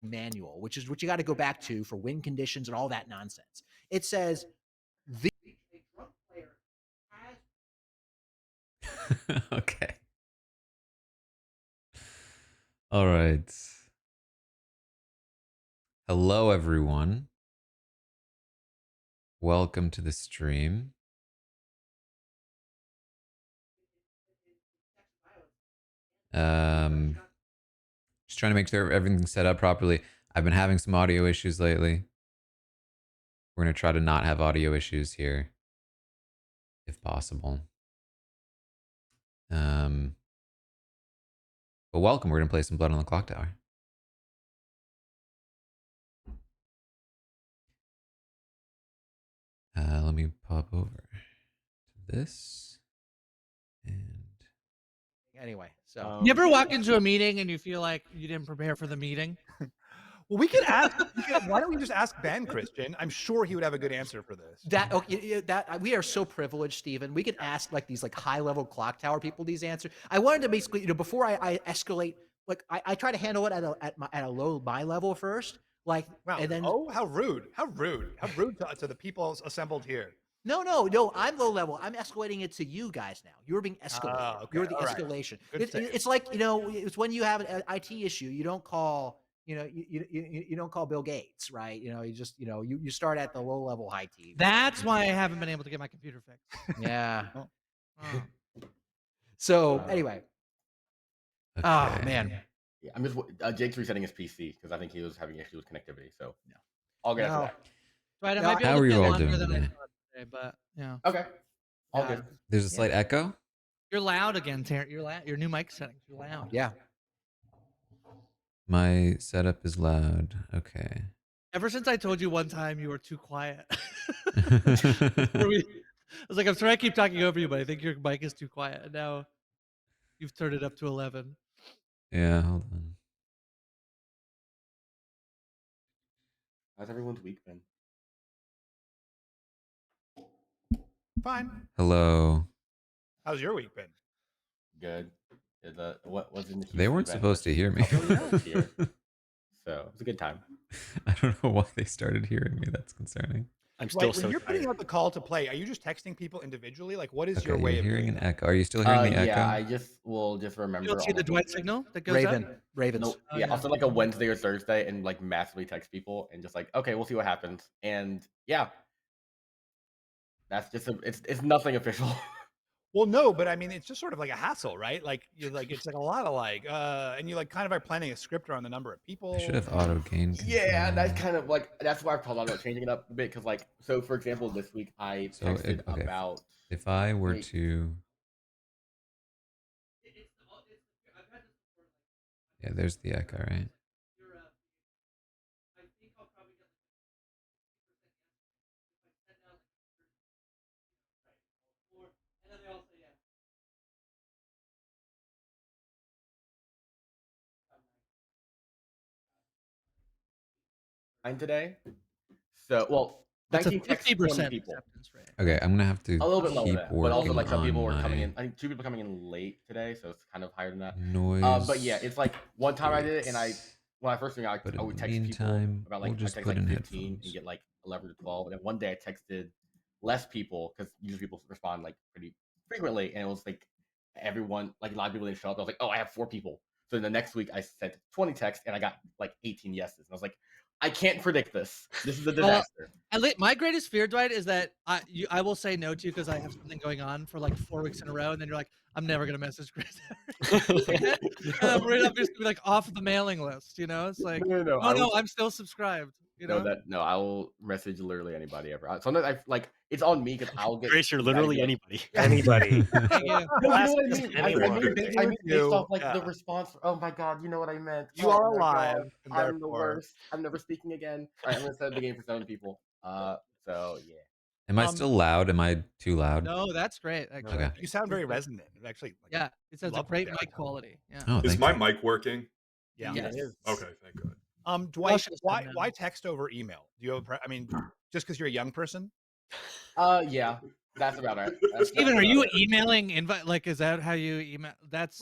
manual, which is what you got to go back to for win conditions and all that nonsense. It says the drunk player has Okay. All right. Hello, everyone. Welcome to the stream. Just trying to make sure everything's set up properly. I've been having some audio issues lately. We're going to try to not have audio issues here, if possible. But welcome. We're going to play some Blood on the Clocktower. Let me pop over to this. And anyway. So you ever walk into a meeting and you feel like you didn't prepare for the meeting? Well, we could ask. Why don't we just ask Ben, Christian? I'm sure he would have a good answer for this. We are so privileged, Stephen. We could ask like these like high level clock tower people these answers. I wanted to basically, before I escalate, like I try to handle it at a low my level first. Like, wow, and then how rude to the people assembled here. No. I'm low level. I'm escalating it to you guys now. You're being escalated. Okay. You're the escalation. Right. It's like, it's when you have an IT issue, you don't call, you don't call Bill Gates, right? You just, you start at the low level high T. That's why I haven't been able to get my computer fixed. Yeah. So anyway. Okay. Oh man. Yeah, I'm just Jake's resetting his PC because I think he was having issues with connectivity. So yeah, I'll get after that. Right, I might be able How to are you get all longer doing than I today? thought today, but yeah. Okay. All good. There's a slight echo. You're loud again, Taryn. You're loud. Your new mic settings. You're loud. Yeah. My setup is loud. Okay. Ever since I told you one time you were too quiet. I was like, I'm sorry I keep talking over you, but I think your mic is too quiet. And now you've turned it up to 11. Yeah, hold on. How's everyone's week been? Fine. Hello. How's your week been? Good. What was in the They weren't supposed to hear me. Here. So it was a good time. I don't know why they started hearing me. That's concerning. I'm still so. When you're putting out the call to play, are you just texting people individually? Like, what is your way of hearing doing an echo? Are you still hearing the echo? Yeah, I will just remember. You don't see the Dwight signal that goes up? Ravens. No, yeah, I'll send like a Wednesday or Thursday and like massively text people and just like, okay, we'll see what happens. And yeah, that's just it's nothing official. Well, no, but I mean, it's just sort of like a hassle, right? Like it's like a lot of and you like kind of are planning a script around the number of people. I should have auto gain. Yeah, that's kind of like that's why I've thought about changing it up a bit because like so for example this week I texted about if I were to there's the echo, right? today. So, well, that's 19 texts, 20 people. Okay, I'm gonna have to a little bit lower than that, but also like some people were coming in. I think 2 people coming in late today, so it's kind of higher than that. Noise. But yeah, it's like one time I did it, and when I first thing I would text people about like I text like 15 and get like 11 to 12, and then one day I texted less people because usually people respond like pretty frequently, and it was like everyone like a lot of people didn't show up. I was like, oh, I have 4 people. So then the next week I sent 20 texts and I got like 18 yeses, and I was like, I can't predict this. This is a disaster. My greatest fear, Dwight, is that I will say no to you because I have something going on for like 4 weeks in a row, and then you're like, I'm never gonna message Chris. And I'm worried I'm just gonna be like off the mailing list. It's like, no, I'm still subscribed. No, I will message literally anybody ever. Sometimes I like it's on me because I'll get. Grace, you're literally anybody. Anybody. Thank you. You know what I mean? I mean based off like the response. Oh my god, you know what I meant. You are alive. I'm the worst. I'm never speaking again. All right, I'm gonna set the game for 7 people. So yeah. Am I still loud? Am I too loud? No, that's great. Actually. Okay. You sound very resonant. Actually, yeah, it sounds a great mic quality. Yeah. Oh, is my mic working? Yeah. Yes. It is. Okay, thank God. Dwight, why text over email? Do you have? I mean, just because you're a young person? Yeah, that's about it. Steven, are you emailing invite? Like, is that how you email? That's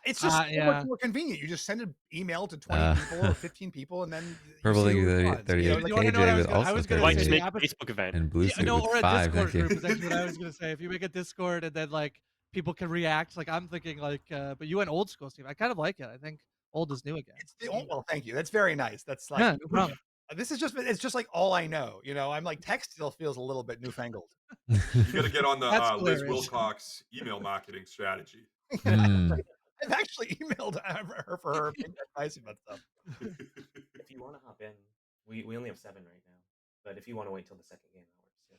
It's just so much more convenient. You just send an email to 20 people or 15 people, and then Purple you see League who responds. 38 You know, like, KJ with I also was gonna 38. say Just the make a opposite. Facebook event. And Blue Suit with Or a 5. Discord Thank you. group is actually what I was gonna say. If you make a Discord and then like people can react, like I'm thinking like, but you went old school, Steve. I kind of like it. I think old is new again. Well, thank you. That's very nice. That's like, yeah, no problem. This is it's just like all I know. You know, I'm like text still feels a little bit newfangled. You got to get on the Liz hilarious. Wilcox email marketing strategy. I've actually emailed her for her advice about stuff. If you want to hop in, we only have 7 right now. But if you want to wait till the second game, that works too.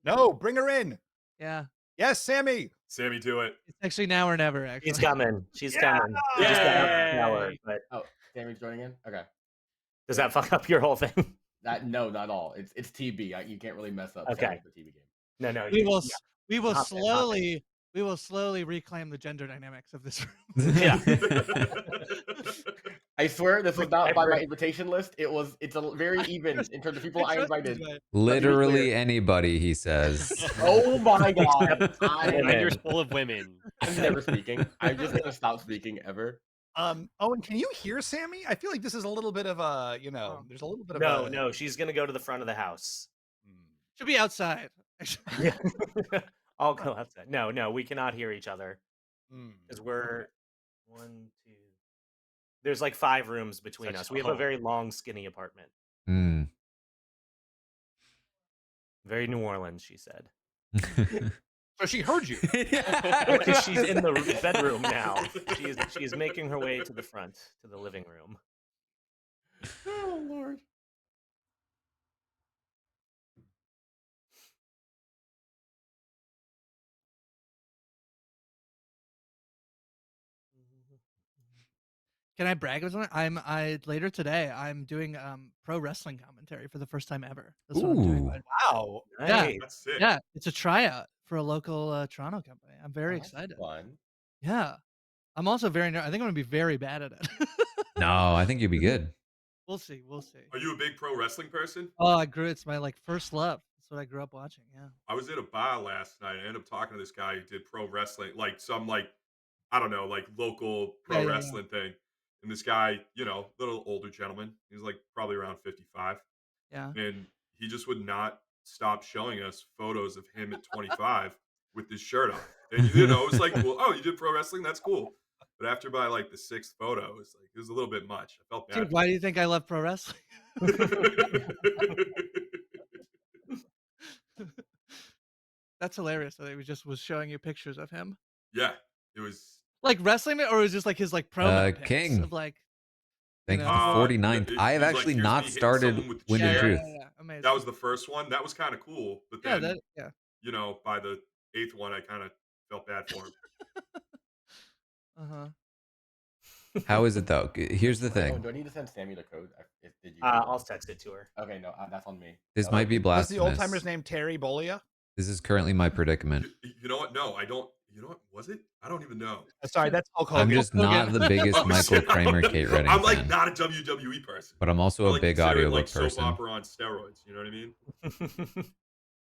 No, bring her in. Yeah. Yes, Sammy. Sammy, do it. It's actually now or never. Actually, She's coming. She's coming. She just got out of the shower, but Sammy's joining in. Okay. Does that fuck up your whole thing? No, not at all. It's TB. You can't really mess up. Okay. The TB game. No. We will Hop in, slowly. We will slowly reclaim the gender dynamics of this room. Yeah. I swear this was not by my invitation list. It's a very even in terms of people I invited. Literally anybody, he says. Oh my god. And you're full of women. I'm never speaking. I'm just gonna stop speaking ever. Owen, can you hear Sammy? I feel like this is a little bit of a, there's a little bit of No, she's gonna go to the front of the house. Should be outside. Yeah. I'll go outside. No, we cannot hear each other. Because we're 1, 2. There's like 5 rooms between us. We have a very long, skinny apartment. Very New Orleans, she said. So she heard you. Because she's in the bedroom now. She's making her way to the front, to the living room. Oh Lord. Can I brag about something? Later today. I'm doing pro wrestling commentary for the first time ever. That's what I'm doing. Wow. Yeah, That's sick. yeah. It's a tryout for a local Toronto company. I'm very excited. Fun. Yeah, I'm also very. I think I'm gonna be very bad at it. No, I think you'd be good. We'll see. We'll see. Are you a big pro wrestling person? Oh, it's my first love. That's what I grew up watching. Yeah. I was at a bar last night. I ended up talking to this guy who did pro wrestling, like some I don't know, like local pro wrestling thing. And this guy, little older gentleman, he was like probably around 55. Yeah. And he just would not stop showing us photos of him at 25 with his shirt on. And it was like, well, oh, you did pro wrestling? That's cool. But after by like the 6th photo, it was a little bit much. I felt bad. Dude, why do you think I love pro wrestling? That's hilarious that he was showing you pictures of him. Yeah, it was like wrestling, or was it just like his promo pics King of like. Thank you for 49th. I have actually not started Wind and Truth. Amazing. That was the first one. That was kind of cool. But then, by the 8th one, I kind of felt bad for him. How is it though? Here's the thing. Do I need to send Sammy the code? Did you I'll text it to her. Okay, no, that's on me. This might be blasphemous. Is the old timer's name Terry Bolia? This is currently my predicament. You know what? No, I don't. You know what? Was it? I don't even know. Sorry, that's Hulk Hogan. I'm just not the biggest Michael Kramer, Kate Redding I'm like fan. not a WWE person. But I'm also a big audiobook soap person. opera on steroids. You know what I mean?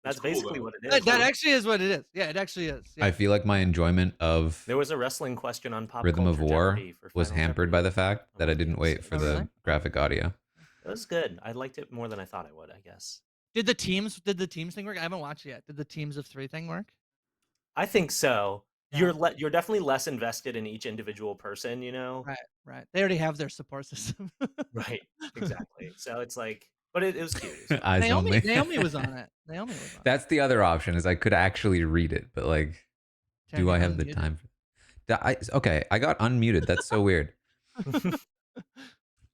That's basically what it is. That actually is what it is. Yeah, it actually is. Yeah. I feel like my enjoyment of There was a wrestling question on Pop Rhythm of Culture War Jeopardy for was Final hampered by the fact that I didn't wait for the graphic audio. It was good. I liked it more than I thought I would, I guess. Did the teams thing work? I haven't watched it yet. Did the teams of 3 thing work? I think so. Yeah. You're definitely less invested in each individual person, Right. They already have their support system. Right. Exactly. So it's like, but it was cute. It was Eyes only. Naomi was on it. Naomi was on That's the other option, is I could actually read it, but do I have the time? Okay, I got unmuted. That's so weird.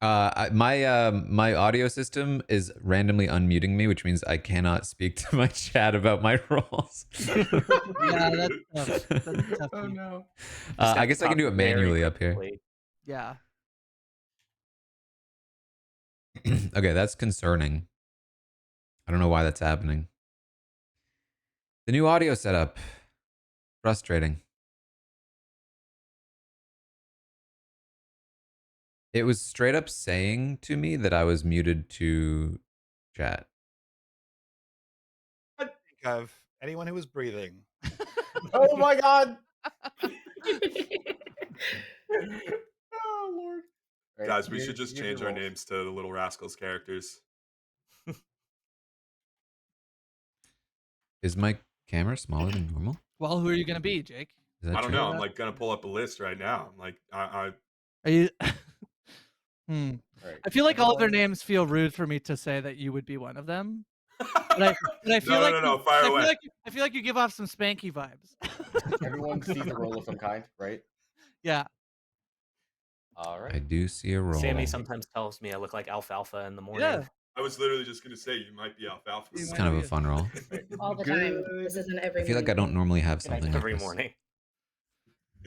My audio system is randomly unmuting me, which means I cannot speak to my chat about my roles. Yeah, that's tough. That's tough. Oh no. I guess I can do it manually up here. Yeah. Okay, that's concerning. I don't know why that's happening. The new audio setup. Frustrating. It was straight up saying to me that I was muted to chat. I think of anyone who was breathing. Oh my god. Oh Lord. Right, Guys, we should just change our names to the Little Rascals characters. Is my camera smaller than normal? Well, who are you gonna be, Jake? Is that I don't true? know. I'm like gonna pull up a list right now. I'm like, Are you? Right. I feel like all of their Everyone- names feel rude for me to say that you would be one of them. But I feel no, fire away. I feel like you give off some Spanky vibes. Everyone sees a role of some kind, right? Yeah. All right. I do see a roll. Sammy sometimes tells me I look like Alfalfa in the morning. Yeah. I was literally just gonna say you might be Alfalfa. This is kind of a fun roll. All the time. This isn't every I feel like I don't normally have something like every this. morning.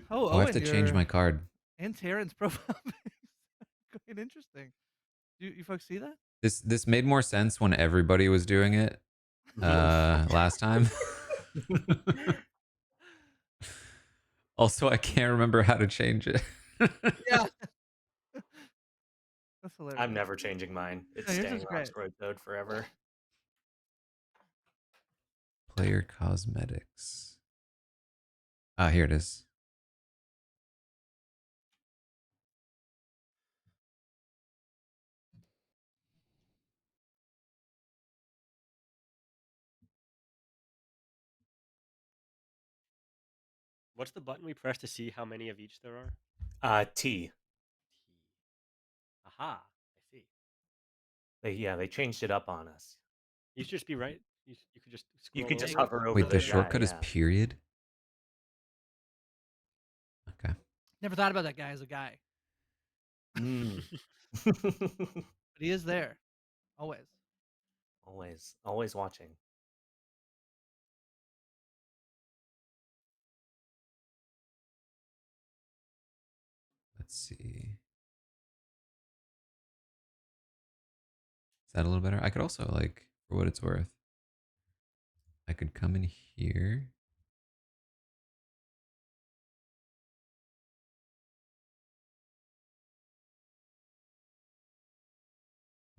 Oh, I have to change my card. And Taran's profile. Quite interesting. You folks see that? This made more sense when everybody was doing it last time. Also, I can't remember how to change it. Yeah. That's hilarious. I'm never changing mine. It's No, yours staying is great. Roxroad code forever. Player cosmetics. Ah, here it is. What's the button we press to see how many of each there are? T. Aha, I see. They changed it up on us. You should just be right. You could just scroll You could just over. hover over. Wait, the shortcut is period? Okay. Never thought about that guy as a guy. But he is there. Always. Always watching. Let's see. Is that a little better? I could also, like, for what it's worth, I could come in here.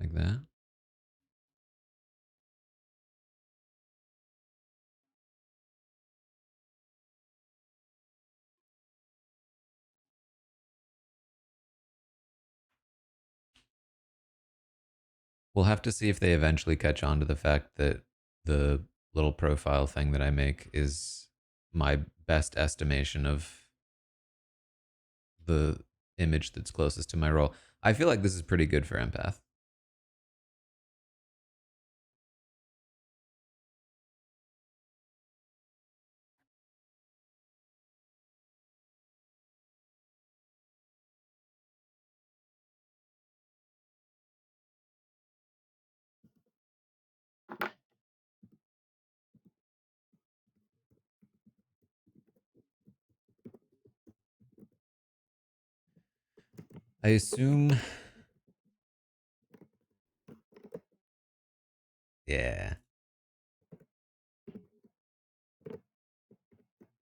Like that. We'll have to see if they eventually catch on to the fact that the little profile thing that I make is my best estimation of the image that's closest to my role. I feel like this is pretty good for empath. I assume. Yeah.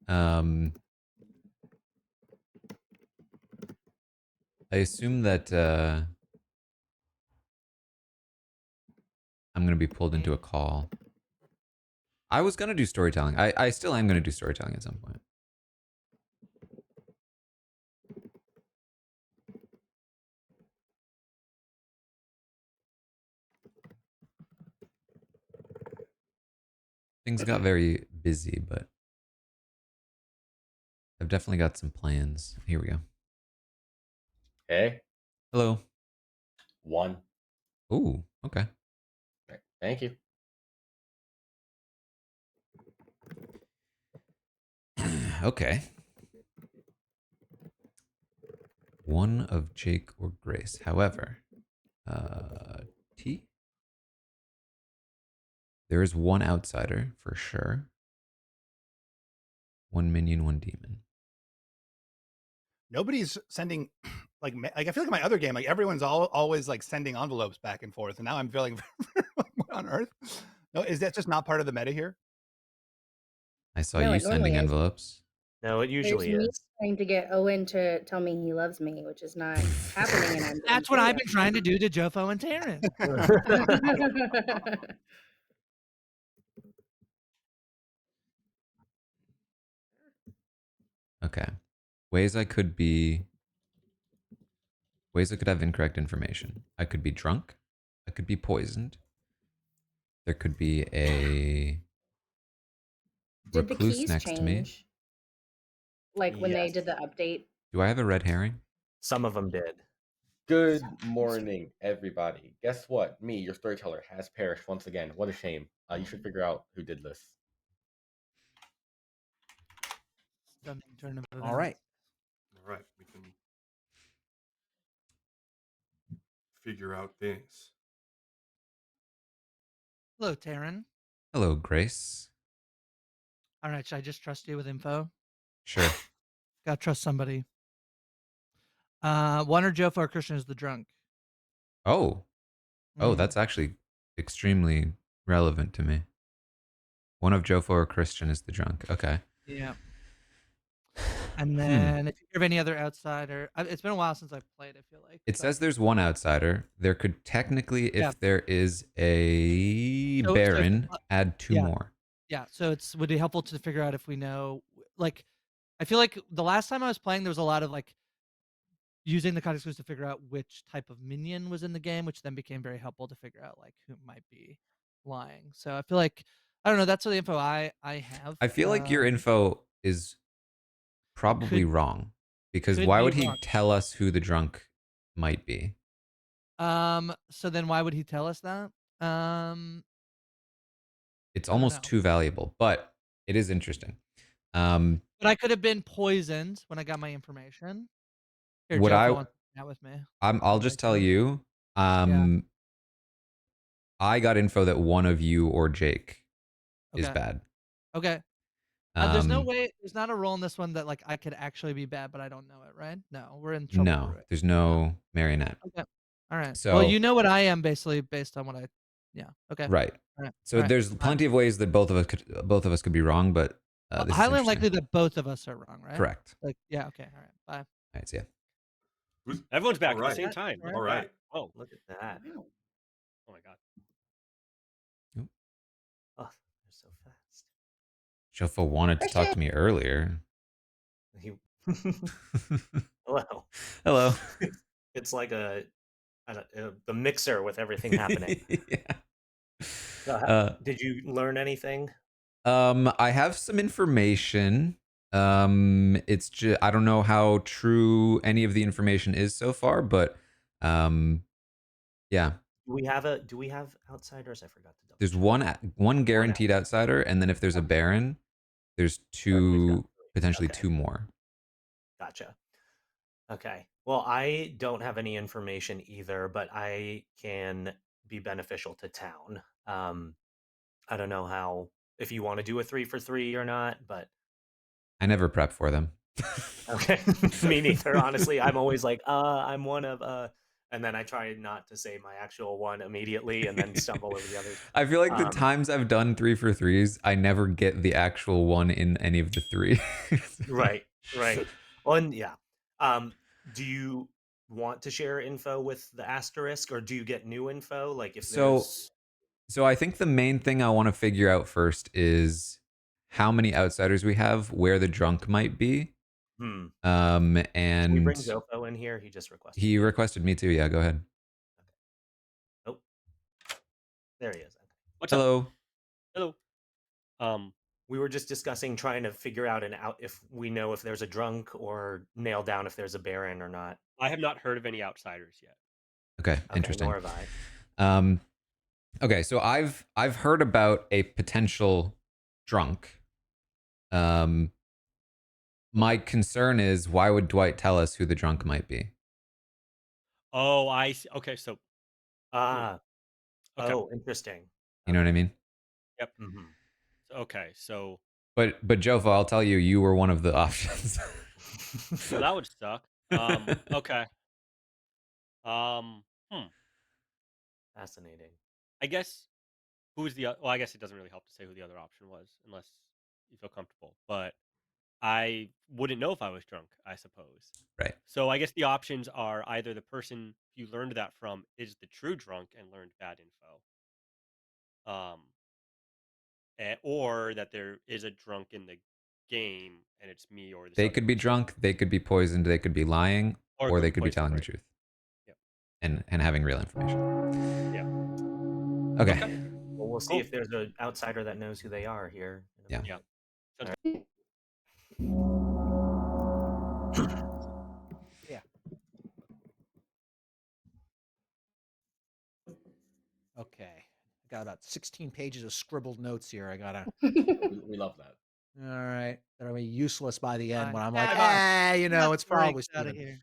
I assume that I'm going to be pulled into a call. I was going to do storytelling. I still am going to do storytelling at some point. Things got very busy, but I've definitely got some plans. Here we go. Hey. Hello. 1. Ooh, okay. Right. Thank you. Okay. 1 of Jake or Grace. However, T. There is 1 outsider for sure. 1 minion, 1 demon. Nobody's sending like I feel like my other game, like everyone's always like sending envelopes back and forth, and now I'm feeling what on earth? No, is that just not part of the meta here? I saw you sending envelopes. No, it usually There's is. Me trying to get Owen to tell me he loves me, which is not happening. And That's what I've been trying to do to Jofo and Taran. Okay. Ways I could have incorrect information. I could be drunk. I could be poisoned. There could be a Did the recluse keys next to me. change? Like when they Yes. did the update? Do I have a red herring? Some of them did. Good morning, everybody. Guess what? Me, your storyteller, has perished once again. What a shame. You should figure out who did this. All right. All right. We can figure out things. Hello, Taran. Hello, Grace. All right, should I just trust you with info? Sure. Gotta trust somebody. One or Jofo or Christian is the drunk. Oh. Oh, that's actually extremely relevant to me. One of Jofo or Christian is the drunk. Okay. Yeah. And then if you hear of any other outsider, it's been a while since I've played, I feel like. It says there's one outsider. There could technically, if there is a Baron, add 2 more. Yeah, so it would be helpful to figure out if we know, like, I feel like the last time I was playing, there was a lot of, like, using the context clues to figure out which type of minion was in the game, which then became very helpful to figure out, like, who might be lying. So I feel like, I don't know, that's the info I have. I feel like your info is probably wrong, because why would he tell us who the drunk might be? So then why would he tell us that? It's almost too valuable, but it is interesting. But I could have been poisoned when I got my information. Here, What Jofo wants to chat with me. I'll just tell you, I got info that one of you or Jake is bad. Okay. There's no way, there's not a role in this one that, like, I could actually be bad, but I don't know it, right? No, we're in trouble. No, there's no marionette. Okay. All right. So, well, you know what I am basically based on what I, okay. Right. All right. So there's plenty of ways that both of us could be wrong, but this highly is likely that both of us are wrong, right? Correct. Like, yeah. Okay. All right. Bye. All right. See ya. Everyone's back at the same time. All right. Oh, look at that. Oh my god. Oh, they're so fast. Jofo wanted to talk to me earlier. Hello. Hello. It's like the mixer with everything happening. Yeah. Did you learn anything? I have some information. It's just, I don't know how true any of the information is so far, but yeah. Do we have outsiders? I forgot to double. There's one guaranteed outsider, and then if there's a Baron, there's potentially 2 more. Gotcha. Okay. Well, I don't have any information either, but I can be beneficial to town. I don't know how, if you want to do a 3 for 3 or not, but I never prep for them. Okay. Me neither, honestly. I'm always like, I'm one of and then I try not to say my actual one immediately and then stumble over the others. I feel like the times I've done 3 for 3s, I never get the actual one in any of the 3. Right. Well, and yeah. Do you want to share info with the asterisk, or do you get new info? Like if So I think the main thing I want to figure out first is how many outsiders we have, where the drunk might be. And can we bring Jofo in here? He just requested. He requested me too. Yeah, go ahead. Okay. Oh, there he is. Okay. What's up? Hello. We were just discussing trying to figure out if we know if there's a drunk or nail down if there's a Baron or not. I have not heard of any outsiders yet. Okay, interesting. Nor have I. Okay, so I've heard about a potential drunk. My concern is, why would Dwight tell us who the drunk might be? Oh, I see. Okay, so. Okay. Oh, interesting. You know what I mean? Yep. Okay, so. But Jofo, I'll tell you, you were one of the options. Well, that would suck. Okay. Fascinating. I guess who's the well, I guess it doesn't really help to say who the other option was unless you feel comfortable. But I wouldn't know if I was drunk, I suppose. Right. So I guess the options are either the person you learned that from is the true drunk and learned bad info. Or that there is a drunk in the game and it's me or this They other could be person. drunk, they could be poisoned, they could be lying, or they could be telling the truth. Yep. And having real information. Yeah. Okay. Well, we'll see if there's an outsider that knows who they are here. Yeah. Yeah. Yeah. Okay. Got about 16 pages of scribbled notes here. I gotta. We love that. All right. That'll be useless by the end when I'm Yeah, like, you know, it's probably out of Steven. here.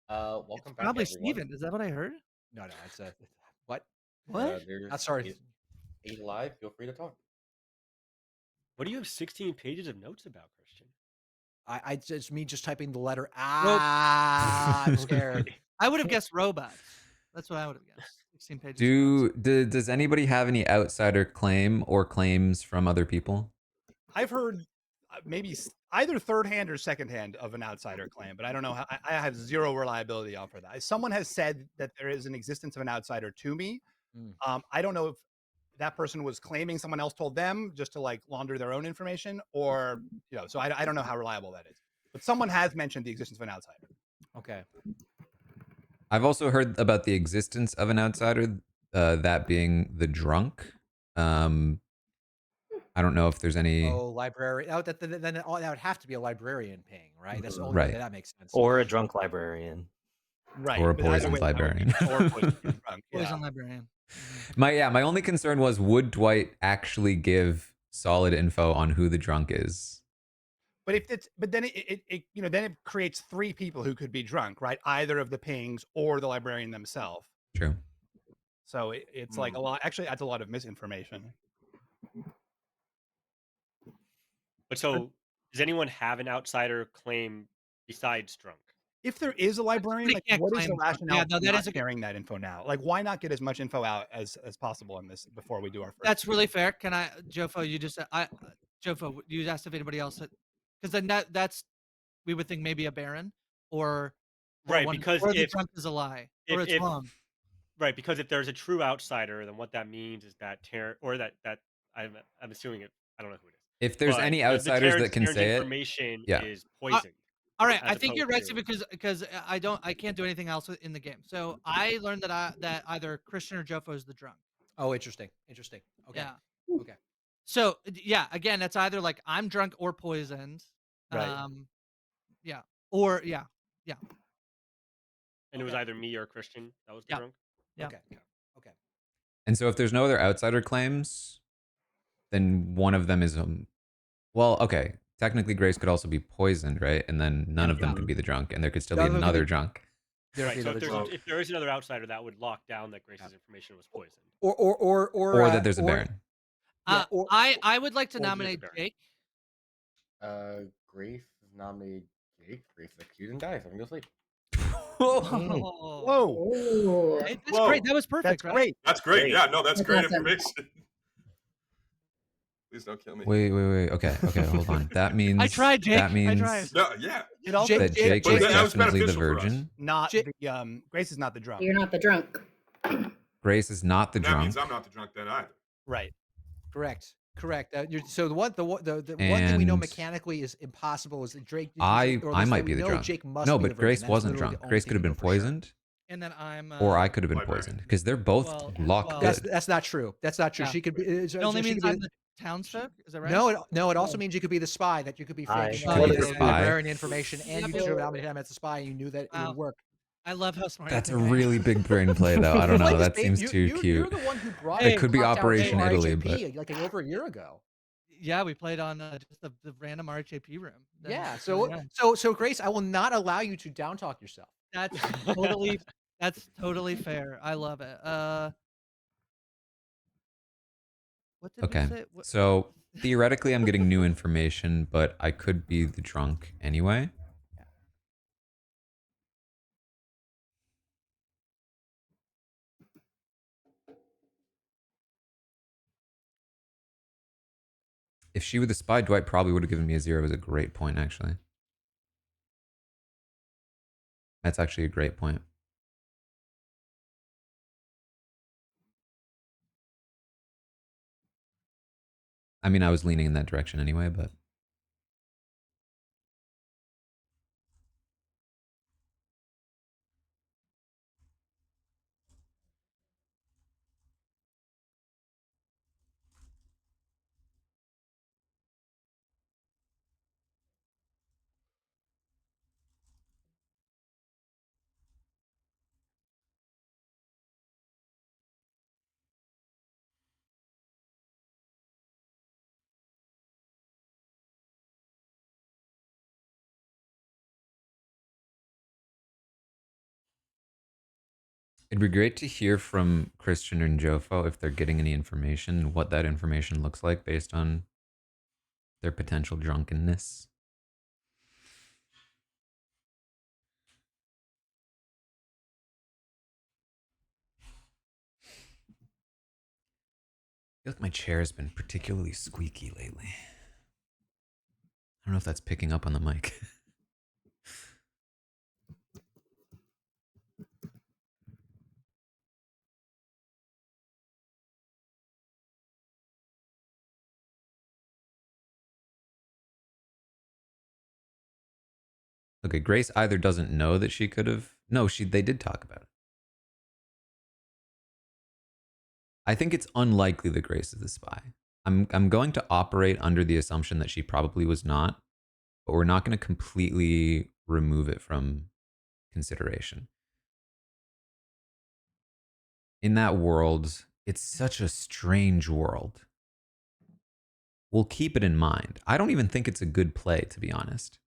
Welcome It's back, probably everyone. Steven. Is that what I heard? No, it's a what? What? I'm sorry. He's live. Feel free to talk. What do you have 16 pages of notes about, Christian? I just me just typing the letter. I'm scared. I would have guessed robots. That's what I would have guessed. 16 pages. Does anybody have any outsider claim or claims from other people? I've heard maybe either third hand or second hand of an outsider claim, but I don't know how. I have zero reliability on for that. Someone has said that there is an existence of an outsider to me. I don't know if that person was claiming someone else told them just to like launder their own information, or so I don't know how reliable that is. But someone has mentioned the existence of an outsider. Okay. I've also heard about the existence of an outsider, that being the drunk. I don't know if there's any. Oh, library. Oh, that would have to be a librarian paying, right? That's the only way that makes sense. Or a drunk librarian. Right. Or a poisoned librarian. Or poisoned drunk. Poison librarian. My only concern was, would Dwight actually give solid info on who the drunk is? But then it creates three people who could be drunk, right? Either of the pings or the librarian themselves. True. So it's like a lot. Actually, adds a lot of misinformation. But so, does anyone have an outsider claim besides drunk? If there is a librarian, like, what is the rationale for not that sharing that info now? Like, why not get as much info out as possible on this before we do our first? That's really fair. Can I, Jofo? You just Jofo, you asked if anybody else, because then that's we would think maybe a baron or right, because or the if drunk is a lie or it's wrong. Right, because if there's a true outsider, then what that means is that that I'm assuming it. I don't know who it is. If there's any outsiders that can say it, information is poisoned. All right, I think you're right because I can't do anything else in the game. So I learned that either Christian or Jofo is the drunk. Oh, interesting. Okay. Yeah. Okay. So yeah, again, that's either like I'm drunk or poisoned. Right. Yeah. Or yeah. And it was either me or Christian that was the drunk. Yeah. Okay. and so if there's no other outsider claims, then one of them is well, okay. Technically, Grace could also be poisoned, right? And then none of them could be the drunk, and there could still be another drunk. Right. So if there is another outsider, that would lock down that Grace's information was poisoned, or that there's a baron. I would like to nominate Jake. Grace nominated Jake. Grace is accusing guys. I'm gonna go sleep. Whoa! That's great. That was perfect. That's great. That's great. Yeah, no, that's great information. Please don't kill me. Wait. Okay, hold on. That means I tried, Jake. That means no, yeah. that Jake is definitely the virgin. Not the Grace is not the drunk. You're not the drunk. Grace is not the drunk. That means I'm not the drunk then either. Right. Correct. So the one thing we know mechanically is impossible is that Drake. I might be the drunk. Jake must no, be but Grace wasn't drunk. Grace could have been poisoned. And then I'm. Or I could have been poisoned because they're both locked good. That's not true. Yeah. She could be. It only means I'm the townsfolk. Is that right? No. It also means you could be the spy. That you could be faking librarian information, and you could show how many times as a spy, and you knew that it would work. I love how smart. That's a really big brain play, though. I don't know. That seems too cute. You're the one who brought it could be Clocktower Operation to Italy, RHAP, but like over a year ago. Yeah, we played on just the random RHAP room. Yeah. So Grace, I will not allow you to down talk yourself. That's totally fair. I love it. What did we say? So theoretically, I'm getting new information, but I could be the drunk anyway. If she were the spy, Dwight probably would have given me a 0. It was a great point, actually. That's actually a great point. I mean, I was leaning in that direction anyway, but. It'd be great to hear from Christian and Jofo if they're getting any information and what that information looks like based on their potential drunkenness. I feel like my chair has been particularly squeaky lately. I don't know if that's picking up on the mic. Okay, Grace either doesn't know that she could have. No, they did talk about it. I think it's unlikely that Grace is the spy. I'm going to operate under the assumption that she probably was not, but we're not going to completely remove it from consideration. In that world, it's such a strange world. We'll keep it in mind. I don't even think it's a good play, to be honest.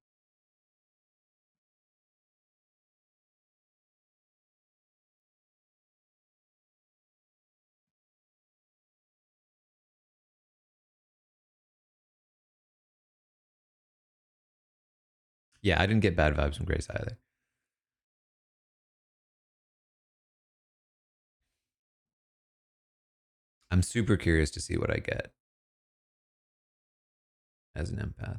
Yeah, I didn't get bad vibes from Grace either. I'm super curious to see what I get as an empath.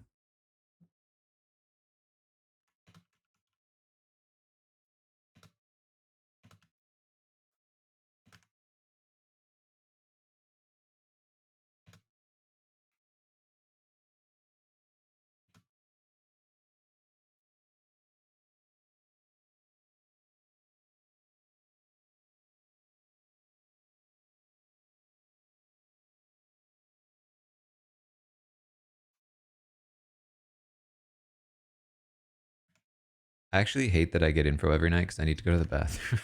I actually hate that I get info every night because I need to go to the bathroom.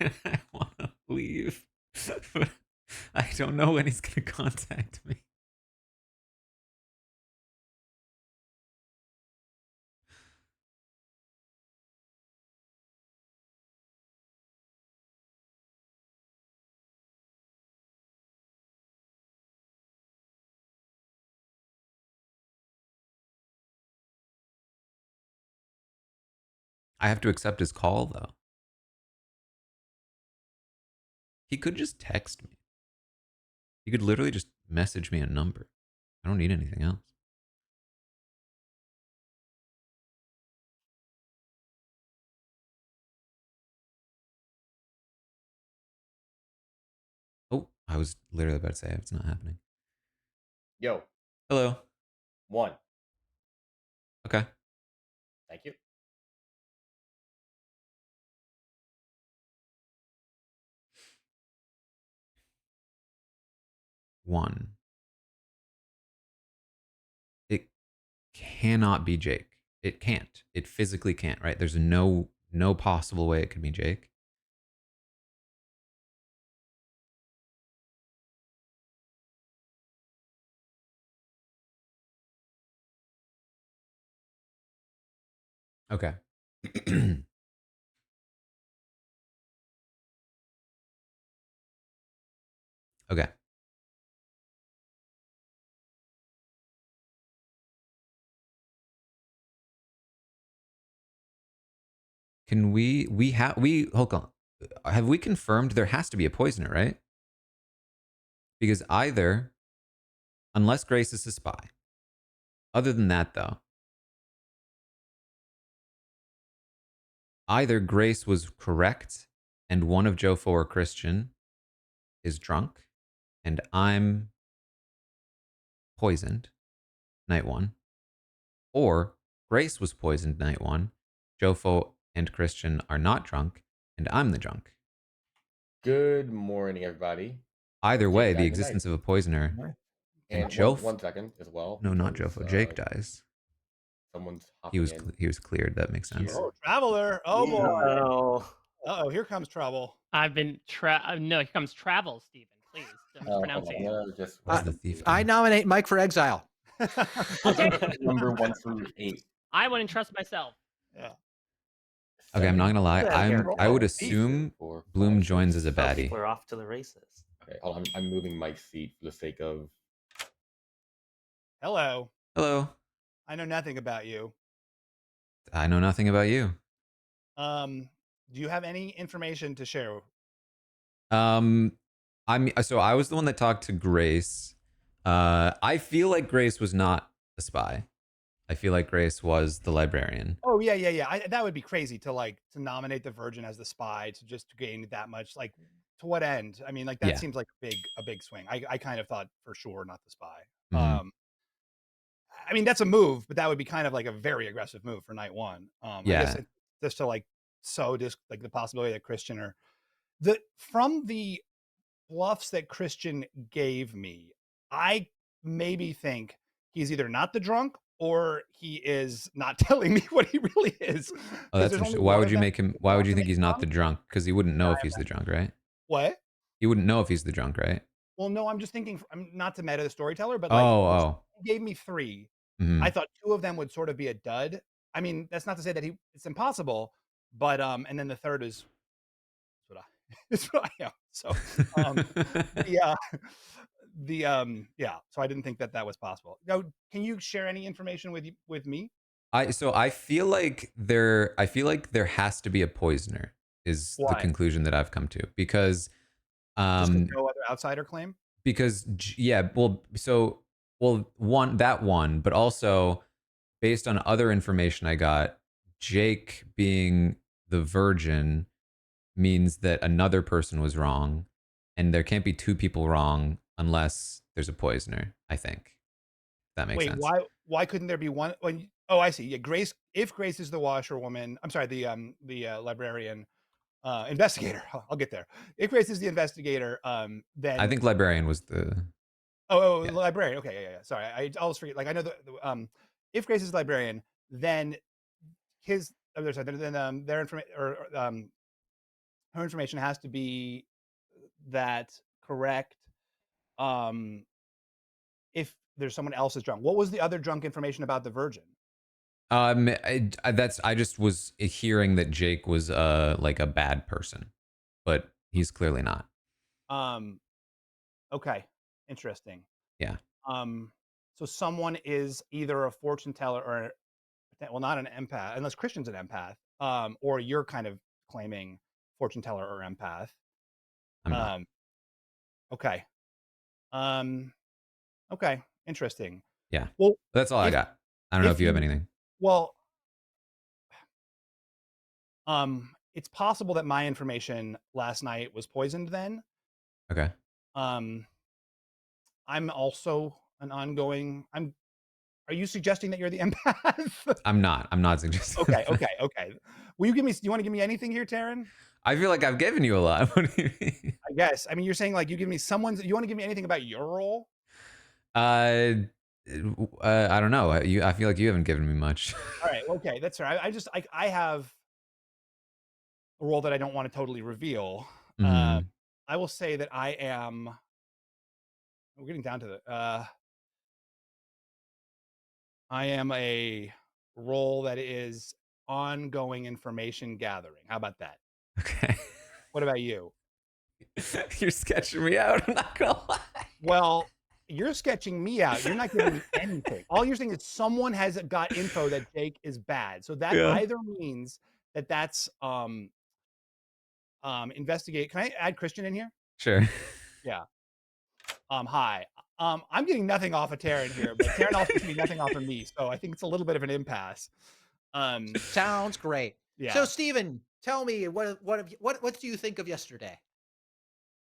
I want to leave, but I don't know when he's going to contact me. I have to accept his call, though. He could just text me. He could literally just message me a number. I don't need anything else. Oh, I was literally about to say it's not happening. Yo. Hello. 1. Okay. Thank you. One. It cannot be Jake. It can't. It physically can't, right? There's no possible way it could be Jake. Okay. Okay. Can we hold on. Have we confirmed there has to be a poisoner, right? Because either, unless Grace is a spy. Other than that, though, either Grace was correct and one of Jofo or Christian is drunk, and I'm poisoned night 1, or Grace was poisoned night 1, Jofo and Christian are not drunk, and I'm the drunk. Good morning, everybody. Either way, Jake the died existence tonight. of a poisoner and one second as well. No, not because, Jofo. Jake dies. Someone's hopping in. He was cleared. That makes sense. Oh, Traveler. Oh boy. Oh. Uh-oh, here comes trouble. I've been no, here comes travel, Stephen. Please don't mispronounce it. What's the thief? I nominate Mike for exile. Okay. Number 1 through 8. I wouldn't trust myself. Yeah. Okay, I'm not gonna lie. Yeah, I would assume Bloom joins as a baddie. People are off to the races. Okay, hold on. I'm moving Mike's seat for the sake of. Hello. Hello. I know nothing about you. I know nothing about you. Do you have any information to share? So I was the one that talked to Grace. I feel like Grace was not a spy. I feel like Grace was the librarian. Oh yeah. That would be crazy to nominate the Virgin as the spy to just gain that much. Like, to what end? I mean, like that seems like a big swing. I kind of thought for sure not the spy. Mm-hmm. I mean, that's a move, but that would be kind of like a very aggressive move for night 1. I guess just to the possibility that Christian from the bluffs that Christian gave me, I maybe think he's either not the drunk or he is not telling me what he really is. Oh, that's interesting. Why would you make him? Why would you think he's not the drunk? Because he wouldn't know if he's the drunk, right? What? He wouldn't know if he's the drunk, right? Well, no, I'm just thinking. I'm not to meta the storyteller, but he gave me 3. Mm-hmm. I thought 2 of them would sort of be a dud. I mean, that's not to say that it's impossible, but and then the third is what I am. So so I didn't think that was possible. Now, can you share any information with me? I feel like there has to be a poisoner is the conclusion that I've come to, because just no other outsider claim. Because one, but also based on other information I got, Jake being the Virgin means that another person was wrong, and there can't be 2 people wrong unless there's a poisoner. I think that makes sense. Why couldn't there be one? Oh, I see. Yeah, Grace. If Grace is the washerwoman, I'm sorry, the librarian, investigator. I'll get there. If Grace is the investigator, then I think librarian was the. Librarian. Okay, yeah. Sorry, I always forget. Like, I know if Grace is the librarian, then their information or her information has to be that correct. If there's someone else is drunk, what was the other drunk information about the Virgin? I just was hearing that Jake was like a bad person, but he's clearly not. Okay, interesting. Yeah. So someone is either a fortune teller or, well, not an empath, unless Christian's an empath, or you're kind of claiming fortune teller or empath. I'm not. Okay. Okay, interesting. Yeah. Well, that's all I got. I don't know if you have anything. Well, it's possible that my information last night was poisoned then. Okay. I'm also an ongoing. Are you suggesting that you're the empath? I'm not suggesting. Okay. Will you give me? Do you want to give me anything here, Taran? I feel like I've given you a lot. What do you mean? I guess. I mean, you're saying like you give me someone's. You want to give me anything about your role? I don't know. I feel like you haven't given me much. All right. Okay, that's all right. I have a role that I don't want to totally reveal. Mm-hmm. I will say that I am. We're getting down to the. I am a role that is ongoing information gathering. How about that? Okay. What about you? You're sketching me out. I'm not gonna lie. Well, you're sketching me out. You're not giving me anything. All you're saying is someone has got info that Jake is bad. So that either means that that's investigate. Can I add Christian in here? Sure. Yeah. Hi. I'm getting nothing off of Taran here, but Taran also getting nothing off of me. So I think it's a little bit of an impasse. Sounds great. Yeah. So Stephen, tell me what do you think of yesterday?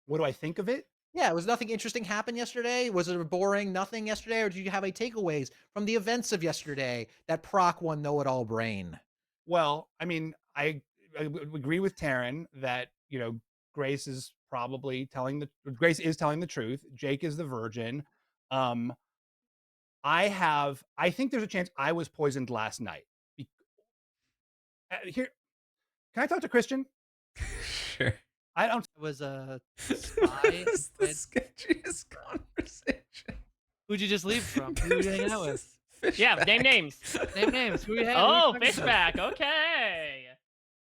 What do I think of it? Yeah, was nothing interesting happen yesterday? Was it a boring nothing yesterday, or did you have any takeaways from the events of yesterday that proc one know-it-all brain? Well, I mean, I agree with Taran that Grace is probably telling the truth. Jake is the virgin. I think there's a chance I was poisoned last night. Here, can I talk to Christian? Sure. I don't. It was a spy. This is the sketchiest conversation. Who'd you just leave from? Who were you hanging out with? Yeah, name names. Name names. Who you had? Oh, Fishback. Okay.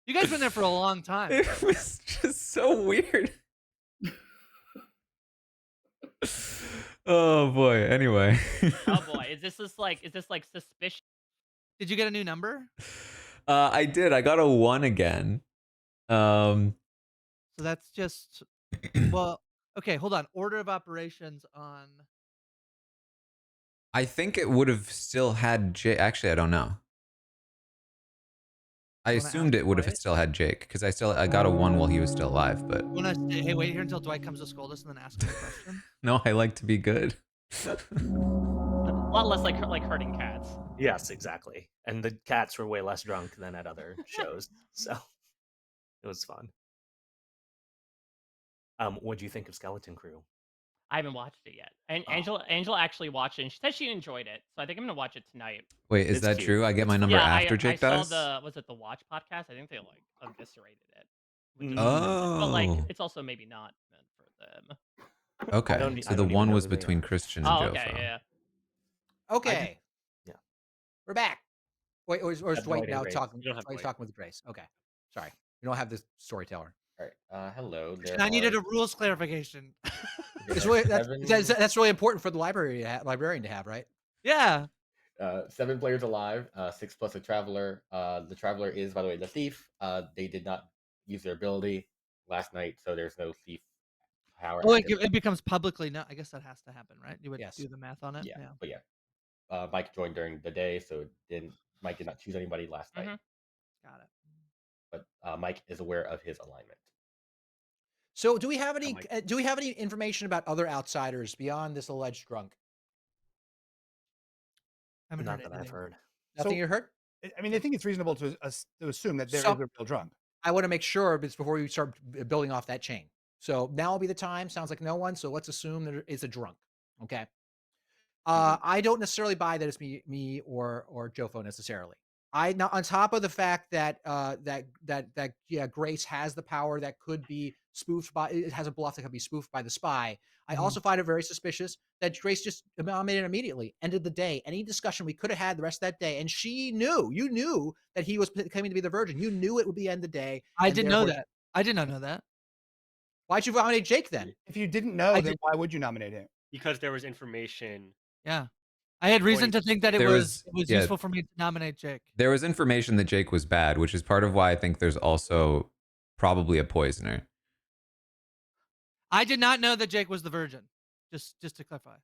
You guys been there for a long time. It was just so weird. Oh boy. Anyway. Oh boy, is this like suspicious? Did you get a new number? I did. I got a 1 again. So that's just well. Okay, hold on. Order of operations on. I think it would have still had Jake. Actually, I don't know. I assumed it would have still had Jake because I got a 1 while he was still alive. But Hey, wait here until Dwight comes to scold us and then ask him a question. No, I like to be good. A lot less like hurting cats. Yes, exactly. And the cats were way less drunk than at other shows, so it was fun. What do you think of Skeleton Crew? I haven't watched it yet. And Angela actually watched it, and she said she enjoyed it. So I think I'm gonna watch it tonight. Wait, is that true? I get my number after Jake does? Was it the Watch podcast? I think they like eviscerated it. Oh. But like, it's also maybe not meant for them. Okay, so the 1 was between Christian and Joe. Okay, yeah. Okay. Yeah. We're back. Wait, or is Dwight now talking? Dwight's talking with Grace. Okay. Sorry. We don't have this storyteller. All right. Hello. I needed a rules clarification. It's really, that's really important for the librarian to have, right? Yeah. 7 players alive, 6 plus a traveler. The traveler is, by the way, the thief. They did not use their ability last night, so there's no thief power. Oh, it becomes publicly now. I guess that has to happen, right? You would do the math on it. Yeah. But yeah, Mike joined during the day, so Mike did not choose anybody last night. Got it. But Mike is aware of his alignment. So, do we have any information about other outsiders beyond this alleged drunk? Not that I've heard. Nothing you heard? I mean, I think it's reasonable to assume that there is a real drunk. I want to make sure before you start building off that chain. So now will be the time. Sounds like no one. So let's assume there is a drunk. Okay. I don't necessarily buy that it's me or Jofo necessarily. Now on top of the fact that Grace has the power that could be spoofed by, it has a bluff that could be spoofed by the spy. I also find it very suspicious that Grace just nominated immediately, ended the day. Any discussion we could have had the rest of that day, and you knew that he was claiming to be the virgin. You knew it would be end the day. I didn't know that. I did not know that. Why'd you nominate Jake then? If you didn't know, then why would you nominate him? Because there was information. Yeah. I had reason to think that it was useful for me to nominate Jake. There was information that Jake was bad, which is part of why I think there's also probably a poisoner. I did not know that Jake was the virgin. Just to clarify.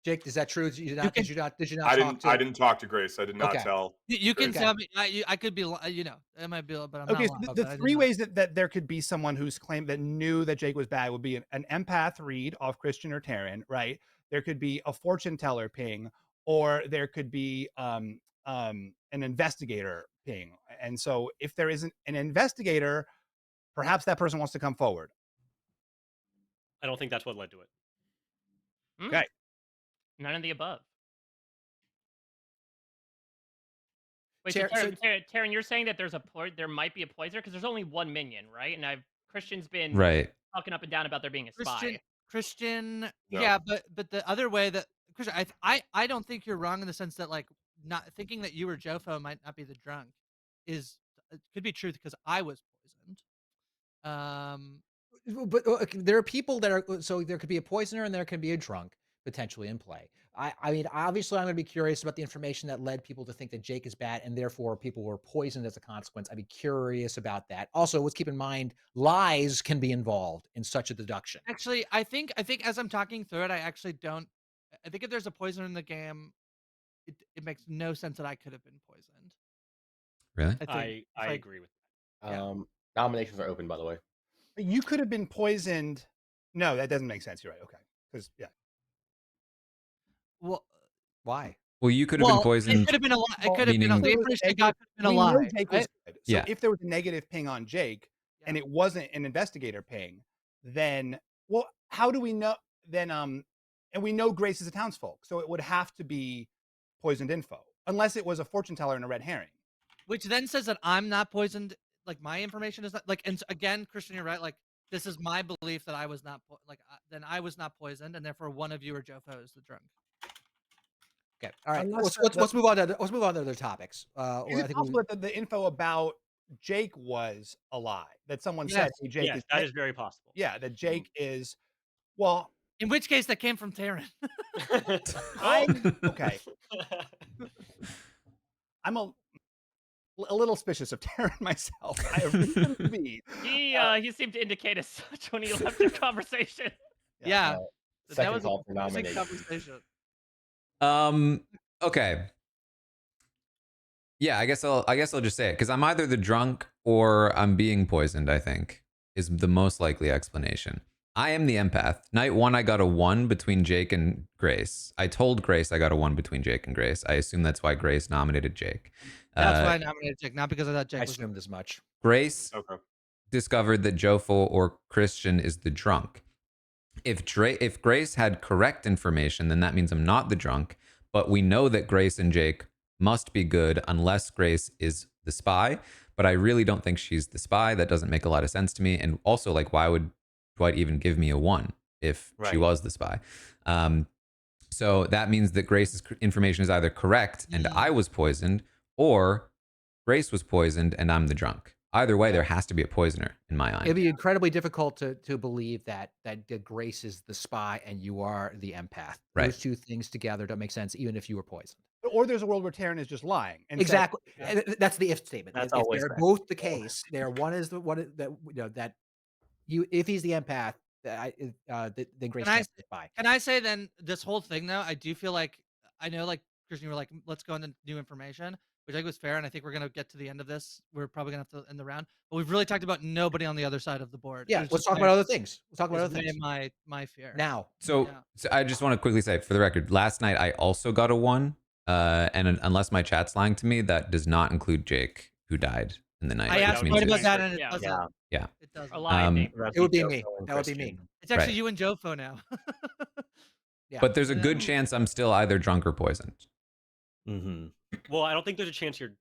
Jake, is that true? Did you not I didn't talk to Grace. I did not tell. You can tell me. I could be, it might be, but I'm okay. not. So the 3 ways that there could be someone who's claimed that knew that Jake was bad would be an empath read off Christian or Taran, right? There could be a fortune teller ping, or there could be an investigator ping. And so if there isn't an investigator, perhaps that person wants to come forward. I don't think that's what led to it. Okay. None of the above. Wait, Taran, you're saying that there might be a poisoner because there's only 1 minion, right? And Christian's been talking up and down about there being a spy. Christian, yeah, but the other way that Christian, I don't think you're wrong in the sense that like not thinking that you or Jofo might not be the drunk it could be true because I was poisoned. But there are people that are, so there could be a poisoner and there can be a drunk potentially in play. I mean, obviously I'm going to be curious about the information that led people to think that Jake is bad and therefore people were poisoned as a consequence. I'd be curious about that. Also, let's keep in mind, lies can be involved in such a deduction. Actually, I think as I'm talking through it, I think if there's a poisoner in the game, it makes no sense that I could have been poisoned. Really? I agree with that. Nominations are open, by the way. You could have been poisoned No, that doesn't make sense. You're right. Okay, because Well, why? Well, you could have been poisoned. It could have been a lie. It could have been meaning- the information I got could have been a we lie. know Jake was Right? good. So Yeah. if there was a negative ping on Jake and it wasn't an investigator ping, then how do we know then and we know Grace is a townsfolk, so it would have to be poisoned info unless it was a fortune teller and a red herring. Which then says that I'm not poisoned. Like my information is not like. And again, Christian, you're right. Like this is my belief that I was not then I was not poisoned, and therefore one of you or Jofo is the drunk. Okay. All right. Let's move on to other topics. Is it possible that the info about Jake was a lie? That someone said, "Hey, Jake yes, is." That is very possible. Yeah, that Jake is. Well, in which case that came from Taran. Okay. I'm a little suspicious of Taran myself. I have reason to be. He seemed to indicate as such when he left the conversation. Yeah. Second that was call for a nomination. conversation. Okay. Yeah, I guess I'll just say it because I'm either the drunk or I'm being poisoned. I think is the most likely explanation. I am the empath. Night 1, I got a 1 between Jake and Grace. I told Grace I got a 1 between Jake and Grace. I assume that's why Grace nominated Jake. That's why I nominated Jake, not because I thought Jake was assumed as much. Grace discovered that Jofo or Christian is the drunk. If Grace had correct information, then that means I'm not the drunk. But we know that Grace and Jake must be good unless Grace is the spy. But I really don't think she's the spy. That doesn't make a lot of sense to me. And also, like, why would Dwight even give me a 1 if she was the spy? So that means that Grace's information is either correct and I was poisoned, or Grace was poisoned and I'm the drunk. Either way, there has to be a poisoner in my eye. It'd be incredibly difficult to believe that Grace is the spy and you are the empath. Right. Those two things together don't make sense, even if you were poisoned. Or there's a world where Taran is just lying. And exactly. That's the if statement. That's if always they're both the case, one is the one that if he's the empath, then Grace can't be the spy. Can I say then this whole thing though? I do feel like I know, like Christian, you were like, let's go into new information, which I think was fair, and I think we're gonna get to the end of this. We're probably gonna have to end the round, but we've really talked about nobody on the other side of the board. Yeah, let's talk about other things. Let's talk about other things. My fear now. So I just want to quickly say, for the record, last night I also got a 1, and unless my chat's lying to me, that does not include Jake, who died in the night. I asked right about that, and it doesn't. Yeah. It doesn't. A lie. It would be me. That would be me. It's actually you and Jofo now. Yeah. But there's a good chance I'm still either drunk or poisoned. Mm-hmm. Well, I don't think there's a chance you're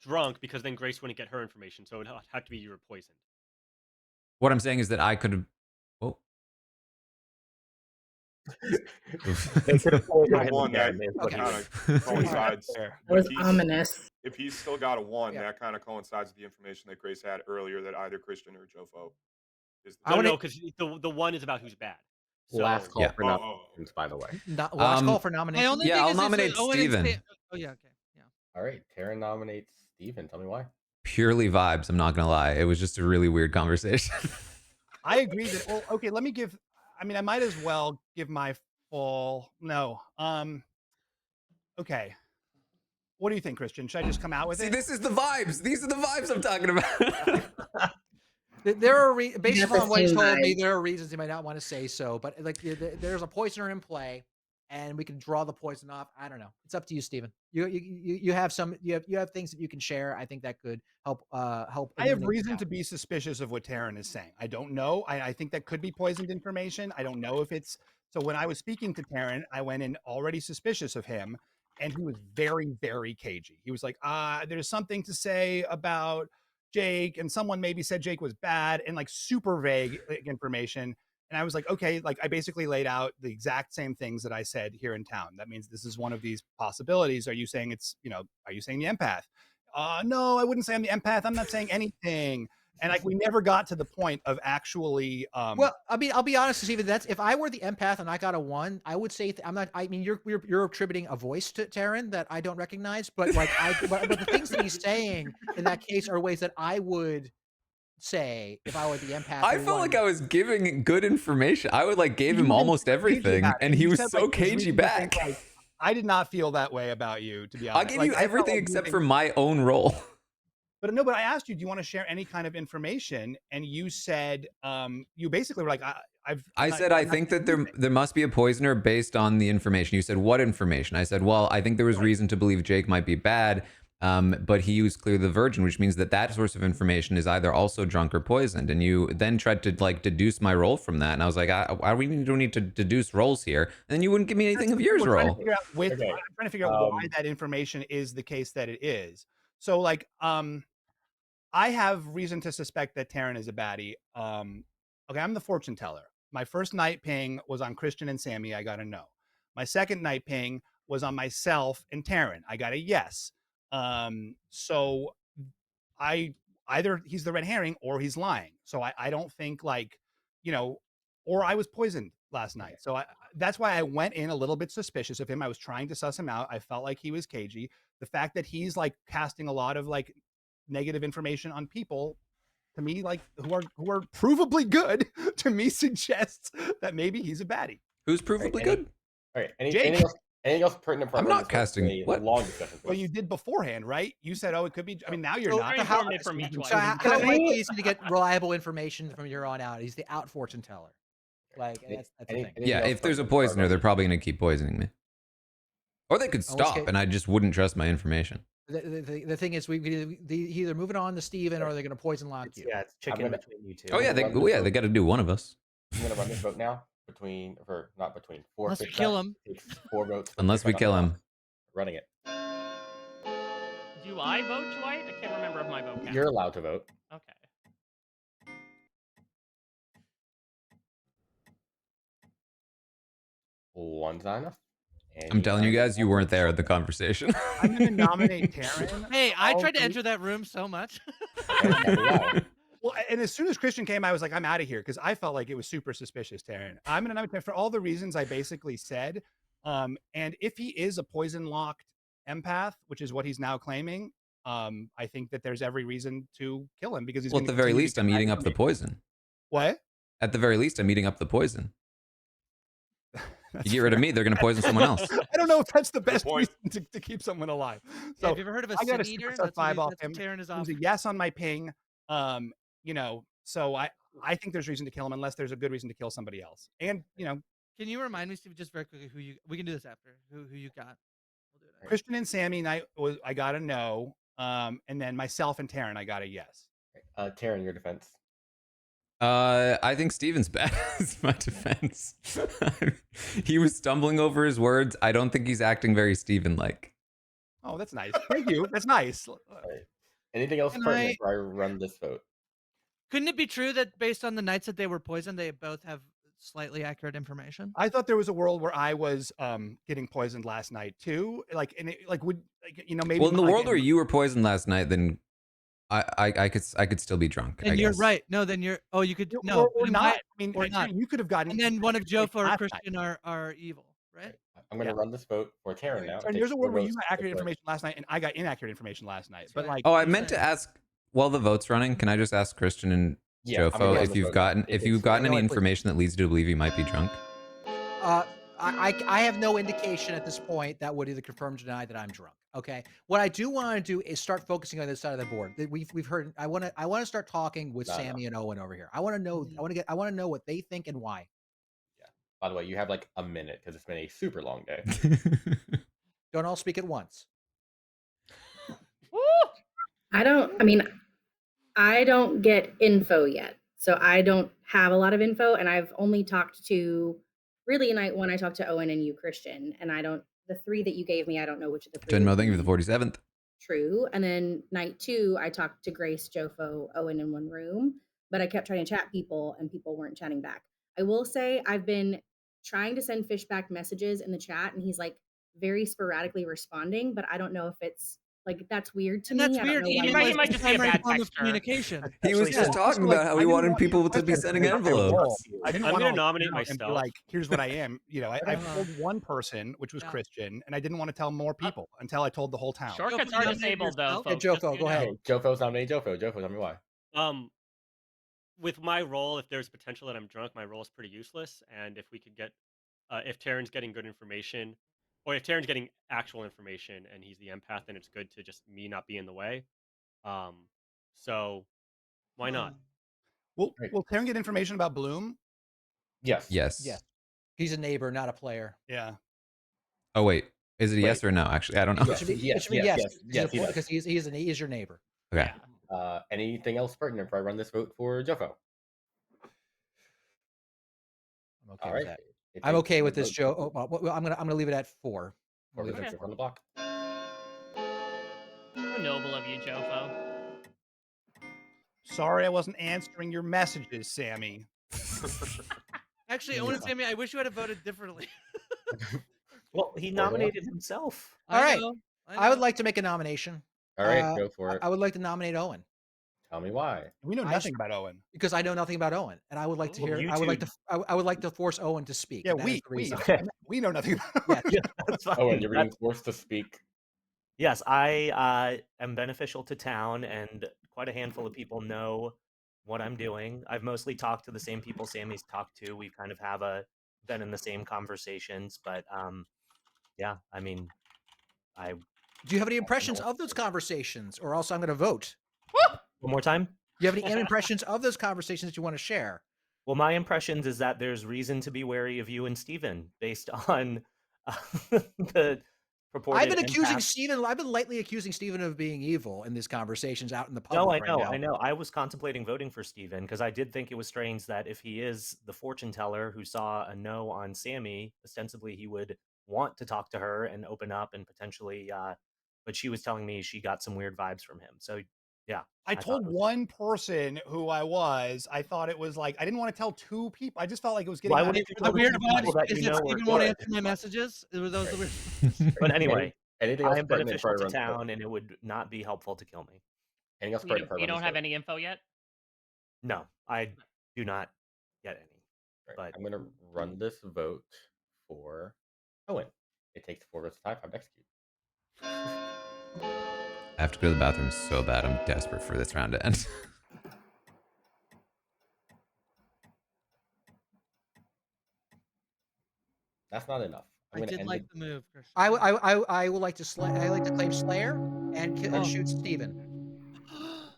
drunk because then Grace wouldn't get her information, so it would have to be you were poisoned. What I'm saying is that I could have. Oh. They could have pulled Got him one that again, kind of coincides. That was ominous. If he's still got a 1, that kind of coincides with the information that Grace had earlier that either Christian or Jofo is the No, because the 1 is about who's bad. So, last call for nominations, by the way. Last call for nominations. I'll nominate Steven. Oh yeah, okay, yeah. All right, Taran nominates Steven. Tell me why. Purely vibes. I'm not gonna lie. It was just a really weird conversation. I agree that. Well, okay, let me give. I mean, I might as well give my full. No. Okay. What do you think, Christian? Should I just come out with See, it? this is the vibes. These are the vibes I'm talking about. There are based upon what he's told me, there are reasons he might not want to say so, but like there's a poisoner in play, and we can draw the poison off. I don't know. It's up to you, Steven. You have things that you can share. I think that could help. Help. I have reason to be suspicious of what Taran is saying. I don't know. I think that could be poisoned information. I don't know if it's so. When I was speaking to Taran, I went in already suspicious of him, and he was very, very cagey. He was like, there's something to say about Jake, and someone maybe said Jake was bad, and like super vague information. And I was like, okay, like I basically laid out the exact same things that I said here in town. That means this is one of these possibilities. Are you saying are you saying the empath? No, I wouldn't say I'm the empath. I'm not saying anything. And like we never got to the point of actually. Well, I mean, I'll be honest, Steven. That's if I were the empath and I got a 1, I would say I'm not. I mean, you're attributing a voice to Taran that I don't recognize, but like but the things that he's saying in that case are ways that I would say if I were the empath. I felt like I was giving good information. I would gave him almost everything, and he was so cagey back. I did not feel that way about you, to be honest. I gave you everything except for my own role. But no, but I asked you, do you want to share any kind of information? And you said, you basically were like, I said I think that there must be a poisoner based on the information. You said what information? I said, well, I think there was reason to believe Jake might be bad, but he was clearly the virgin, which means that source of information is either also drunk or poisoned. And you then tried to like deduce my role from that, and I was like, we don't need to deduce roles here. And then you wouldn't give me anything of yours role. I'm trying to figure out why that information is the case that it is. So like, I have reason to suspect that Taran is a baddie. Okay, I'm the fortune teller. My first night ping was on Christian and Sammy. I got a no. My second night ping was on myself and Taran. I got a yes. So either he's the red herring or he's lying. So I don't think like, or I was poisoned last night. So that's why I went in a little bit suspicious of him. I was trying to suss him out. I felt like he was cagey. The fact that he's like casting a lot of like negative information on people, to me, like who are provably good, to me suggests that maybe he's a baddie. Who's provably good? All right. Anything else pertinent? I'm not casting what long discussion. Well, you did beforehand, right? You said, "Oh, it could be." I mean, now you're not. How likely is he to get reliable information from here on out? He's the out fortune teller. Like that's the thing. Yeah, if there's a poisoner, they're probably going to keep poisoning me, or they could stop, and I just wouldn't trust my information. The thing is, we either moving on to Steven or they're going to poison lock you. Yeah, it's chicken between you two. Oh yeah, they got to do one of us. I'm going to run this vote now. Not between 4. Unless we kill him. 4 votes. Unless we kill him. Running it. Do I vote, Dwight? I can't remember if my vote counts. You're allowed to vote. Okay. One's not enough. I'm telling you guys, you weren't there at the conversation. I'm going to nominate Taran. Hey, I tried to enter that room so much. Well, and as soon as Christian came, I was like, I'm out of here because I felt like it was super suspicious, Taran. I'm going to nominate Taran for all the reasons I basically said. And if he is a poison locked empath, which is what he's now claiming, I think that there's every reason to kill him because he's. Well, at the very least, I'm eating up the poison. What? At the very least, I'm eating up the poison. You get rid of me, they're going to poison someone else. I don't know if that's the best reason to keep someone alive. So have you ever heard of a sin eater? That's 5 off him. Taran is It off. was a yes on my ping. So I think there's reason to kill him unless there's a good reason to kill somebody else. And can you remind me, Steve, just very quickly we can do this after who you got? We'll do it. Christian and Sammy, I got a no. And then myself and Taran, I got a yes. Taran, your defense. I think Steven's bad. Is my defense. He was stumbling over his words. I don't think he's acting very Steven-like. Oh, that's nice. Thank you. That's nice. Right. Anything else pertinent before I run this vote? Couldn't it be true that based on the nights that they were poisoned, they both have slightly accurate information? I thought there was a world where I was getting poisoned last night too. Maybe. Well, in the world where you were poisoned last night, then I could still be drunk. And you're right. No, then you're. Oh, you could no, or not. Or not. You could have gotten. And then one of Jofo or Christian are evil, right? I'm going to run this vote for Taran now. And there's a world where you got accurate information last night, and I got inaccurate information last night. But I meant to ask. While the vote's running, can I just ask Christian and Jofo if you've gotten any information that leads you to believe you might be drunk? I have no indication at this point that would either confirm or deny that I'm drunk. Okay. What I do want to do is start focusing on this side of the board. We've heard. I want to start talking with Sammy and Owen over here. I want to know. I want to know what they think and why. Yeah. By the way, you have like a minute because it's been a super long day. Don't all speak at once. I don't get info yet. So I don't have a lot of info, and I've only talked to night one I talked to Owen and you, Christian, and the 3 that you gave me, I don't know which of the 3. Thank you for the 47th. True. And then night 2, I talked to Grace, Jofo, Owen in one room, but I kept trying to chat people and people weren't chatting back. I will say I've been trying to send Fishback messages in the chat and he's like very sporadically responding, but I don't know if it's like that's weird to me. That's weird. He might just be a bad form of texter. communication. He was just talking about how he wanted people to be sending envelopes. I'm going to nominate myself. Like, here's what I am. I told one person, which was Christian, and I didn't want to tell more people until I told the whole town. Shortcuts are disabled, though. Okay, Jofo, go ahead. Jofo's nominating Jofo. Jofo, tell me why. With my role, if there's potential that I'm drunk, my role is pretty useless. And if we could get, if Taran's getting good information, or if Taran's getting actual information and he's the empath, then it's good to just me not be in the way. So why not? Will Taran get information about Bloom? Yes. Yes. He's a neighbor, not a player. Yeah. Oh wait, is it a yes or no? Actually, I don't know. It should be yes. Because he is your neighbor. Okay. Anything else pertinent before I run this vote for Jofo? I'm okay with that. I'm okay with this, Joe. Oh, well, I'm gonna leave it at 4. On the block. So noble of you, Jofo. Sorry, I wasn't answering your messages, Sammy. Actually, Owen and Sammy, I wish you had voted differently. Well, he nominated himself. All right. I I would like to make a nomination. All right, go for it. I would like to nominate Owen. Tell me why. We know nothing about Owen. Because I know nothing about Owen, and I would like to hear. I would like to force Owen to speak. Yeah, we know nothing about Owen. Yeah, that's fine. Owen, you're being forced to speak. Yes, I am beneficial to town, and quite a handful of people know what I'm doing. I've mostly talked to the same people Sammy's talked to. We kind of have been in the same conversations, but yeah, I mean, do you have any impressions of those conversations, or else I'm going to vote? One more time. Do you have any impressions of those conversations that you want to share? Well, my impressions is that there's reason to be wary of you and Steven based on the purported. I've been lightly accusing Steven of being evil in these conversations out in the public. No, I know. I was contemplating voting for Steven because I did think it was strange that if he is the fortune teller who saw a no on Sammy, ostensibly he would want to talk to her and open up and potentially, but she was telling me she got some weird vibes from him. So yeah. I told one person who I was. I thought it was like I didn't want to tell 2 people. I just felt like it was getting. The weird vibes is that Steven won't answer my messages. It was those the weird. But anyway, anything else I am beneficial to town, and it would not be helpful to kill me. Anything else? You don't have any info yet? No, I do not get any. Right. But I'm gonna run this vote for Owen. It takes 4 votes to tie 5 to execute. I have to go to the bathroom so bad. I'm desperate for this round to end. That's not enough. I did like the move. I would like to claim Slayer and shoot Steven.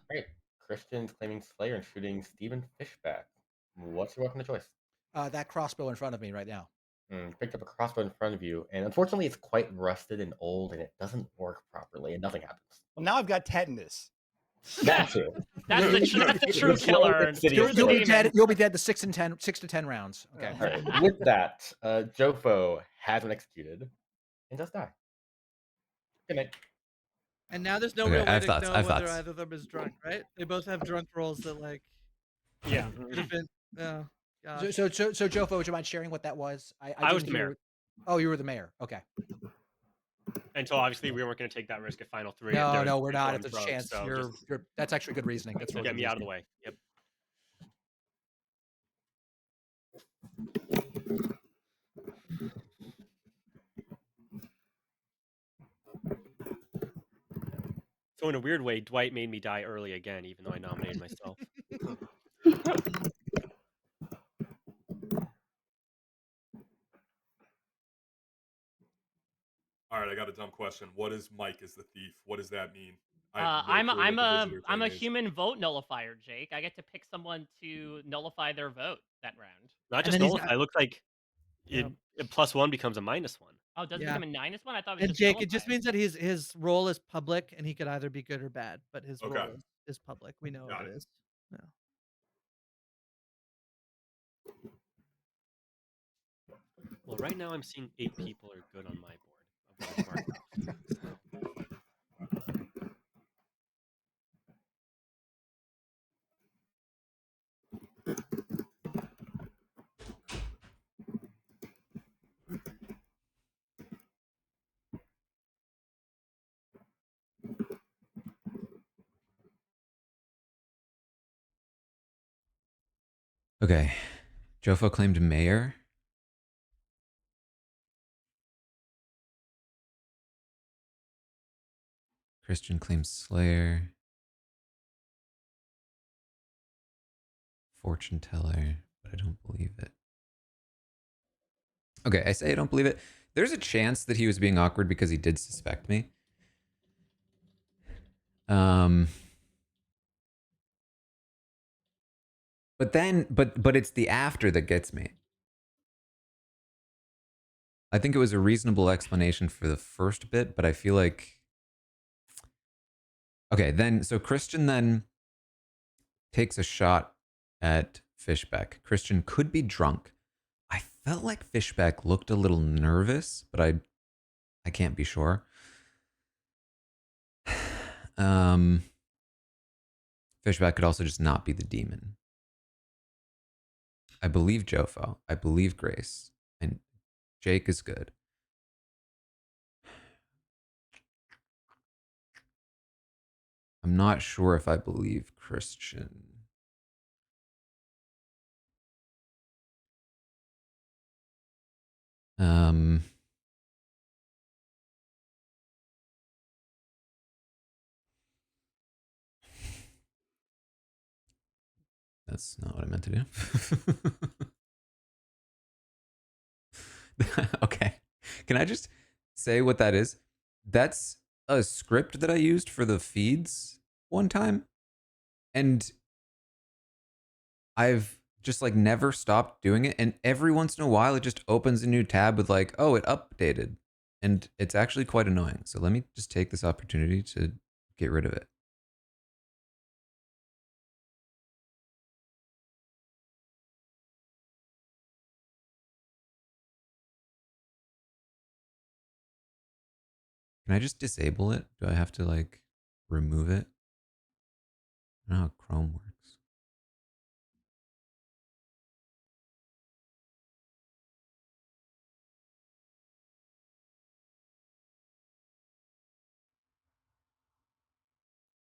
Great. Christian's claiming Slayer and shooting Steven Fishback. What's your weapon of choice? That crossbow in front of me right now. Picked up a crossbow in front of you, and unfortunately it's quite rusted and old, and it doesn't work properly, and nothing happens. Well, now I've got tetanus. That's true. That's the true killer. You'll be dead to 6 to 10 rounds. Okay. All right. With that, Jofo has been executed and does die. Good night. And now there's no real way to know whether either of them is drunk, right? They both have drunk rolls that could have been. Oh, gosh. So Jofo, would you mind sharing what that was? I was the mayor. Oh, you were the mayor. Okay. And so obviously we weren't going to take that risk at final 3. No, we're not. It's a chance. So that's actually good reasoning. That's get me out of the way. Yep. So in a weird way, Dwight made me die early again, even though I nominated myself. All right, I got a dumb question. What is Mike is the thief? What does that mean? I'm a human vote nullifier, Jake. I get to pick someone to nullify their vote that round. Not just nullify. It looks like it +1 becomes a -1. Oh, does it become a -1? I thought it was and just Jake, nullify. it just means that his role is public, and he could either be good or bad. But his role is public. We know what it is. Yeah. Well, right now I'm seeing 8 people are good on my board. Of what I've marked off, Okay. Jofo claimed mayor. Christian claims Slayer. Fortune teller, but I don't believe it. Okay, I say I don't believe it. There's a chance that he was being awkward because he did suspect me. But it's the after that gets me. I think it was a reasonable explanation for the first bit, but I feel like... Okay, then, so Christian then takes a shot at Fishback. Christian could be drunk. I felt like Fishback looked a little nervous, but I can't be sure. Fishback could also just not be the demon. I believe Jofo. I believe Grace. And Jake is good. I'm not sure if I believe Christian. That's not what I meant to do. Okay. Can I just say what that is? That's a script that I used for the feeds one time. And I've just like never stopped doing it. And every once in a while, it just opens a new tab with like, oh, it updated. And it's actually quite annoying. So let me just take this opportunity to get rid of it. Can I just disable it? Do I have to like remove it? I don't know how Chrome works.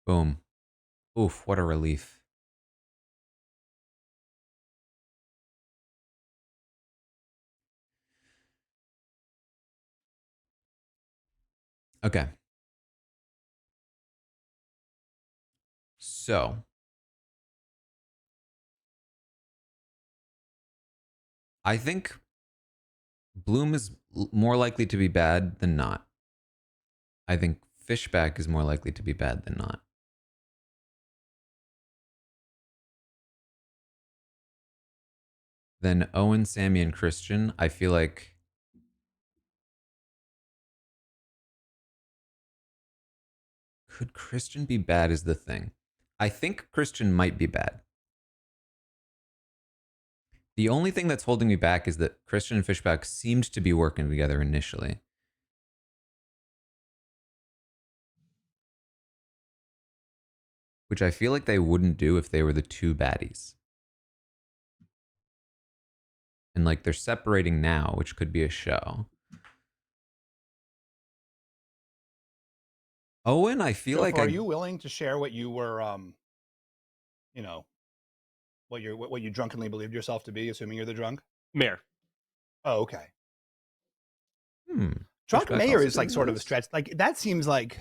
Boom. Oof, what a relief. Okay. So I think Bloom is more likely to be bad than not. I think Fishback is more likely to be bad than not. Then Owen, Sammy, and Christian, I feel like could Christian be bad is the thing. I think Christian might be bad. The only thing that's holding me back is that Christian and Fishback seemed to be working together initially. Which I feel like they wouldn't do if they were the two baddies. And like they're separating now, which could be a show. Owen, I feel like are you willing to share what you were, you know, what you drunkenly believed yourself to be, assuming you're the drunk? Mayor. Oh, okay. Drunk Fishback mayor is like didn't sort of a notice? stretch. Like that seems like.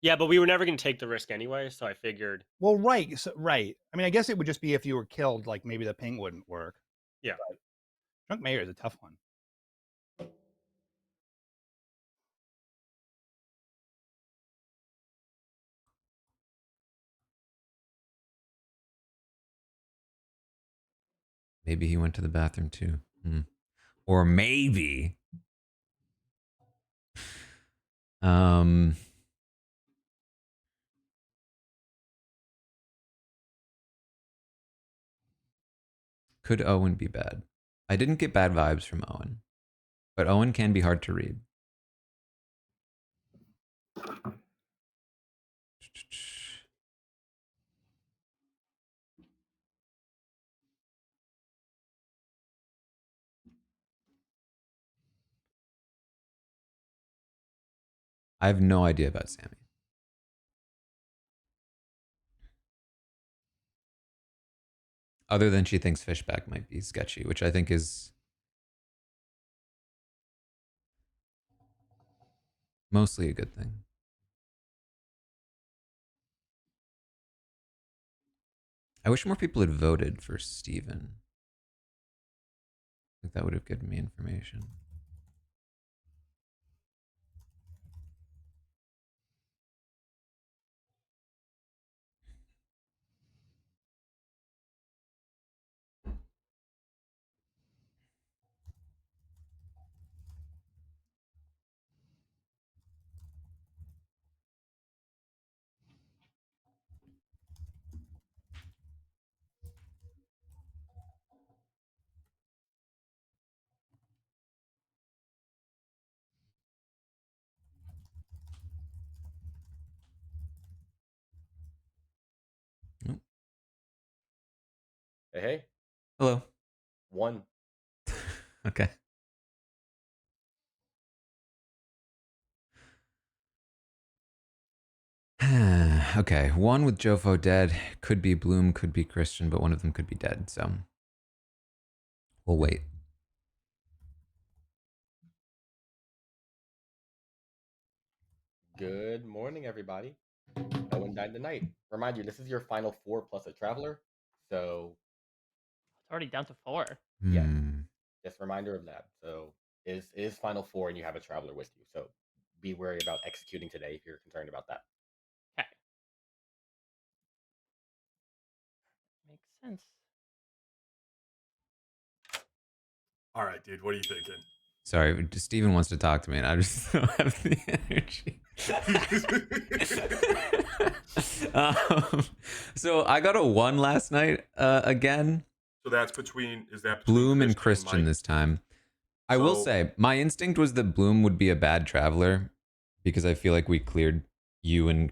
Yeah, but we were never going to take the risk anyway, so I figured. Well, right, so, right. I mean, I guess it would just be if you were killed, like maybe the ping wouldn't work. Yeah. But drunk mayor is a tough one. Maybe he went to the bathroom too. Or maybe. Could Owen be bad? I didn't get bad vibes from Owen. But Owen can be hard to read. I have no idea about Sammy. Other than she thinks Fishback might be sketchy, which I think is mostly a good thing. I wish more people had voted for Steven. I think that would have given me information. Hey. Hello. 1. Okay. Okay, 1 with Jofo dead. Could be Bloom, could be Christian, but one of them could be dead, so we'll wait. Good morning, everybody. Owen died tonight. Remind you, this is your final 4 plus a traveler, so... It's already down to 4. Yeah, just a reminder of that. So it is final 4 and you have a traveler with you, so be wary about executing today if you're concerned about that. Okay. Makes sense. All right, dude. What are you thinking? Sorry, Steven wants to talk to me, and I just don't have the energy. So I got a 1 last night again. So that's between, is that between Bloom and Christian this time? I will say, my instinct was that Bloom would be a bad traveler because I feel like we cleared you and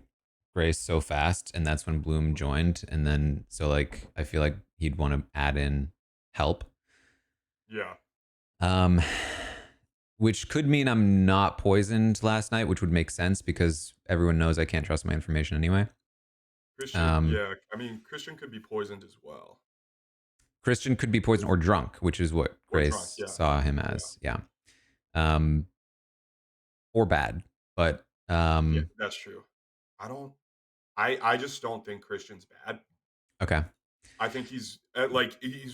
Grace so fast, and that's when Bloom joined, and then so like I feel like he'd want to add in help. Yeah. Which could mean I'm not poisoned last night, which would make sense because everyone knows I can't trust my information anyway. Christian, yeah, I mean, Christian could be poisoned as well. Christian could be poisoned or drunk, which is what Grace saw him as. Yeah. Or bad, but yeah, that's true. I just don't think Christian's bad. Okay. I think he's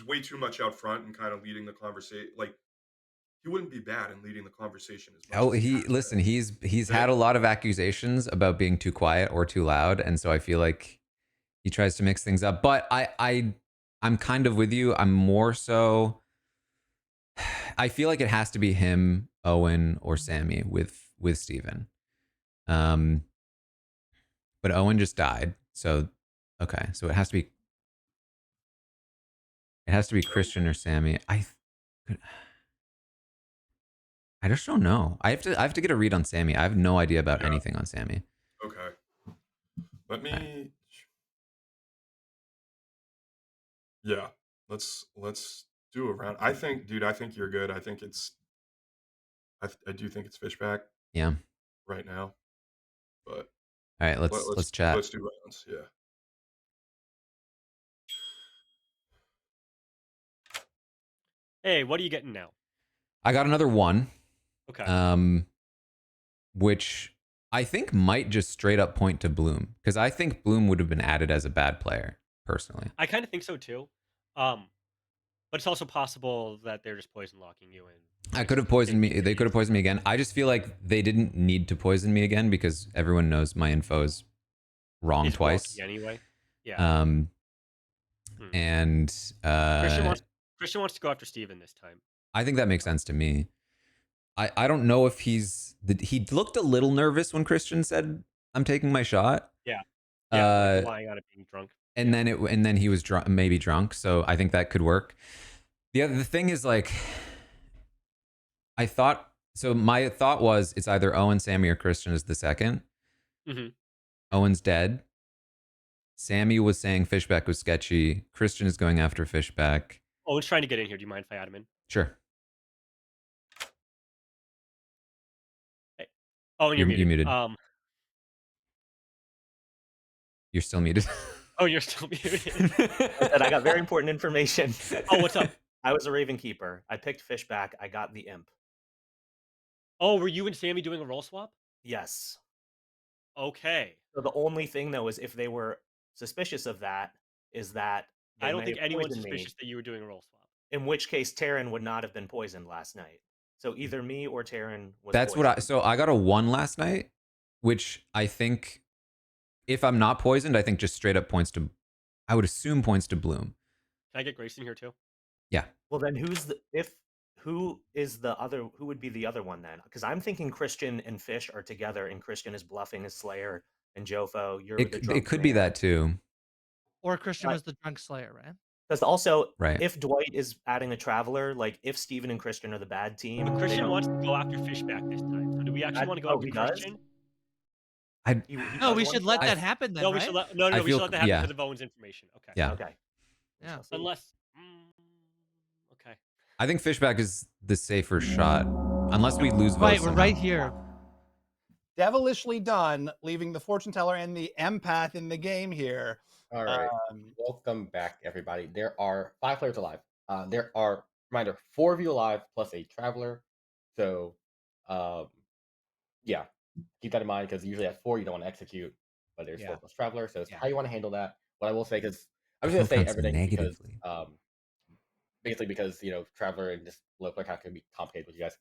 way too much out front and kind of leading the conversation. Like, he wouldn't be bad in leading the conversation as much. Oh, he's had a lot of accusations about being too quiet or too loud, and so I feel like he tries to mix things up. But I'm kind of with you. I'm more so. I feel like it has to be him, Owen, or Sammy with Steven. But Owen just died, so okay, so it has to be. It has to be Christian or Sammy. I just don't know. I have to get a read on Sammy. I have no idea about anything on Sammy. Okay. Let me. Yeah. Let's do a round. I think, dude. I think you're good. I think it's. I do think it's Fishback. Yeah. Right now, but. All right. Let's chat. Let's do rounds. Yeah. Hey, what are you getting now? I got another 1. Okay. Which I think might just straight up point to Bloom, because I think Bloom would have been added as a bad player, personally. I kind of think so too. But it's also possible that they're just poison locking you in. I could have poisoned me. They could have poisoned me again. I just feel like they didn't need to poison me again because everyone knows my info is wrong twice. Anyway. Yeah. And Christian wants to go after Steven this time. I think that makes sense to me. I don't know if he looked a little nervous when Christian said, "I'm taking my shot." Yeah. Lying out of being drunk. And then he was drunk, maybe drunk. So I think that could work. The thing is, like, my thought was it's either Owen, Sammy, or Christian is the second. Mm-hmm. Owen's dead. Sammy was saying Fishback was sketchy. Christian is going after Fishback. Owen's trying to get in here. Do you mind if I add him in? Sure. Hey. Oh, and you're muted. You're muted. You're still muted. Oh, you're still muted. I got very important information. Oh, what's up? I was a Raven Keeper. I picked Fishback. I got the Imp. Oh, were you and Sammy doing a role swap? Yes. Okay. So the only thing, though, is if they were suspicious of that, is that I don't think anyone's suspicious that you were doing a role swap. In which case, Taran would not have been poisoned last night. So either me or Taran was That's poisoned. so I got a 1 last night, which I think, if I'm not poisoned, I think just straight up points to, I would assume points to Bloom. Can I get Grace in here too? Yeah. Well, then who would be the other one then? Because I'm thinking Christian and Fish are together, and Christian is bluffing as Slayer, and Jofo, you're the drunk It could be that too. Or Christian was the drunk Slayer, right? Because also, right. if Dwight is adding a traveler, like if Steven and Christian are the bad team, but Christian wants to go after Fishback this time. So do we actually want to go after Christian? No, we should let that happen then. No, we should let that happen yeah. because of Owen's information. Okay. Yeah. Okay. Yeah. Unless I think Fishback is the safer shot, unless we lose votes. Right, we're somehow. right here. Devilishly done, leaving the fortune teller and the empath in the game here. All right. Welcome back, everybody. There are 5 players alive. There are, reminder, 4 of you alive plus a traveler. So, yeah, keep that in mind because usually at 4 you don't want to execute, but there's 4 plus traveler. So it's how you want to handle that. What I will say, because I'm just gonna say everything because basically because traveler and just local account can be complicated with you guys.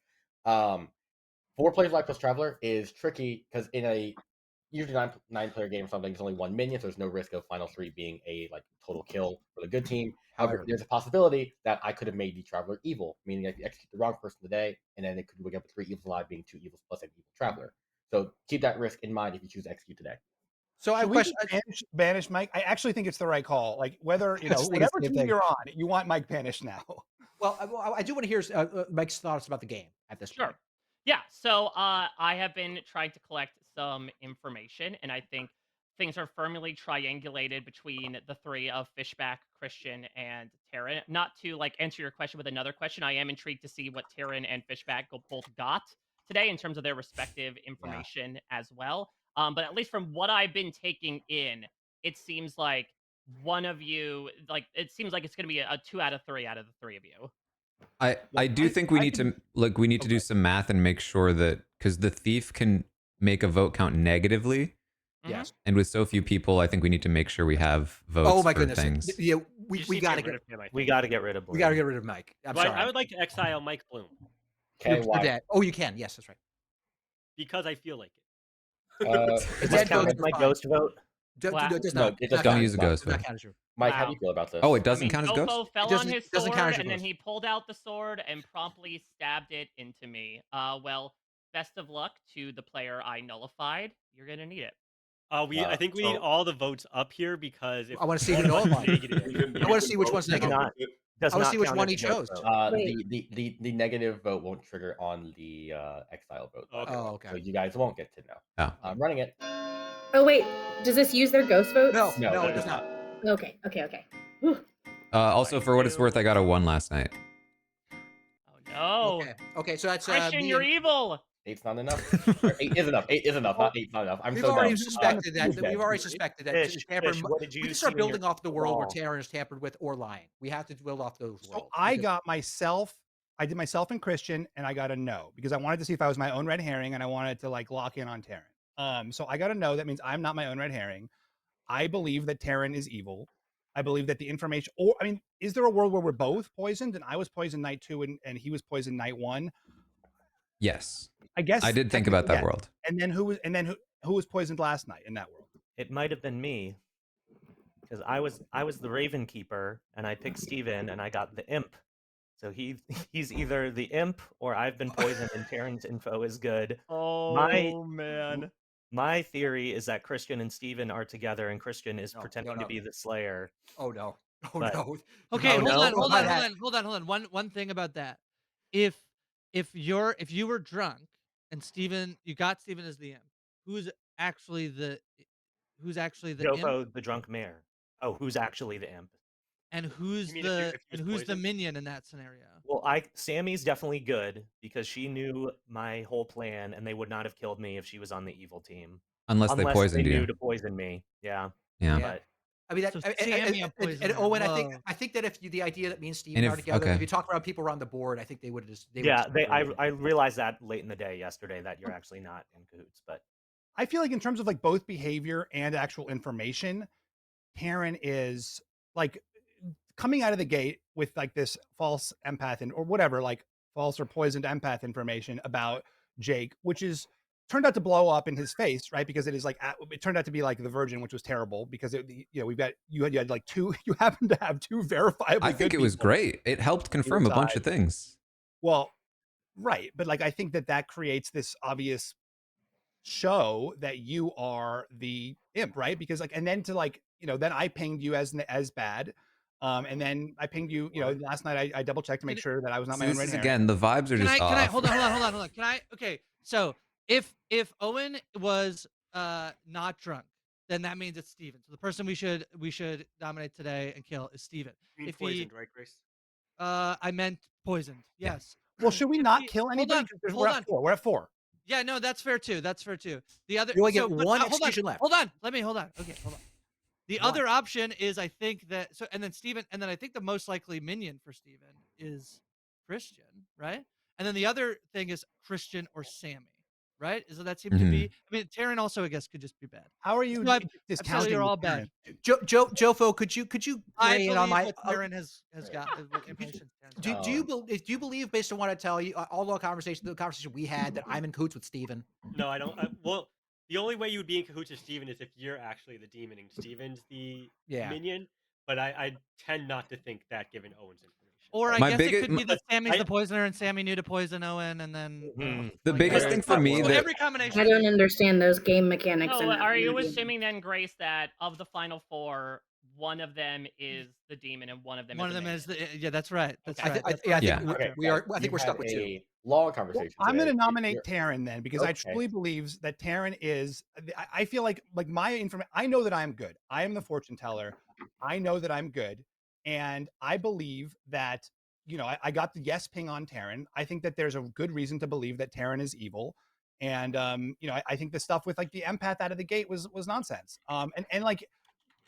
4 players alive plus traveler is tricky because in a usually 9-player game or something, there's only 1 minion, so there's no risk of final 3 being a total kill for the good team. However, there's a possibility that I could have made the traveler evil, meaning I execute the wrong person today, and then it could wake up with 3 evils alive, being 2 evils plus an evil traveler. So keep that risk in mind if you choose to execute today. So I have a question. Banish Mike? I actually think it's the right call. Like whether whatever team you're on, you want Mike banished now. Well, I do want to hear Mike's thoughts about the game at this point. Yeah, so I have been trying to collect some information, and I think things are firmly triangulated between the 3 of Fishback, Christian, and Taran. Not to answer your question with another question, I am intrigued to see what Taran and Fishback both got today in terms of their respective information as well. But at least from what I've been taking in, it seems like one of you, it seems like it's going to be a 2 out of 3 out of the 3 of you. I do think we need to do some math and make sure that, because the thief can make a vote count negatively. Yes. And with so few people, I think we need to make sure we have votes. Oh my for goodness! Things. Yeah, we got to get rid of Bloom. We got to get rid of Mike. I'm sorry. I would like to exile Mike Bloom. Okay, why? Oh, you can. Yes, that's right. Because I feel like it. Does that count as my ghost vote? Don't use a ghost vote. Mike, how do you feel about this? Oh, it doesn't count as ghost? Gofo fell on his sword, and then he pulled out the sword and promptly stabbed it into me. Well, best of luck to the player I nullified. You're going to need it. I think we need all the votes up here because if I want to see who nullified. I want to see which one's negative. I want to see which one he chose. The negative vote won't trigger on the exile vote. Oh, okay. So you guys won't get to know. I'm running it. Oh wait, does this use their ghost votes? No, it does not. Okay. Also, for what it's worth, I got a 1 last night. Oh no. Okay, so that's Christian, you're evil. 8's not enough. 8 is enough. 8 is enough. Not 8's not enough. We've already suspected that. We've already suspected that. We can start building off the world where Taran is tampered with or lying. We have to build off those worlds. I did myself and Christian, and I got a no because I wanted to see if I was my own red herring, and I wanted to lock in on Taran. So I got a no. That means I'm not my own red herring. I believe that Taran is evil. I believe that the information, is there a world where we're both poisoned and I was poisoned night 2 and he was poisoned night 1? Yes. I guess I did think about that world. And then who was poisoned last night in that world? It might have been me. Because I was the Raven Keeper and I picked Steven and I got the imp. So he's either the imp or I've been poisoned and Taran's info is good. Oh man. My theory is that Christian and Steven are together and Christian is pretending to be the Slayer. Oh no. No. Okay, hold on. One thing about that. If you were drunk and you got Steven as the imp, who's actually the Jofo, imp? the drunk mayor. Oh, who's actually the imp? And who's the minion in that scenario? Well, Sammy's definitely good because she knew my whole plan and they would not have killed me if she was on the evil team. Unless they poisoned you. Knew to poison me. Yeah. Yeah. But and Owen, I think that if the idea that me and Steven are together, if you talk around people around the board, I think they would just. I realized that late in the day yesterday that you're actually not in cahoots, but I feel like in terms of both behavior and actual information, Taran is coming out of the gate with this false empath or whatever, false or poisoned empath information about Jake, which is turned out to blow up in his face, right? Because it is it turned out to be the Virgin, which was terrible because you had you happen to have 2 verifiable. I think it was great. It helped confirm a bunch of things. Well, right, but I think that creates this obvious show that you are the imp, right? Because and then to then I pinged you as bad. And then I pinged you, last night I double checked to make sure that I was not my own red herring. Again, the vibes are just off. Hold on. Okay. So if Owen was not drunk, then that means it's Steven. So the person we should dominate today and kill is Steven. Poisoned, right, Grace? I meant poisoned. Yes. Well, should we not kill anybody? Hold on. We're at 4. Yeah, no, that's fair too. That's fair too. The other, You only so, get one hold on, execution left. hold on. Hold on. Okay, hold on. The other option is, I think that, so, and then Steven, and then I think the most likely minion for Steven is Christian, right? And then the other thing is Christian or Sammy, right? Is that seem to be? I mean, Taran also, I guess, could just be bad. How are you discounting? You're all bad. Jofo, could you I weigh in believe on my? what Taran has got. What information Do you believe, based on what I tell you, all the conversation we had, that I'm in cahoots with Steven? No, I don't. Well, the only way you would be in cahoots with Steven is if you're actually the demon and Steven's the minion. But I tend not to think that, given Owen's information. Or I guess it could be that Sammy's the poisoner and Sammy knew to poison Owen, and then the biggest thing for me that every combination. I don't understand those game mechanics. So are you assuming then, Grace, that of the final 4, one of them is the demon and one of them is the yeah, that's right. That's okay. right. I think we're stuck with 2. Long conversation. Well, I'm going to nominate Taran then, because I truly believe that Taran is. I feel like my information. I know that I'm good. I am the fortune teller. I know that I'm good, and I believe that, you know, I got the yes ping on Taran. I think that there's a good reason to believe that Taran is evil, and you know, I think the stuff with like the empath out of the gate was nonsense. And like,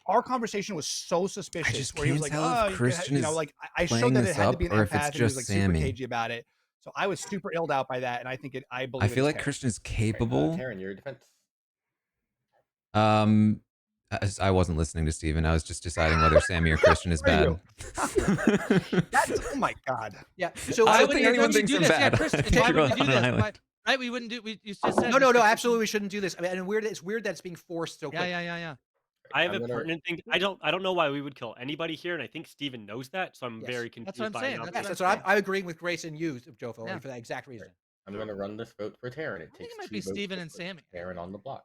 our conversation was so suspicious, where he was like, "Oh, you know, like I showed that it had to be an empath," and he was like super cagey about it. So I was super illed out by that, and I think I believe. I feel like Taran. Christian is capable. Taran, your defense. I wasn't listening to Steven. I was just deciding whether Sammy or Christian is bad. That's, oh my god. Yeah. So I don't think anyone thinks I'm bad. Yeah, Christian, why would we do this? Right? We wouldn't do. You just said no. Absolutely, we shouldn't do this. I mean, and it's weird that it's being forced so quick. Yeah. I have a pertinent thing. I don't know why we would kill anybody here, and I think Steven knows that, so I'm very confused. That's what I'm saying. That's what I'm agreeing with Grace and you, Jofo, for that exact reason. I'm going to run this vote for Taran. I think it might be Steven and Sammy. Taran on the block.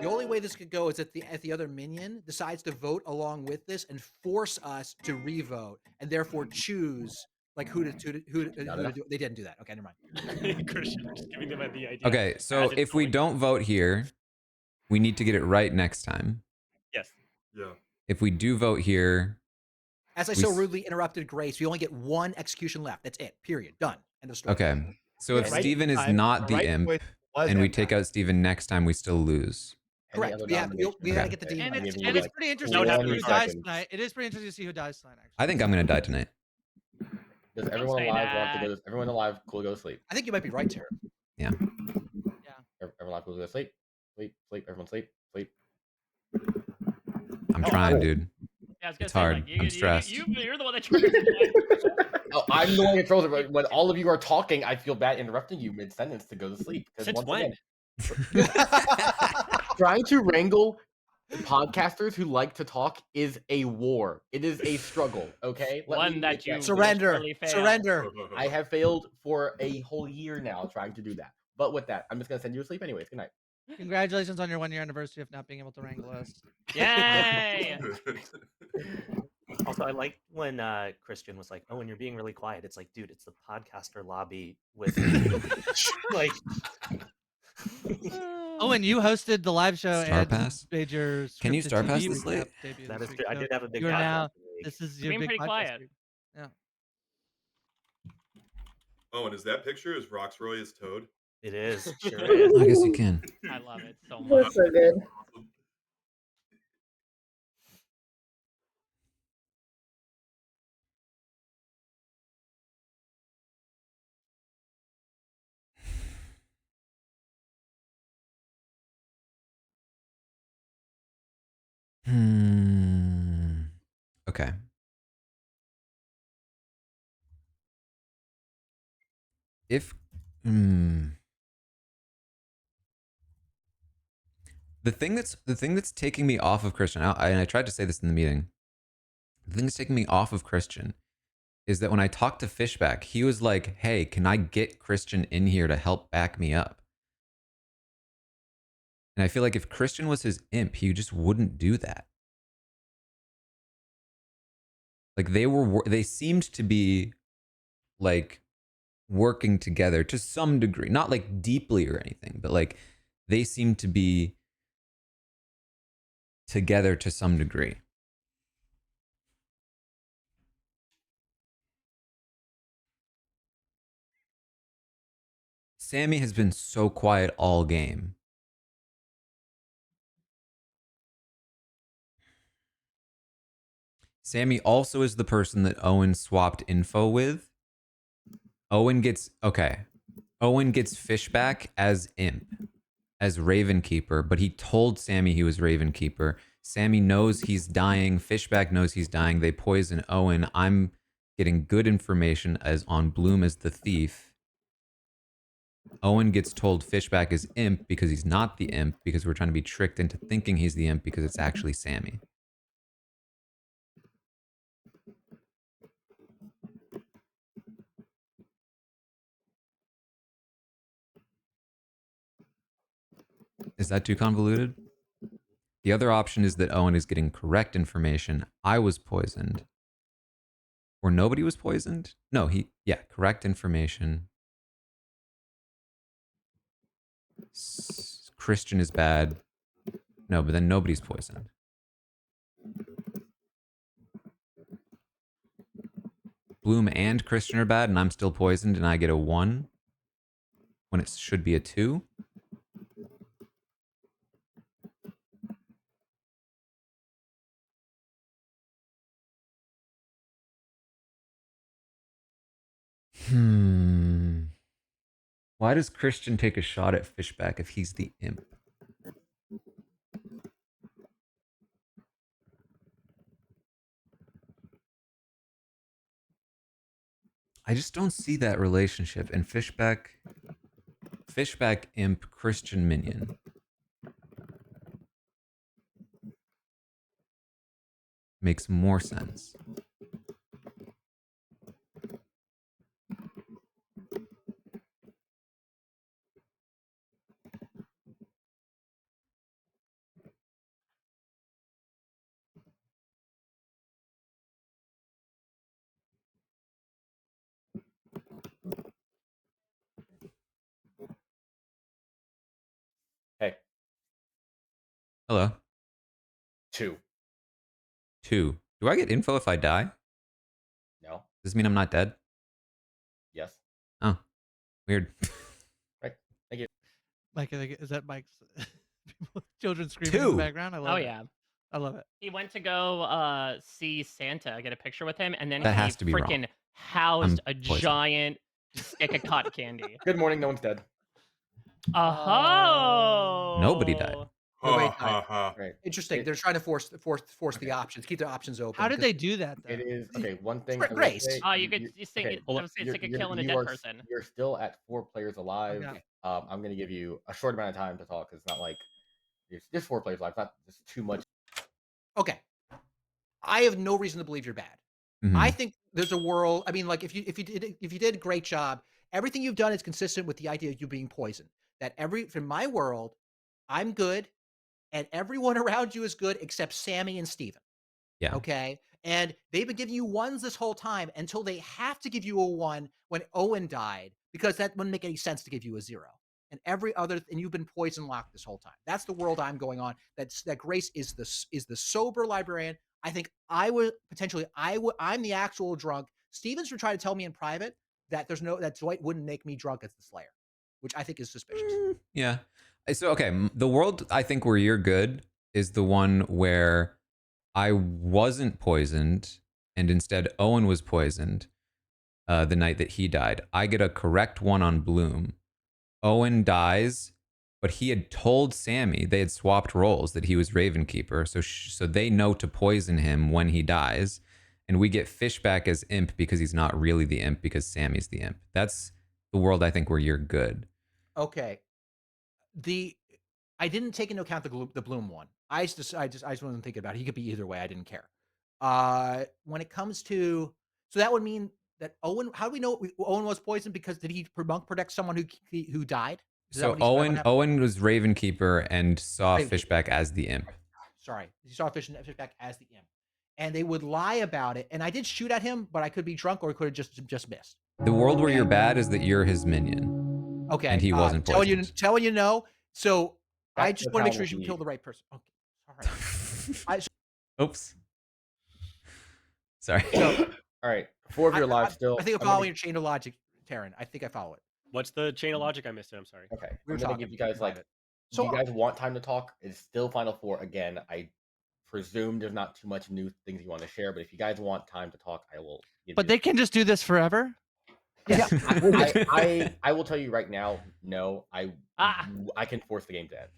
The only way this could go is if the other minion decides to vote along with this and force us to revote, and therefore choose like who to do. They didn't do that. Okay, never mind. Christian, just giving them the idea. Okay, so if we don't vote here, we need to get it right next time. Yes. Yeah. If we do vote here, as I so rudely interrupted Grace, we only get one execution left. That's it. Period. Done. End of story. Okay. So if Steven is not the imp, and we take out Steven next time, we still lose. Correct. We gotta get the demon. And it's pretty interesting to see who dies tonight. It is pretty interesting to see who dies tonight. Actually, I think I'm gonna die tonight. Does everyone alive want to go? Everyone alive cool to go to sleep? I think you might be right, Tara. Yeah. Everyone alive cool to go to sleep. Sleep. Everyone sleep. I'm trying, dude. Yeah, I was gonna it's say, hard. like, I'm stressed. You're the one that triggers it. Oh, I'm the one that controls it. But when all of you are talking, I feel bad interrupting you mid-sentence to go to sleep. Since when? Trying to wrangle podcasters who like to talk is a war. It is a struggle. Okay, One that you surrender. I have failed for a whole year now trying to do that. But with that, I'm just gonna send you to sleep anyways. Good night. Congratulations on your 1-year anniversary of not being able to wrangle us. Yay! Also, I like when Christian was like, "Oh, and you're being really quiet." It's like, dude, it's the podcaster lobby with like. Oh, and you hosted the live show. Star Pass? Can you Star Pass this late? That is true. I did have a big. You're now. This is your being big pretty quiet. Yeah. Oh, and is that picture is Roxroy as Toad? It is. Sure is. I guess you can. I love it so much. That's so good. Okay. If the thing that's taking me off of Christian, and I tried to say this in the meeting, the thing that's taking me off of Christian is that when I talked to Fishback, he was like, "Hey, can I get Christian in here to help back me up?" And I feel like if Christian was his imp, he just wouldn't do that. Like they seemed to be like working together to some degree, not like deeply or anything, but like they seemed to be together to some degree. Sammy has been so quiet all game. Sammy also is the person that Owen swapped info with. Owen gets Fishback as Imp, as Ravenkeeper, but he told Sammy he was Ravenkeeper. Sammy knows he's dying. Fishback knows he's dying. They poison Owen. I'm getting good information as on Bloom as the thief. Owen gets told Fishback is Imp because he's not the Imp, because we're trying to be tricked into thinking he's the Imp because it's actually Sammy. Is that too convoluted? The other option is that Owen is getting correct information. I was poisoned. Or nobody was poisoned? No, correct information. Christian is bad. No, but then nobody's poisoned. Bloom and Christian are bad, and I'm still poisoned, and I get a 1 when it should be a 2. Why does Christian take a shot at Fishback if he's the Imp? I just don't see that relationship. And Fishback, Imp, Christian, Minion. Makes more sense. Hey. Hello. 2. Do I get info if I die? No. Does this mean I'm not dead? Yes. Oh, weird. Right. Thank you. Mike, is that Mike's children screaming in the background? I love it. Yeah. I love it. He went to go see Santa, get a picture with him, and then that he has to be freaking wrong. housed a giant stick of cotton candy. Good morning, no one's dead. Oh. Nobody died. Nobody died. Right. Interesting. They're trying to force the options, keep the options open. How did they do that, though? It is okay. One thing. Grace. You could say stick a kill in a dead person. You're still at 4 players alive. Okay. I'm going to give you a short amount of time to talk because it's not like there's just 4 players alive. It's not just too much. Okay. I have no reason to believe you're bad. I think there's a world. I mean, like if you did a great job, everything you've done is consistent with the idea of you being poisoned. That from my world, I'm good, and everyone around you is good except Sammy and Steven. Yeah. Okay. And they've been giving you 1s this whole time until they have to give you a 1 when Owen died, because that wouldn't make any sense to give you a 0. And and you've been poison locked this whole time. That's the world I'm going on. That Grace is the sober librarian. I think I'm the actual drunk. Steven's been trying to tell me in private that that Dwight wouldn't make me drunk as the Slayer, which I think is suspicious. Yeah. So, okay, the world I think where you're good is the one where I wasn't poisoned and instead Owen was poisoned the night that he died. I get a correct 1 on Bloom. Owen dies, but he had told Sammy, they had swapped roles, that he was Ravenkeeper, so they know to poison him when he dies. And we get Fishback as Imp because he's not really the Imp because Sammy's the Imp. That's the world I think where you're good. Okay. I didn't take into account the Bloom one. I just wasn't thinking about it. He could be either way. I didn't care. When it comes to, so that would mean that Owen. How do we know Owen was poisoned? Because did he monk protect someone who died? So Owen was Ravenkeeper and saw Fishback as the Imp. Sorry, he saw Fishback as the Imp, and they would lie about it. And I did shoot at him, but I could be drunk or I could have just missed. The world where you're bad is that you're his minion. Okay, and he wasn't poisoned. Telling you no. So I just want to make sure you kill the right person. Okay, sorry. Oops. Sorry. So, all right, 4 of your lives still. I think I'm following your chain of logic, Taran. I think I follow it. What's the chain of logic? I missed it. I'm sorry. Okay, We were I'm gonna talking. give you guys like. So do you guys want time to talk? It's still Final Four again. I presume there's not too much new things you want to share, but if you guys want time to talk, I will. But they can just do this forever. Yeah, I will tell you right now. No, I can force the game to end.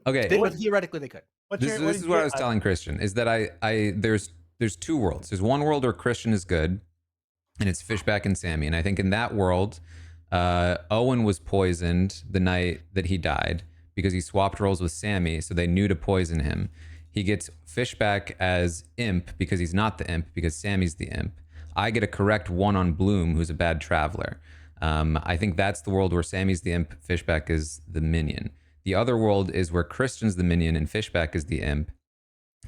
Okay, theoretically they could. This is what I was telling Christian, is that there's two worlds. There's one world where Christian is good, and it's Fishback and Sammy. And I think in that world, Owen was poisoned the night that he died because he swapped roles with Sammy, so they knew to poison him. He gets Fishback as Imp because he's not the Imp, because Sammy's the Imp. I get a correct one on Bloom, who's a bad traveler. I think that's the world where Sammy's the Imp, Fishback is the minion. The other world is where Christian's the minion and Fishback is the Imp.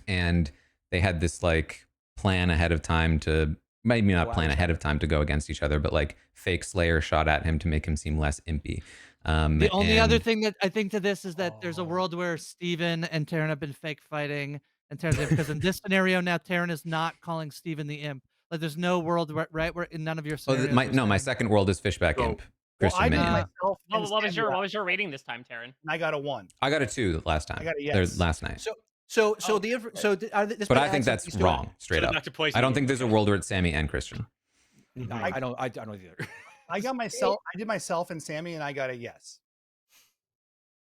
And they had this like plan ahead of time to, maybe not plan ahead of time to go against each other, but like fake Slayer shot at him to make him seem less impy. The only other thing that I think to this is that there's a world where Steven and Taran have been fake fighting, and Taran's because in this scenario now Taran is not calling Steven the Imp. Like there's no world where in none of your scenarios. My second world is Fishback Imp. Christian minion. What was your rating this time, Taran? I got a 1. I got a 2 last time. I got a yes. Last night. But I think that's wrong, straight up. I don't think there's a world where it's Sammy and Christian. No, I don't either. I did myself and Sammy, and I got a yes.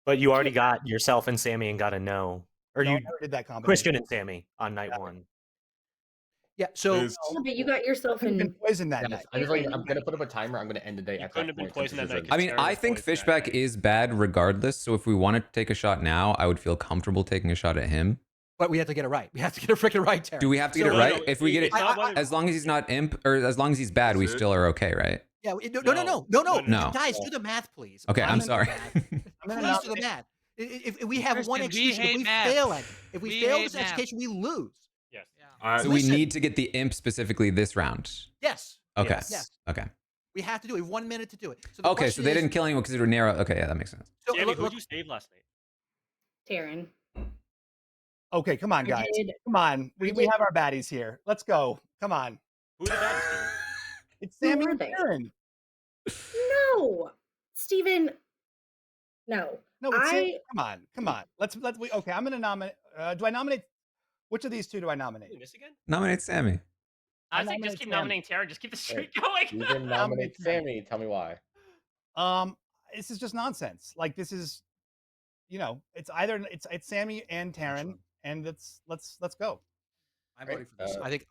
But you already got yourself and Sammy and got a no. Or No, you I never did that combination. Christian and Sammy on night 1. Yeah, so but you got yourself in poison that night. I'm gonna put up a timer. I'm gonna end the day. You couldn't have been poisoned that night. I mean, I think Fishback is bad regardless. So if we want to take a shot now, I would feel comfortable taking a shot at him. But we have to get it right. We have to get it freaking right, Taran. Do we have to get it right? If we get it, as long as he's not Imp, or as long as he's bad, we still are okay, right? Yeah, no. Guys, do the math, please. Okay, I'm sorry. Please do the math. If we have one execution, if we fail this execution, we lose. Yes. So we need to get the Imp specifically this round. Yes. Okay. Yes. Okay. We have to do it. We have 1 minute to do it. So they didn't kill anyone because they were narrow. Okay, yeah, that makes sense. So Sammy, who did you save last night? Taran. Okay, come on, guys. Come on. We have our baddies here. Let's go. Come on. Who's the baddest? It's Sammy and Taran. No, Steven. No. No, come on. Okay, I'm gonna nominate. Do I nominate? Which of these two do I nominate? This again? Nominate Sammy. I think just keep nominating Taran. Just keep the streak going. You can nominate Sammy. Tell me why. This is just nonsense. Like this is, it's either it's Sammy and Taran, and let's go. I'm voting for this. I think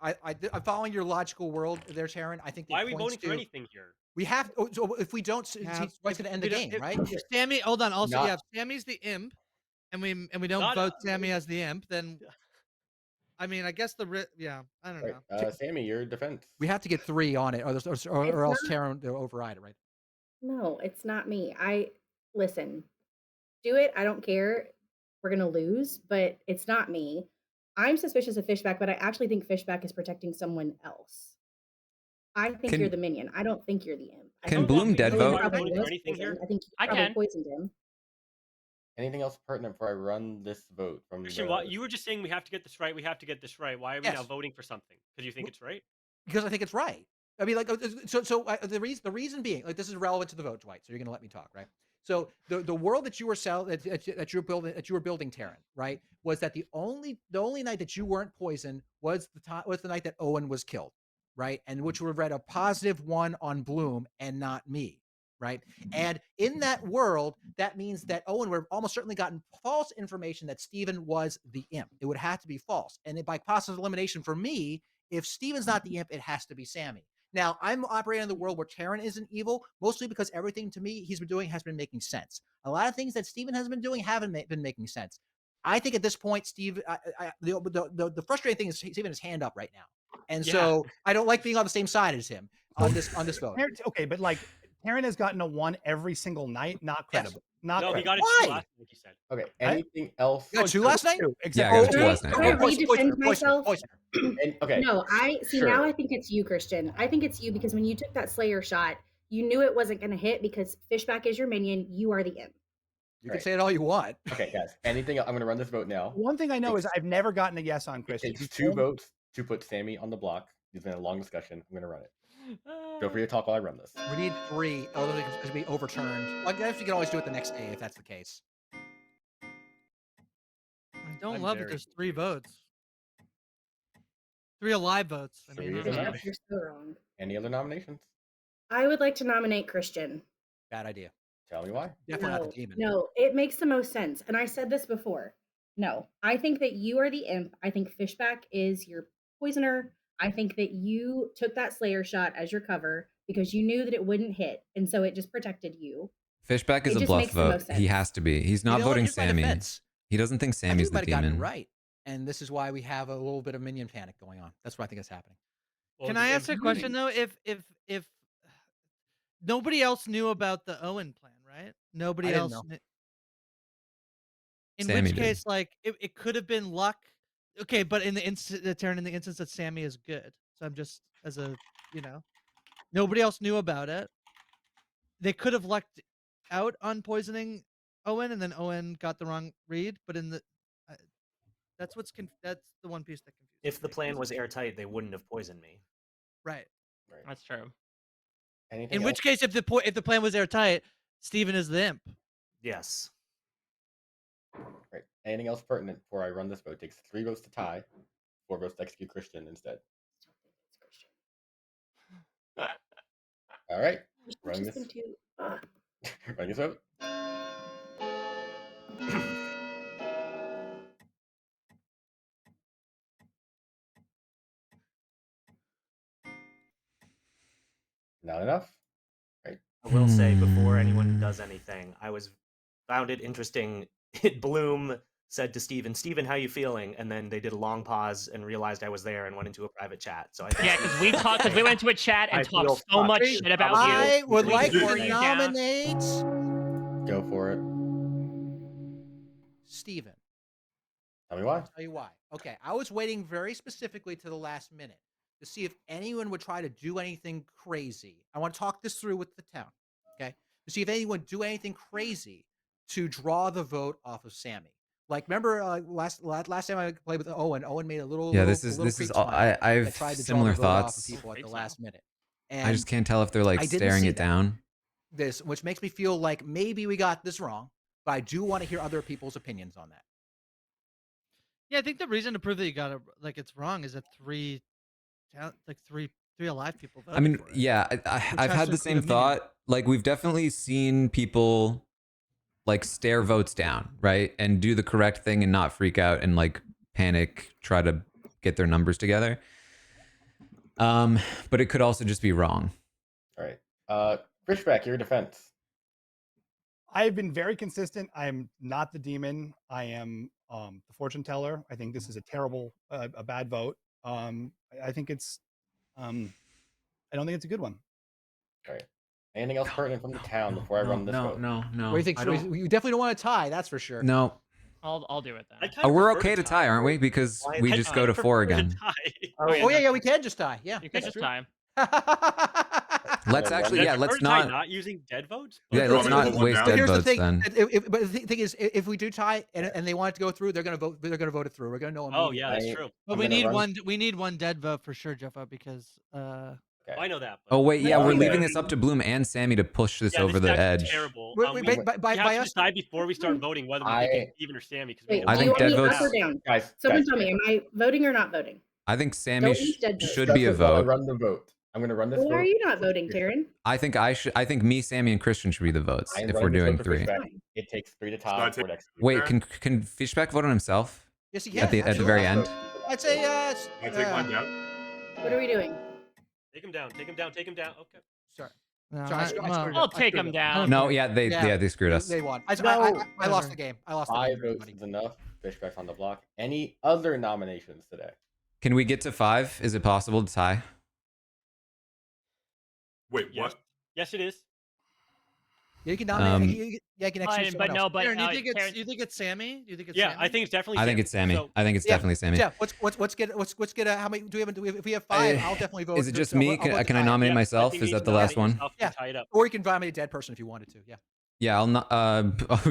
I'm following your logical world there, Taran. I think. Why are we voting for anything here? We have. So if we don't, it's going to end the game, right? If Sammy, hold on. Also, if Sammy's the Imp, and we don't vote Sammy as the Imp, then. I mean, I guess I don't know. Sammy, your defense. We have to get 3 on it, or else Taran will override it, right? No, it's not me. Listen, do it. I don't care. We're gonna lose, but it's not me. I'm suspicious of Fishback, but I actually think Fishback is protecting someone else. I think you're the minion. I don't think you're the Imp. Can Bloom dead vote? I think you probably poisoned him. Anything else pertinent before I run this vote? Christian, you were just saying we have to get this right. We have to get this right. Why are we now voting for something? Because you think it's right? Because I think it's right. I mean, like, the reason being, like, this is relevant to the vote, Dwight. So you're gonna let me talk, right? So the world that you were that you were building, Taran, right, was that the only night that you weren't poisoned was the night that Owen was killed, right, and which would have read a +1 on Bloom and not me. Right. And in that world, that means that Owen would have almost certainly gotten false information that Steven was the Imp. It would have to be false. And by process of elimination for me, if Steven's not the Imp, it has to be Sammy. Now, I'm operating in the world where Taran isn't evil, mostly because everything to me he's been doing has been making sense. A lot of things that Steven has been doing haven't been making sense. I think at this point, Steve, the frustrating thing is Steven has his hand up right now. And so I don't like being on the same side as him on this vote. Okay, but like, Taran has gotten a 1 every single night. Not credible. Yes. No, he got it 2 last night, like you said. Okay. Anything else? You got 2 last night? Exactly. Yeah, I got 2 last night. Can I redefend myself? Okay. No, now I think it's you, Christian. I think it's you because when you took that Slayer shot, you knew it wasn't going to hit because Fishback is your minion. You are the Imp. You can say it all you want. Okay, guys. Anything else? I'm going to run this vote now. One thing I know is I've never gotten a yes on Christian. It takes 2 votes to put Sammy on the block. It's been a long discussion. I'm going to run it. Feel free to talk while I run this. We need 3. Otherwise, it's going to be overturned. I guess we can always do it the next day if that's the case. I don't love that there's 3 votes. 3 alive votes. I mean, You're so wrong. Any other nominations? I would like to nominate Christian. Bad idea. Tell me why. Definitely not the demon. No, it makes the most sense. And I said this before. No, I think that you are the imp. I think Fishback is your poisoner. I think that you took that Slayer shot as your cover because you knew that it wouldn't hit. And so it just protected you. Fishback is a bluff vote. He has to be. He's not voting Sammy. He doesn't think Sammy's the demon. Right. And this is why we have a little bit of minion panic going on. That's what I think is happening. Well, can I ask a question though? If nobody else knew about the Owen plan, right? Nobody else knew. In Sammy which case, like it could have been luck. Okay, but in the instance that Sammy is good. So I'm just as a nobody else knew about it. They could have lucked out on poisoning Owen, and then Owen got the wrong read. But in the that's the one piece that confused. If the plan was airtight, they wouldn't have poisoned me. Right. That's true. Anything in which case, if the plan was airtight, Steven is the imp. Yes. Right. Anything else pertinent before I run this vote? It takes 3 votes to tie, 4 votes to execute Christian instead. All right. Running this. Running this vote. Not enough. Right. I will say before anyone does anything, I found it interesting. Bloom said to Steven, how you feeling? And then they did a long pause and realized I was there and went into a private chat. So I think because we went into a chat and talked so much shit about you. I would like to nominate. Go for it. Steven. Tell me why. I'll tell you why. Okay, I was waiting very specifically to the last minute to see if anyone would try to do anything crazy. I want to talk this through with the town, okay? To see if anyone would do anything crazy to draw the vote off of Sammy. Like, remember last time I played with Owen? Owen made a little. Yeah, this is. I've similar thoughts. People at the last minute. And I just can't tell if they're like staring it down. This, which makes me feel like maybe we got this wrong, but I do want to hear other people's opinions on that. Yeah, I think the reason to prove that you got it it's wrong is that three alive people voted. I mean, for it, yeah, I've had the same thought. Like, we've definitely seen people like stare votes down, right, and do the correct thing and not freak out and like panic, try to get their numbers together. But it could also just be wrong. All right, Fishback, your defense. I've been very consistent. I'm not the demon. I am the fortune teller. I think this is a terrible, a bad vote. I think it's, I don't think it's a good one. All right. Anything else pertinent from the town before I run this vote? No. What do you think? You definitely don't want to tie, that's for sure. No. I'll do it then. Oh, we're okay to tie, aren't we? Because we just go to 4 again. Oh yeah, we can just tie. Yeah, you can just tie. Let's actually, let's not using dead votes. Yeah, let's not waste dead votes then. But the thing is, if we do tie and they want it to go through, they're gonna vote. They're gonna vote it through. We're gonna know. Oh yeah, that's true. But we need one. We need one dead vote for sure, Jeffo, because. I know that. Oh wait, yeah, we're leaving this up to Bloom and Sammy to push this over the edge. Terrible. We have to decide before we start voting whether we think even or Sammy. Because I think dead votes. Guys, someone tell me, am I voting or not voting? I think Sammy should be a vote. Run the vote. I'm going to run this. Why are you not voting, Taran? I think I should. I think me, Sammy, and Christian should be the votes if we're doing 3. It takes 3 to tie. Wait, can Fishback vote on himself? Yes, he can. At the very end. I'd say I take mine down. What are we doing? Take him down. Take him down. Take him down. Okay. Sorry. No, I'll take him down. No, yeah, they screwed us. They won. I lost the game. I lost the game. 5 votes is enough. Fishback's on the block. Any other nominations today? Can we get to 5? Is it possible to tie? Wait, what? Yes, it is. Yeah, you can nominate. You can actually. But no, but Taran, you think it's Sammy? Do you think it's yeah, Sammy? I think it's definitely. I think it's Sammy. So, I think it's definitely Sammy. Yeah. Let's get how many do we have? If we have 5, I'll definitely vote. Is it just me? Can I nominate myself? Is that the last one? Yeah. Or you can nominate a dead person if you wanted to. Yeah. Yeah, I'll not.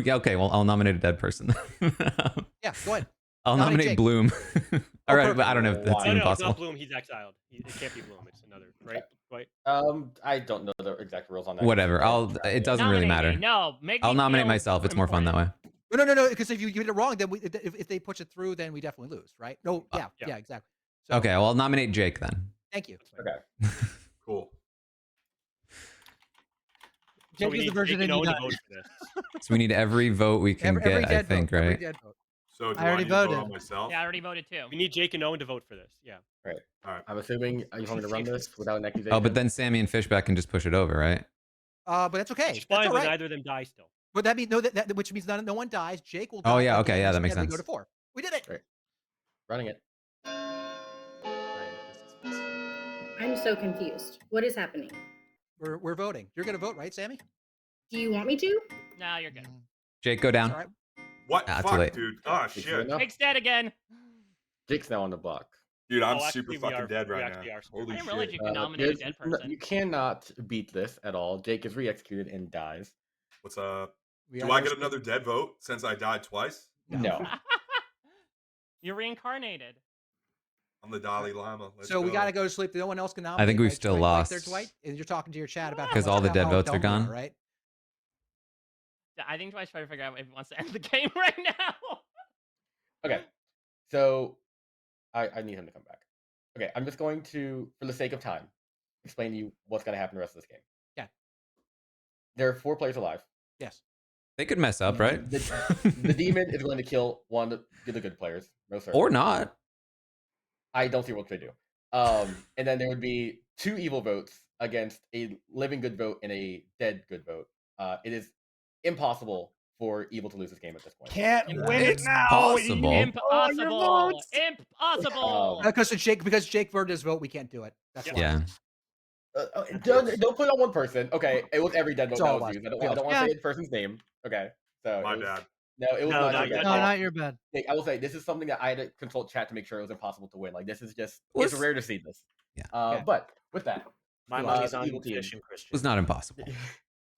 Yeah, okay. Well, I'll nominate a dead person. Yeah, go ahead. I'll nominate Bloom. All right, but I don't know if that's even possible. It's not Bloom. He's exiled. It can't be Bloom. It's another, right? I don't know the exact rules on that. Whatever. It doesn't really matter. No, I'll nominate myself. It's more fun that way. No. Because if you get it wrong, then if they push it through, then we definitely lose, right? No. Yeah. Exactly. So, okay. Well, I'll nominate Jake then. Thank you. Okay. Cool. Jake is the version in you to vote for this. So we need every vote we can get. I think, right? So do I already need to vote voted. on myself? Yeah, I already voted too. We need Jake and Owen to vote for this. Yeah. Right. All right. I'm assuming you want me to run this without an accusation. Oh, but then Sammy and Fishback can just push it over, right? But that's okay. It's That's fine, all but right. neither of them die still. But that means which means no one dies. Jake will die. Oh yeah. Okay. Yeah, that makes We sense. go to 4. We did it. Right. Running it. I'm so confused. What is happening? We're voting. You're gonna vote, right, Sammy? Do you want me to? No, you're good. Jake, go down. All right. What? Ah, too Fuck, late. dude. Oh, shit. Jake's dead again. Jake's now on the block. Dude, I'm Oh, super actually, fucking dead right now. Holy I didn't shit. realize you could nominate a dead person. You cannot beat this at all. Jake is re-executed and dies. What's up? We Do are I no get sp- another dead vote since I died twice? No. You're reincarnated. I'm the Dalai Lama. Let's So we go. gotta go to sleep. No one else can nominate. I think we've right? still Dwight, lost. There, Dwight, and you're talking to your chat about Because how all the much- dead how votes are dumb we gone. right? I think Dwight's trying to figure out if he wants to end the game right now. Okay. So I need him to come back. Okay, I'm just going to, for the sake of time, explain to you what's going to happen the rest of this game. Yeah. There are 4 players alive. Yes. They could mess up, right? The demon is going to kill one of the good players. No sir. Or not. I don't see what they do. And then there would be 2 evil votes against a living good vote and a dead good vote. It is impossible for evil to lose this game at this point. Can't win it It's now. possible. Impossible. Impossible. Because Jake voted his vote, we can't do it. That's why. Yeah. Don't put it on one person. Okay, it was every dead vote It's all that of was us. used. I don't want to say the person's name. Okay, so My it was, bad. No, it was No, not not your yet. bad. No, not your bad. I will say this is something that I had to consult chat to make sure it was impossible to win. Like this is just Was- it's rare to see this. Yeah. Yeah. But with that, My Uh, money's on evil team. Fish and Christian. It was not impossible.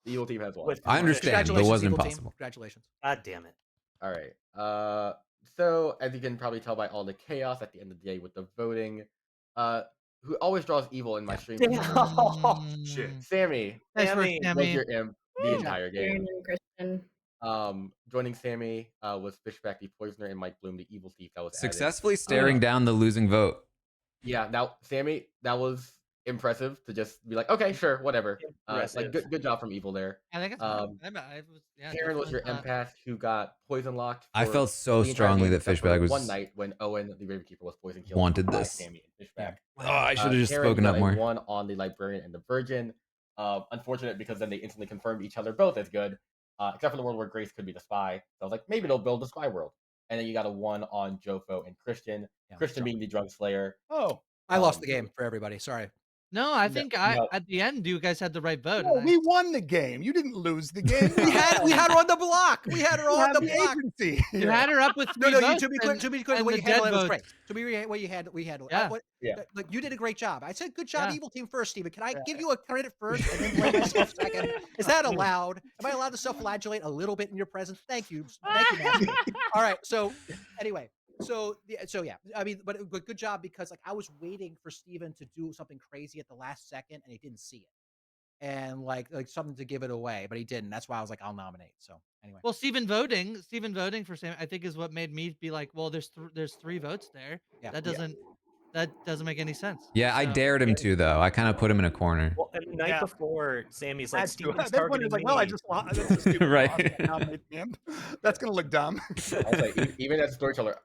the evil team has won. With- I understand, but it Congratulations, wasn't evil team. impossible. Congratulations. God damn it. All right. So as you can probably tell by all the chaos at the end of the day with the voting, who always draws evil in my stream? Shit. Sammy. Thanks for Sammy Was Sammy. your imp the entire game. Aaron and Christian. Joining Sammy was Fishback the Poisoner and Mike Bloom the Evil Thief that was added. Successfully staring down the losing vote. Yeah, now Sammy, that was impressive to just be like, okay, sure, whatever. Like Impressive. good job from Evil there. I think it's Um, yeah, Karen was your definitely empath who got poison locked. I for felt so the entire strongly game that except for Fishback was one night when Owen the Ravenkeeper was poison killed. wanted by this. Sammy and Fishback. Oh, I should have just Karen spoken got up a more. 1 on the Librarian and the Virgin. Unfortunate because then they instantly confirmed each other both as good, except for the world where Grace could be the spy. So I was like, maybe they'll build a spy world. And then you got a 1 on Jofo and Christian. Yeah, Christian being the drug slayer. Oh, I lost the game for everybody. Sorry. No, I No, think no. at the end you guys had the right vote. no, and we won the game. You didn't lose the game. We had her on the block. We had her You on have the the block. agency. you had her up with No, 3 no. votes To be clear, and the way the you handled dead it was votes. great. To be way you handled it. Yeah. Yeah. Like you did a great job. I said good job, Yeah. evil team first, Steven. Can I give you a credit first and then blame myself second? Is that allowed? Am I allowed to self-flagellate a little bit in your presence? Thank you. Thank you, Matthew. All right. So anyway, so yeah. I mean, but good job because like I was waiting for Steven to do something crazy at the last second and he didn't see it. And like something to give it away, but he didn't. That's why I was like, I'll nominate. So anyway. Well, Steven voting for Sam, I think is what made me be like, well, there's 3 votes there. Yeah. That doesn't make any sense. Yeah, I So- dared him to though. I kind of put him in a corner. Well, and the night Yeah. before, Sammy's like, That's Steven's that's when targeting it's like, me. well, I just lost. That's a stupid Right. loss. I nominate him. That's gonna look dumb. I was like, even as a storyteller,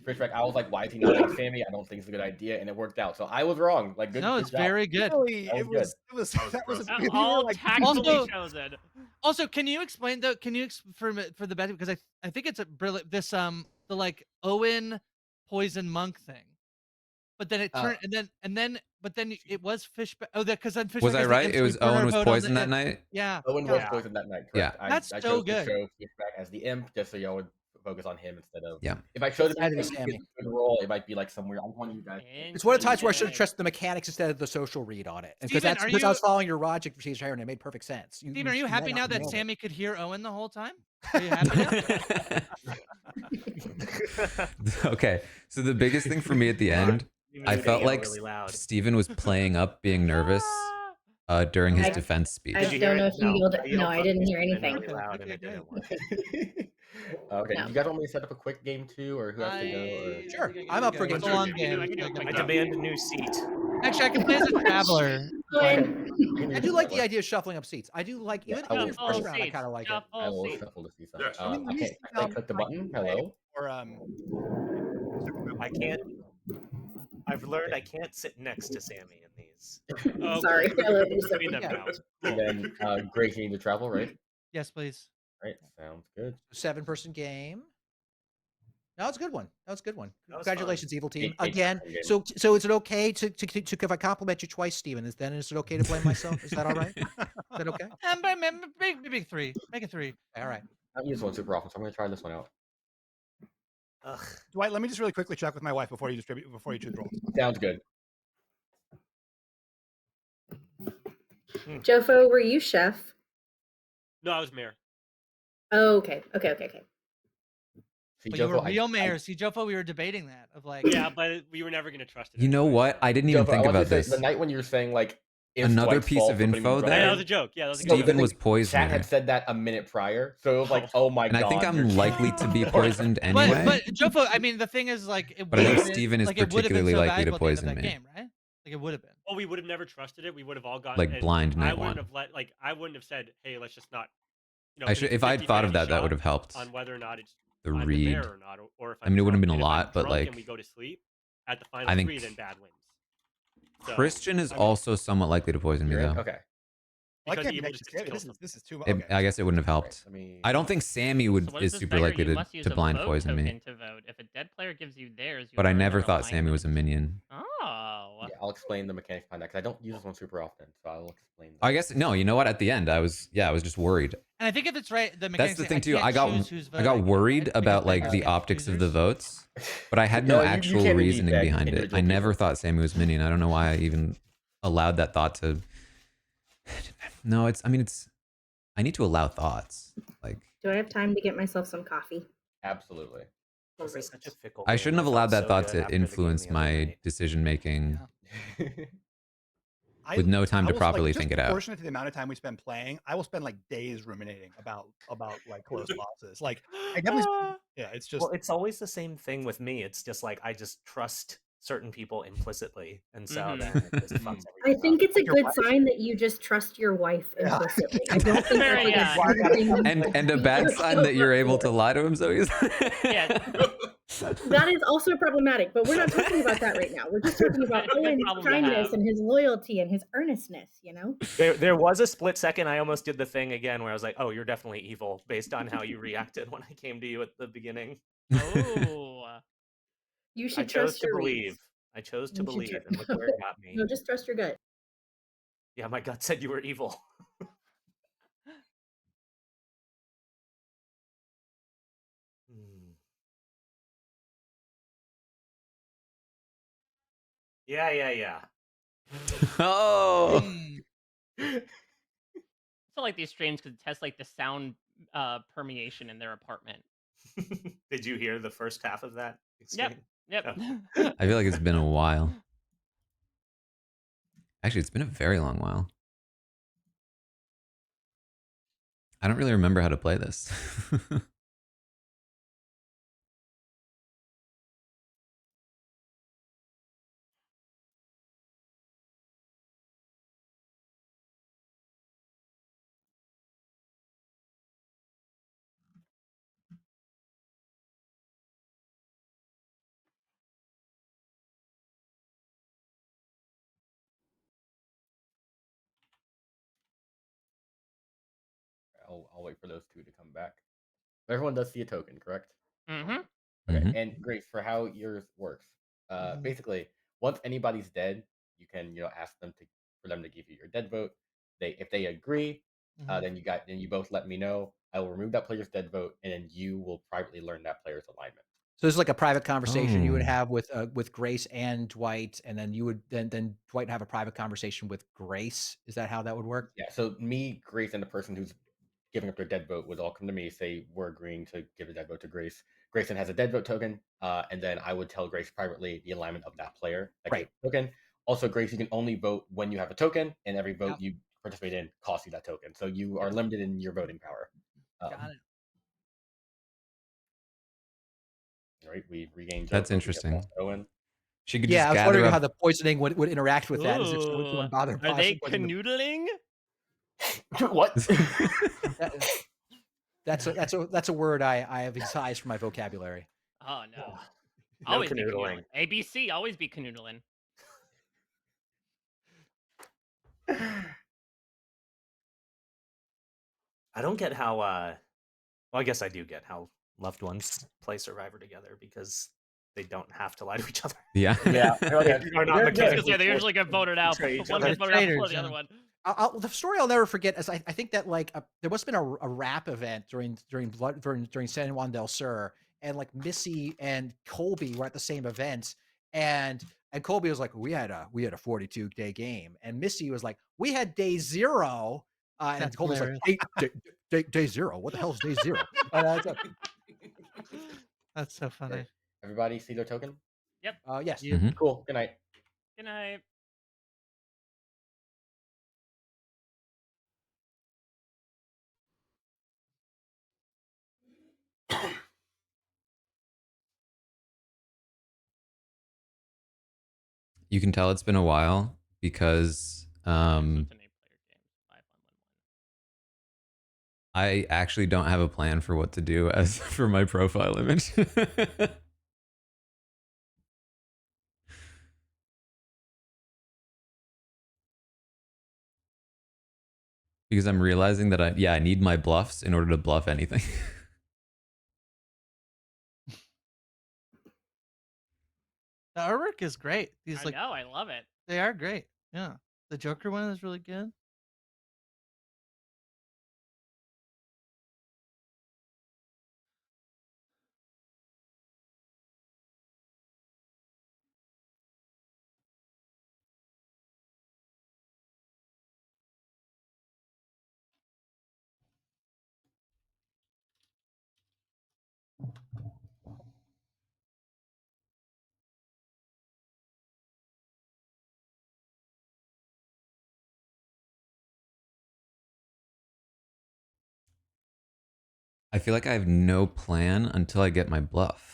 Fishback, I was like, why is he not like Sammy? I don't think it's a good idea, and it worked out. So I was wrong. Like, good. No, good it's job. very good. Really, That it was was That was that was impressive. you were All like, tactfully Also- chosen. Also, can you explain though? Can you for the bet because I think it's a brilliant this the like Owen poison monk thing, but then it turned but then it was Fishback. Oh, that because then Fishback Was I has the right? It instant was burner Owen was vote on the poisoned that imp. night. Yeah. Owen was Yeah. poisoned that night. Yeah. Correct. That's I so chose good. to show Fishback as the imp just so y'all would focus on him instead of. Yeah. If I showed him Had to be as a Sammy. good role, it might be like somewhere. I'm telling you guys. It's one of the times where I should have Interesting. trusted the mechanics instead of the social read on it. And Steven, because are because I was you- following your logic for Caesar and it made perfect sense. Steven, are you happy now that nailed it. Sammy could hear Owen the whole time? Are you happy now? Okay, so the biggest thing for me at the end I felt like really loud. Steven was playing up being nervous during his defense speech. I don't know if you yelled it. No, I didn't hear anything. Really loud and it didn't work. Okay, No. you guys want me to set up a quick game too, or who has to go? Or... Sure, I'm up for game. It's a long game. I demand a new seat. Actually, I can play as a traveler. I do like the idea of shuffling up seats. I do like even in first round. I kind of like it. I will shuffle the seats. Yeah, I click the button. Hello. Or I can't. I've learned I can't sit next to Sammy in these. Oh, Sorry. cool. I love you so Between them much. now. And then Grace, you need to travel, right? Yes, please. Right. Sounds good. 7-person game. No, it's a good one. That was a good one. That was Congratulations, fun. Evil Team. 8 Again, game. so is it okay to if I compliment you twice, Steven, is it okay to blame myself? Is that all right? Is that okay? Big 3. Make it 3. All right. I don't use one super often, so I'm going to try this one out. Ugh. Dwight, let me just really quickly check with my wife before you choose rolls. Sounds good. Jofo, were you chef? No, I was mayor. Oh, okay. But you were real mayor. See, Jofo, we were debating that of like. Yeah, but we were never gonna trust it. You know what? I didn't even think about this. The night when you were saying like another piece of info that there. was a joke. Yeah, that was a Steven joke. was poisoned. Chat had said that a minute prior, so it was like, oh my god. And I think I'm likely to be poisoned anyway. But Jofo, I mean, the thing is like. But I think Steven is particularly likely to poison me. Game, right? Like it would have been. Well, we would have never trusted it. We would have all gotten like blind night I wouldn't one. have I wouldn't have said, "Hey, let's just not." I should, if I'd thought of that, that would have helped. On whether or not it's the read. Or not, or if I mean, it wouldn't have been a if lot, I'm but drunk like. And we go to sleep at the final I think 3, then bad wins. So, Christian is also somewhat likely to poison me, though. Okay. This is too much. I guess it wouldn't have helped. I don't think Sammy is super likely to blind poison me. To vote. If a dead player gives you theirs, But I never thought Sammy was a minion. Oh. Yeah, I'll explain the mechanics behind that because I don't use this one super often, so I'll explain. I guess no. You know what? At the end, I was just worried. And I think if it's right, the that's the thing too. I got worried about like the optics of the votes, but I had no actual reasoning behind it. I never thought Sammy was minion. I don't know why I even allowed that thought to. No, I need to allow thoughts. Like, do I have time to get myself some coffee? Absolutely. This is such a fickle I game. shouldn't have allowed that thought to influence my decision making. With no time to properly think it out. Proportionate to the amount of time we spend playing, I will spend like days ruminating about like close losses. Like, I definitely, yeah, it's just. Well, it's always the same thing with me. It's just like I just trust certain people implicitly, and so then it just fucks I think it's a good sign that you just trust your wife implicitly. I don't think that's like a good thing. And a bad sign that you're able to lie to him so easily. Yeah. That is also problematic, but we're not talking about that right now. We're just talking about Owen's kindness and his loyalty and his earnestness, you know? There was a split second I almost did the thing again where I was like, oh, you're definitely evil based on how you reacted when I came to you at the beginning. Oh. You should trust your believe. I chose to believe, and look where it got me. No, just trust your gut. Yeah, my gut said you were evil. Yeah. Oh. So like these streams could test like the sound permeation in their apartment. Did you hear the first half of that? Yep. Oh. I feel like it's been a while. Actually, it's been a very long while. I don't really remember how to play this. I'll wait for those two to come back. But everyone does see a token, correct? Mm-hmm. Okay. And Grace, for how yours works, basically, once anybody's dead, you can ask them for them to give you your dead vote. If they agree, then you both let me know. I will remove that player's dead vote, and then you will privately learn that player's alignment. So this is like a private conversation you would have with Grace and Dwight, and then you would then Dwight have a private conversation with Grace. Is that how that would work? Yeah. So me, Grace, and the person who's giving up their dead vote would all come to me, say we're agreeing to give a dead vote to Grace. Grayson has a dead vote token, and then I would tell Grace privately the alignment of that player that Right. token. Also, Grace, you can only vote when you have a token, and every vote you participate in costs you that token. So you are limited in your voting power. Got it. All right, we regained. That's interesting. Owen. She could Yeah, just I was gather wondering up. how the poisoning would interact with that. Is if Ooh, someone bother are they poisoning canoodling? What? That's a word I have excised from my vocabulary. Oh no. No Always be canoodling. canoodling. ABC, always be canoodling. I don't get how. Well, I guess I do get how loved ones play Survivor together because they don't have to lie to each other. Yeah. Yeah. Are not mechanically They usually get voted out. betray each One other. gets voted out before Traitors, the other one. The story I'll never forget is I think that like there must have been a rap event during San Juan del Sur, and like Missy and Colby were at the same event, and Colby was like, we had a 42-day game, and Missy was like, we had day 0, and That's Colby's hilarious. like, day 0, what the hell is day 0? That's so funny. Okay. Everybody see their token? Yep. Yes. Mhm. Cool. Good night. Good night. You can tell it's been a while because I actually don't have a plan for what to do as for my profile image. Because I'm realizing that I need my bluffs in order to bluff anything. The artwork is great. I know, I love it. They are great. Yeah. The Joker one is really good. I feel like I have no plan until I get my bluff.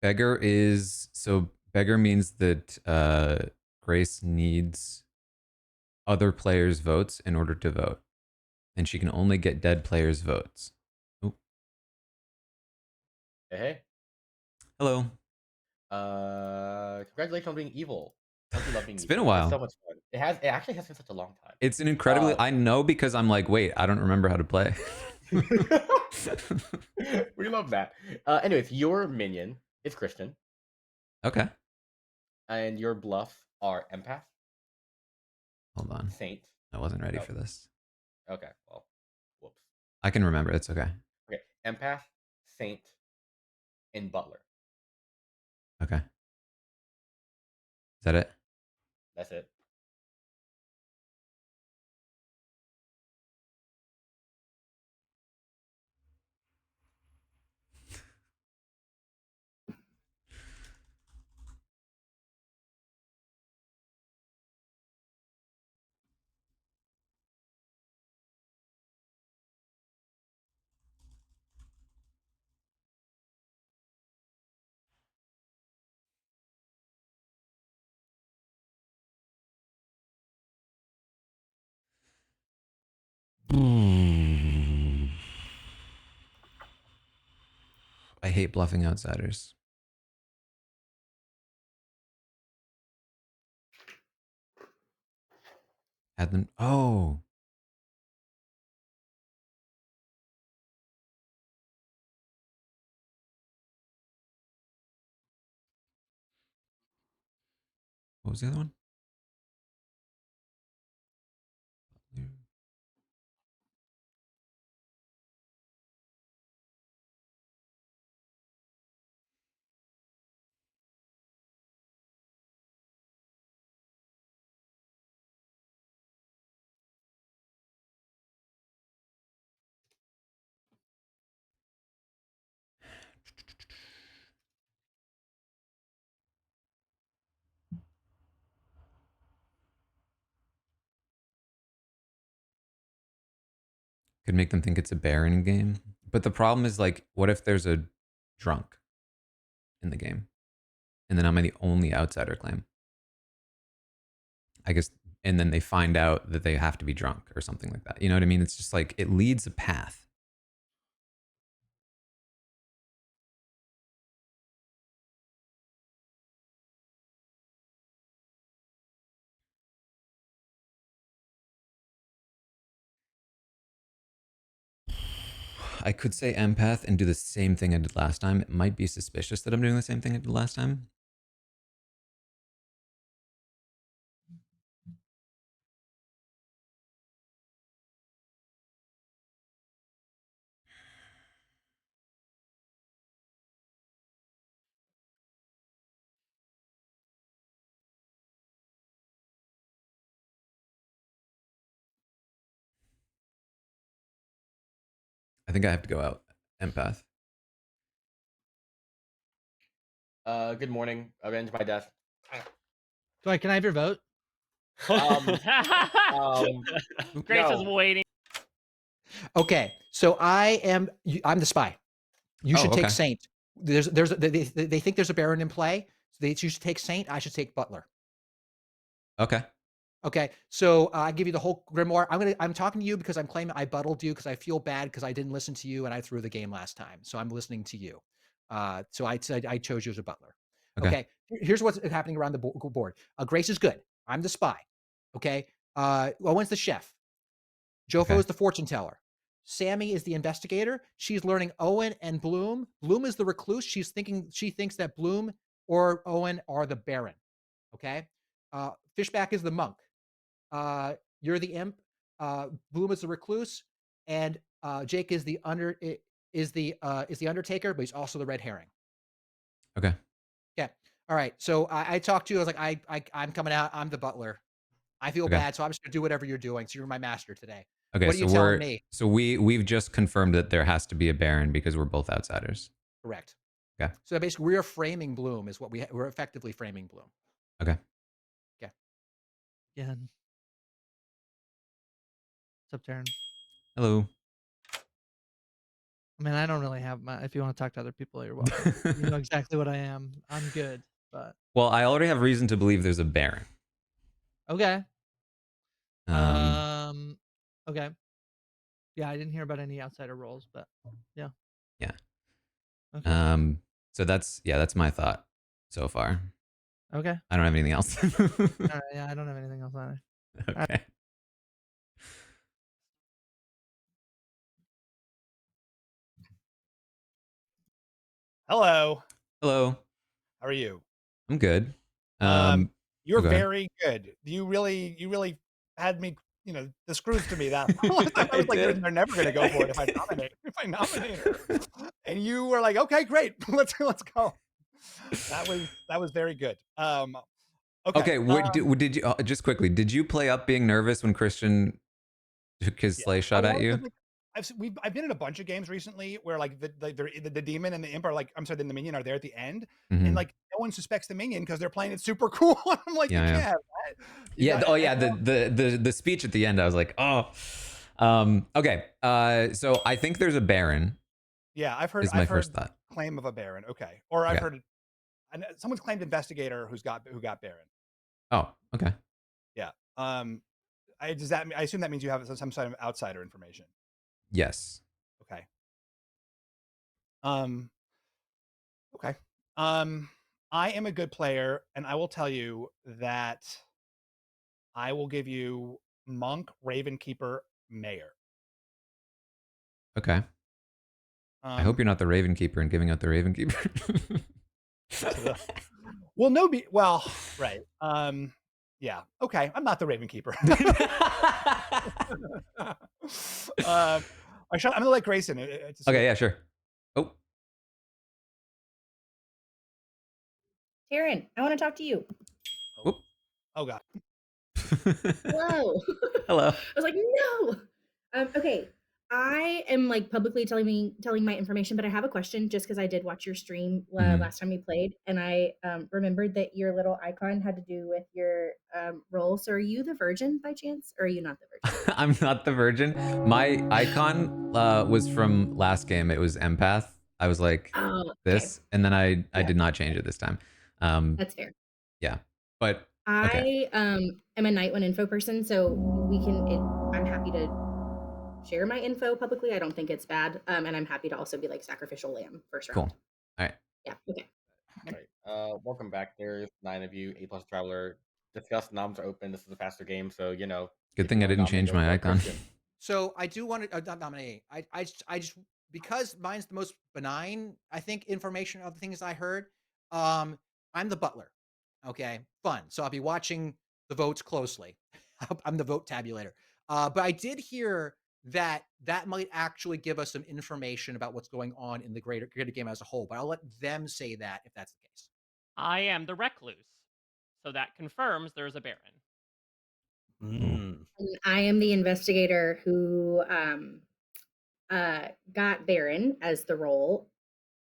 Beggar means that Grace needs other players' votes in order to vote, and she can only get dead players' votes. Ooh. Hey. Hello. Congratulations on being evil. Don't you love being It's evil? been a while. It's so much fun. It actually has been such a long time. It's an incredibly. I know because I'm like, wait, I don't remember how to play. We love that. Anyways, your minion is Christian. Okay. And your bluffs are empath. Hold on. Saint. I wasn't ready for this. Okay. Well, whoops. I can remember. It's okay. Okay. Empath, Saint, and Butler. Okay. Is that it? That's it. I hate bluffing outsiders. Add them. Oh. What was the other one? Could make them think it's a Baron game. But the problem is, like, what if there's a drunk in the game? And then I'm the only outsider claim. I guess, and then they find out that they have to be drunk or something like that. You know what I mean? It's just like, it leads a path. I could say empath and do the same thing I did last time. It might be suspicious that I'm doing the same thing I did last time. I think I have to go out empath. Good morning. Avenge my death. Dwight, can I have your vote? Grace is waiting. Okay, so I'm the spy. You should take Saint. They think there's a Baron in play. So you should take Saint. I should take Butler. Okay. Okay, so I give you the whole grimoire. I'm talking to you because I'm claiming I buttled you because I feel bad because I didn't listen to you and I threw the game last time. So I'm listening to you. So I said I chose you as a butler. Okay. Here's what's happening around the board. Grace is good. I'm the spy. Okay. Owen's the chef. Jofo is the fortune teller. Sammy is the investigator. She's learning Owen and Bloom. Bloom is the recluse. She thinks that Bloom or Owen are the Baron. Okay. Fishback is the monk. You're the imp. Bloom is the recluse, and Jake is the undertaker, but he's also the red herring. Okay. Yeah. All right. So I talked to you. I was like, I'm coming out. I'm the butler. I feel bad, so I'm just gonna do whatever you're doing. So you're my master today. Okay. What are you telling me? So we've just confirmed that there has to be a Baron because we're both outsiders. Correct. Okay. So basically, we are framing Bloom. Is what we're effectively framing Bloom. Okay. Okay. Yeah. What's up, Taran? Hello. I mean, I don't really have my. If you want to talk to other people, you're welcome. You know exactly what I am. I'm good, but. Well, I already have reason to believe there's a Baron. Okay. Okay. Yeah, I didn't hear about any outsider roles, but yeah. Yeah. Okay. So that's my thought so far. Okay. I don't have anything else. Yeah, I don't have anything else either. Okay. Hello. Hello. How are you? I'm good. You're very good. You really had me, the screws to me that I was like, they're never gonna go for it if I nominate her. And you were like, okay, great. Let's go. That was very good. Okay. Did you just quickly? Did you play up being nervous when Christian took his sleigh shot at you? I've been in a bunch of games recently where like the demon and the imp are like, I'm sorry, then the minion are there at the end, and like no one suspects the minion because they're playing it super cool. I'm like, you can't have that. The speech at the end, I was like, oh. Okay. So I think there's a Baron. Yeah, I've heard. First thought. Claim of a Baron. Okay, or I've heard someone's claimed investigator who got Baron. Oh, okay. Yeah. I assume that means you have some sort of outsider information. Yes. Okay. Okay. I am a good player, and I will tell you that I will give you Monk, Ravenkeeper, Mayor. Okay. I hope you're not the Raven Keeper and giving out the Raven Keeper. Well, no, well, right. Yeah. Okay. I'm not the Raven Keeper. I'm gonna let Grayson. Okay. Yeah. Sure. Oh. Taran, I want to talk to you. Whoop. Oh God. Hello. Hello. I was like, no. Okay. I am like publicly telling my information, but I have a question just because I did watch your stream last time we played, and I remembered that your little icon had to do with your role. So, are you the Virgin by chance, or are you not the Virgin? I'm not the Virgin. My icon was from last game. It was empath. I was like this, and then I did not change it this time. That's fair. Yeah, but I am a night one info person, so we can. I'm happy to share my info publicly. I don't think it's bad, and I'm happy to also be like sacrificial lamb first round. Cool. All right. Yeah. Okay. All right. Welcome back. There's 9 of you. A+ Traveler. Discuss noms are open. This is a faster game, so you know. Good thing I didn't change my icon. So I do want to not nominate. I just because mine's the most benign. I think information of the things I heard. I'm the butler. Okay, fun. So I'll be watching the votes closely. I'm the vote tabulator. But I did hear that might actually give us some information about what's going on in the greater game as a whole. But I'll let them say that if that's the case. I am the recluse, so that confirms there's a Baron. And I am the investigator who got Baron as the role.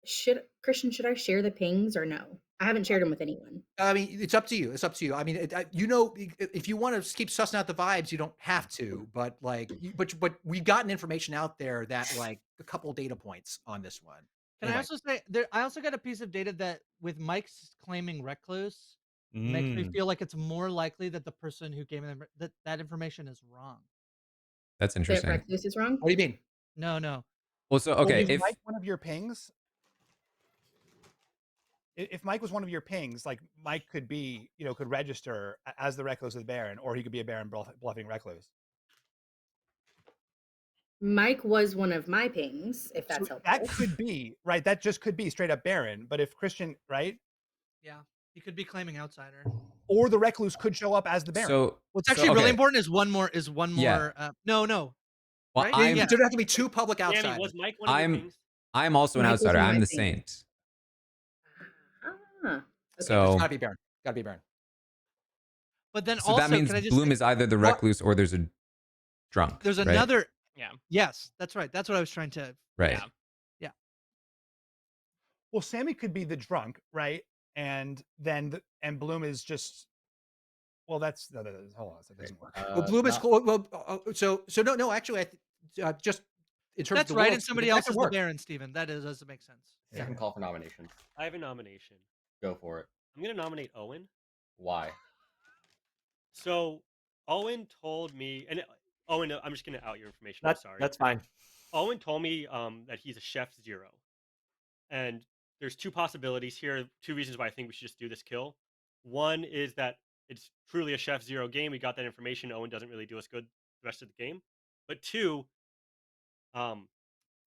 Should I share the pings or no? I haven't shared them with anyone. I mean, it's up to you. It's up to you. I mean, you know, if you want to keep sussing out the vibes, you don't have to. But like, but we've gotten information out there that like a couple data points on this one. Can I also say I also got a piece of data that with Mike's claiming recluse makes me feel like it's more likely that the person who gave them that information is wrong. That's interesting. That recluse is wrong? What do you mean? No. Well, so okay, if Mike one of your pings, if Mike was one of your pings, like Mike could be, could register as the recluse of the Baron, or he could be a Baron bluffing recluse. Mike was one of my pings, if that's helpful. That could be, right? That just could be straight up Baron. But if Christian, right? Yeah, he could be claiming outsider. Or the recluse could show up as the Baron. So what's actually really important is one more. No. Well, right? There have to be 2 public outsiders. Was Mike one of your pings? I'm also an outsider. I'm the Saint. Okay. So it's gotta be Baron. Gotta be Baron. But then so also, that means Bloom is either the recluse or there's a drunk. There's right? another. Yeah. Yes, that's right. That's what I was trying to. Right. Yeah. Well, Sammy could be the drunk, right? And then and Bloom is just. Well, that's hold on. That doesn't work. Well, Bloom is cool. Well, so no. Actually, just in terms that's of right. world, And somebody else is the Baron, Stephen. That doesn't make sense. Second call for nomination. I have a nomination. Go for it. I'm gonna nominate Owen. Why? So Owen told me, and Owen, I'm just gonna out your information. I'm sorry. That's fine. Owen told me that he's a chef 0, and there's 2 possibilities here. 2 reasons why I think we should just do this kill. One is that it's truly a chef 0 game. We got that information. Owen doesn't really do us good the rest of the game. But 2,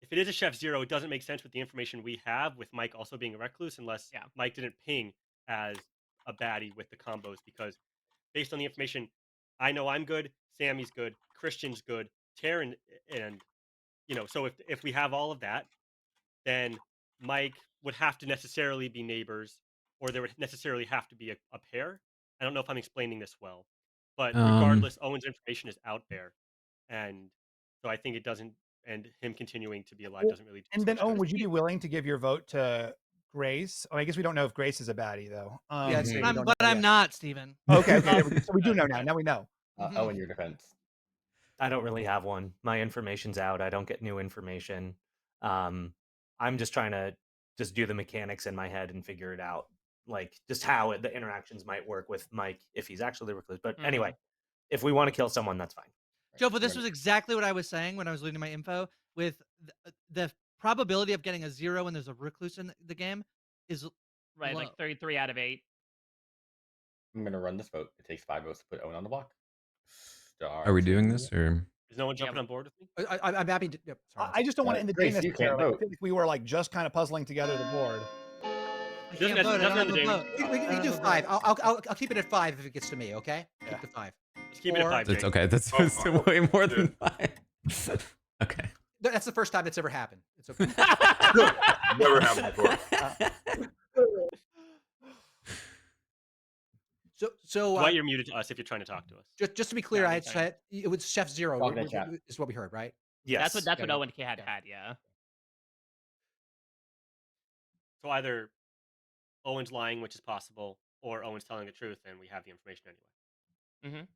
if it is a chef 0, it doesn't make sense with the information we have with Mike also being a recluse, unless Mike didn't ping as a baddie with the combos, because based on the information, I know I'm good, Sammy's good, Christian's good, Taran, and so if we have all of that, then Mike would have to necessarily be neighbors, or there would necessarily have to be a pair. I don't know if I'm explaining this well, but regardless, Owen's information is out there, and so I think it doesn't, and him continuing to be alive doesn't really. And then, Owen, would you be willing to give your vote to Grace? I guess we don't know if Grace is a baddie, though. I'm not, Stephen. Okay. So we do know now. Now we know. Owen, your defense. I don't really have one. My information's out. I don't get new information. I'm just trying to just do the mechanics in my head and figure it out, like just how the interactions might work with Mike if he's actually the recluse. But anyway, if we want to kill someone, that's fine. Joe, but this was exactly what I was saying when I was leading my info with the probability of getting a 0 when there's a recluse in the game. is Right, low. like 33 out of 8. I'm gonna run this vote. It takes 5 votes to put Owen on the block. Are we doing this or? Is no one jumping on board with me? I'm happy to. Yep, sorry, I just don't want to end the day Grace, you can't necessarily. I vote. feel like we were like just kind of puzzling together the board. I can't vote. I don't have a vote. We can do 5. I'll keep it at 5 if it gets to me. Okay. Yeah. Keep the 5. Let's keep it at 5. It's Jake. okay. That's way more than 5. Okay. That's the first time it's ever happened. It's okay. Never happened before. So Why you're muted to us if you're trying to talk to us. just to be clear, Yeah, I anytime. said it was Chef Zero Talking in chat. is what we heard, right? Yes. That's what Yeah. Owen had, yeah. So either Owen's lying, which is possible, or Owen's telling the truth, and we have the information anyway.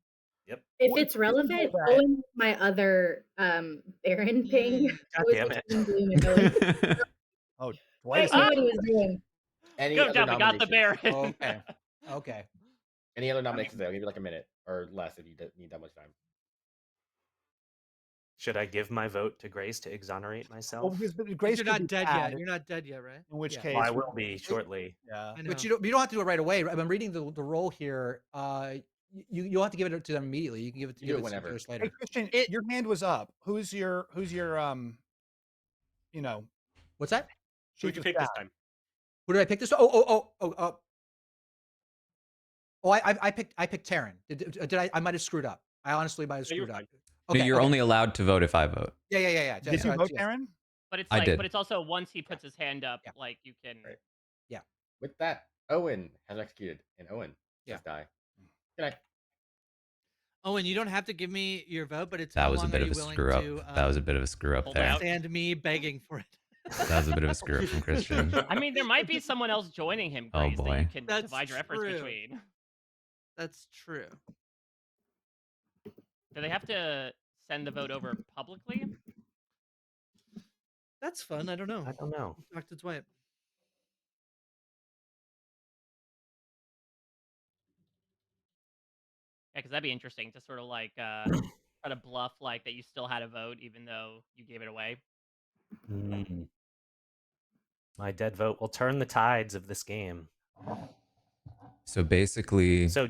Yep. If it's relevant, Owen, my other Baron ping. God was damn it. between Bloom and Owen. Oh, I see what he was doing. Any Good other job, we got the nominations? Baron. Okay. Any other nominations? I'll give you like a minute or less if you need that much time. Should I give my vote to Grace to exonerate myself? Grace, you're not dead yet. You're not dead yet, right? In which case, Well, I will be shortly. Yeah. But you don't have to do it right away. I'm reading the role here. You'll have to give it to them immediately. You can give it to whenever. us later. Hey, Christian, your hand was up. Who's your you know? What's that? Who did you pick this time? Who did I pick this? I picked Taran. Did I? I might have screwed up. I honestly might have screwed up. No, you're only allowed to vote if I vote. Yeah. Did you vote, Taran? But it's I like, did. but it's also once he puts his hand up, like you can. Right. Yeah. With that, Owen has executed, and Owen Yeah. just die. Good night. Owen, you don't have to give me your vote, but it's That how was a long bit are of you a willing screw up. to, That was a bit of a screw up hold there. out? stand me begging for it. That was a bit of a screw up from Christian. I mean, there might be someone else joining him, Oh, Grace, that boy. you can That's divide your efforts true. between. That's true. Do they have to send the vote over publicly? That's fun. I don't know. I don't know. Talk to Dwight. Yeah, because that'd be interesting to sort of like try to bluff like that you still had a vote even though you gave it away. My dead vote will turn the tides of this game. So basically, So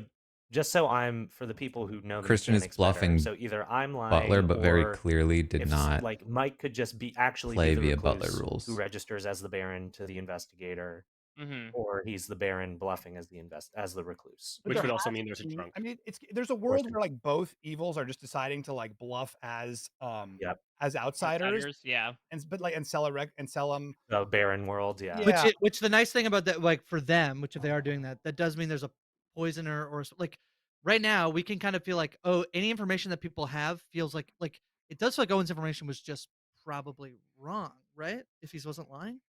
just so I'm for the people who know the Christian is mechanics better, bluffing so either I'm lying Butler, but very or clearly did if, not like Mike could just be actually play be the via Butler recluse rules. who registers as the Baron to the investigator, Mm-hmm. or he's the Baron bluffing as the recluse. Which would also mean there's a drunk. I mean, there's a world where like both evils are just deciding to like bluff as as outsiders, yeah. and sell them The Baron world, yeah. Yeah. Which the nice thing about that, like for them, which if they are doing that, that does mean there's a poisoner or like right now we can kind of feel like, oh, any information that people have feels like it does feel like Owen's information was just probably wrong, right? If he wasn't lying.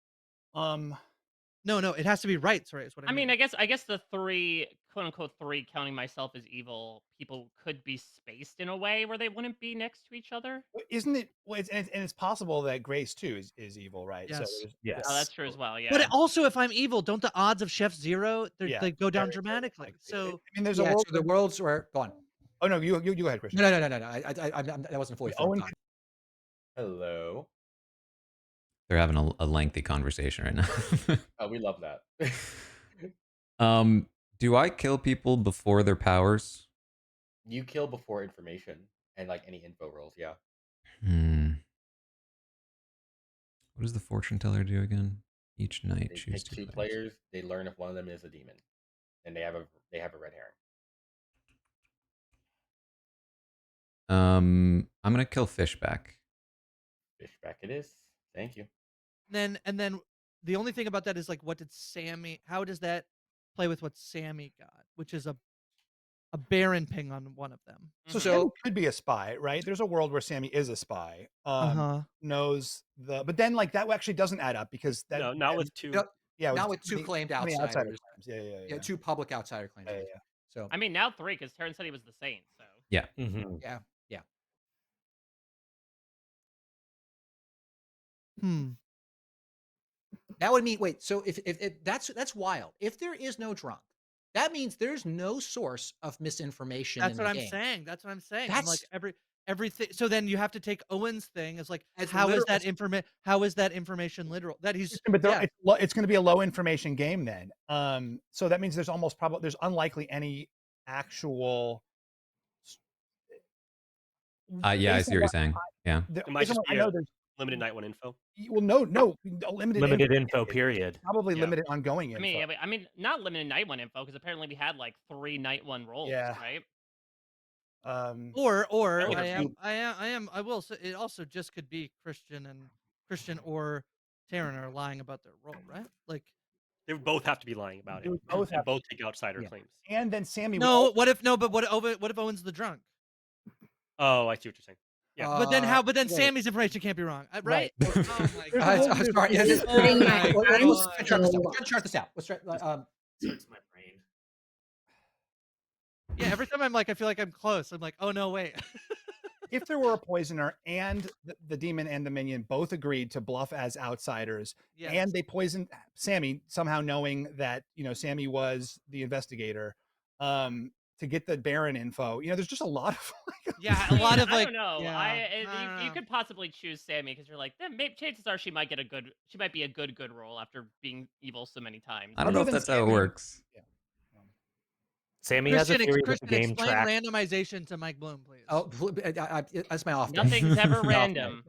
No, it has to be right. Sorry, is what I mean. I guess the three, quote unquote, three, counting myself as evil, people could be spaced in a way where they wouldn't be next to each other. Isn't it? Well, it's possible that Grace too is evil, right? Yes. So Yes. Oh, that's true as well. Yeah. But also, if I'm evil, don't the odds of Chef Zero they go down dramatically? likely. So I mean, there's a world. So the worlds were go on. Oh no, you go ahead, Christian. No. That wasn't fully Owen. formed. Hello. They're having a lengthy conversation right now. Oh, we love that. Do I kill people before their powers? You kill before information and like any info rolls, yeah. What does the fortune teller do again? Each night, They choose pick two two players. players. They learn if one of them is a demon, and they have a red herring. I'm gonna kill Fishback. Fishback it is. Thank you. and then the only thing about that is like, what did Sammy? How does that play with what Sammy got, which is a Baron ping on one of them? So Sammy could be a spy, right? There's a world where Sammy is a spy. Knows but then like that actually doesn't add up because that not with two. Not with two claimed outsider outsiders. claims. Yeah. Two public outsider claims. Yeah. So I mean, now 3 because Taran said he was the Saint. So yeah. Yeah. That would mean so if that's wild. If there is no drunk, that means there's no source of misinformation. That's in what the I'm game. saying. That's what I'm saying. That's I'm like everything. So then you have to take Owen's thing as like, As how is literal- that information? How is that information literal? That he's But yeah. it's going to be a low information game then. So that means there's unlikely any actual. Yeah, I see what you're saying. Yeah. It might just be limited night one info. Well, no, limited info. Period. Probably limited ongoing info. I mean, not limited night one info because apparently we had like 3 night one rolls, right? Or I will say it also just could be Christian or Taran are lying about their role, right? Like they would both have to be lying about it. Both take outsider claims. And then Sammy. What if Owen's the drunk? Oh, I see what you're saying. Yeah. But then Sammy's information can't be wrong, right? Oh my god. god. Sorry. This is hurting my brain. Let's chart this out. Let's try. Hurts my brain. Yeah, every time I'm like, I feel like I'm close. I'm like, oh no, wait. If there were a poisoner and the demon and the minion both agreed to bluff as outsiders, and they poisoned Sammy somehow, knowing that Sammy was the investigator, to get the Baron info, there's just a lot of I don't know. You could possibly choose Sammy because you're like, then maybe chances are she might be a good roll after being evil so many times. I don't know if that's how it works. Yeah. Sammy has a theory that the game explain tracks randomization to Mike Bloom, please. Oh, that's my off day. Nothing's ever random.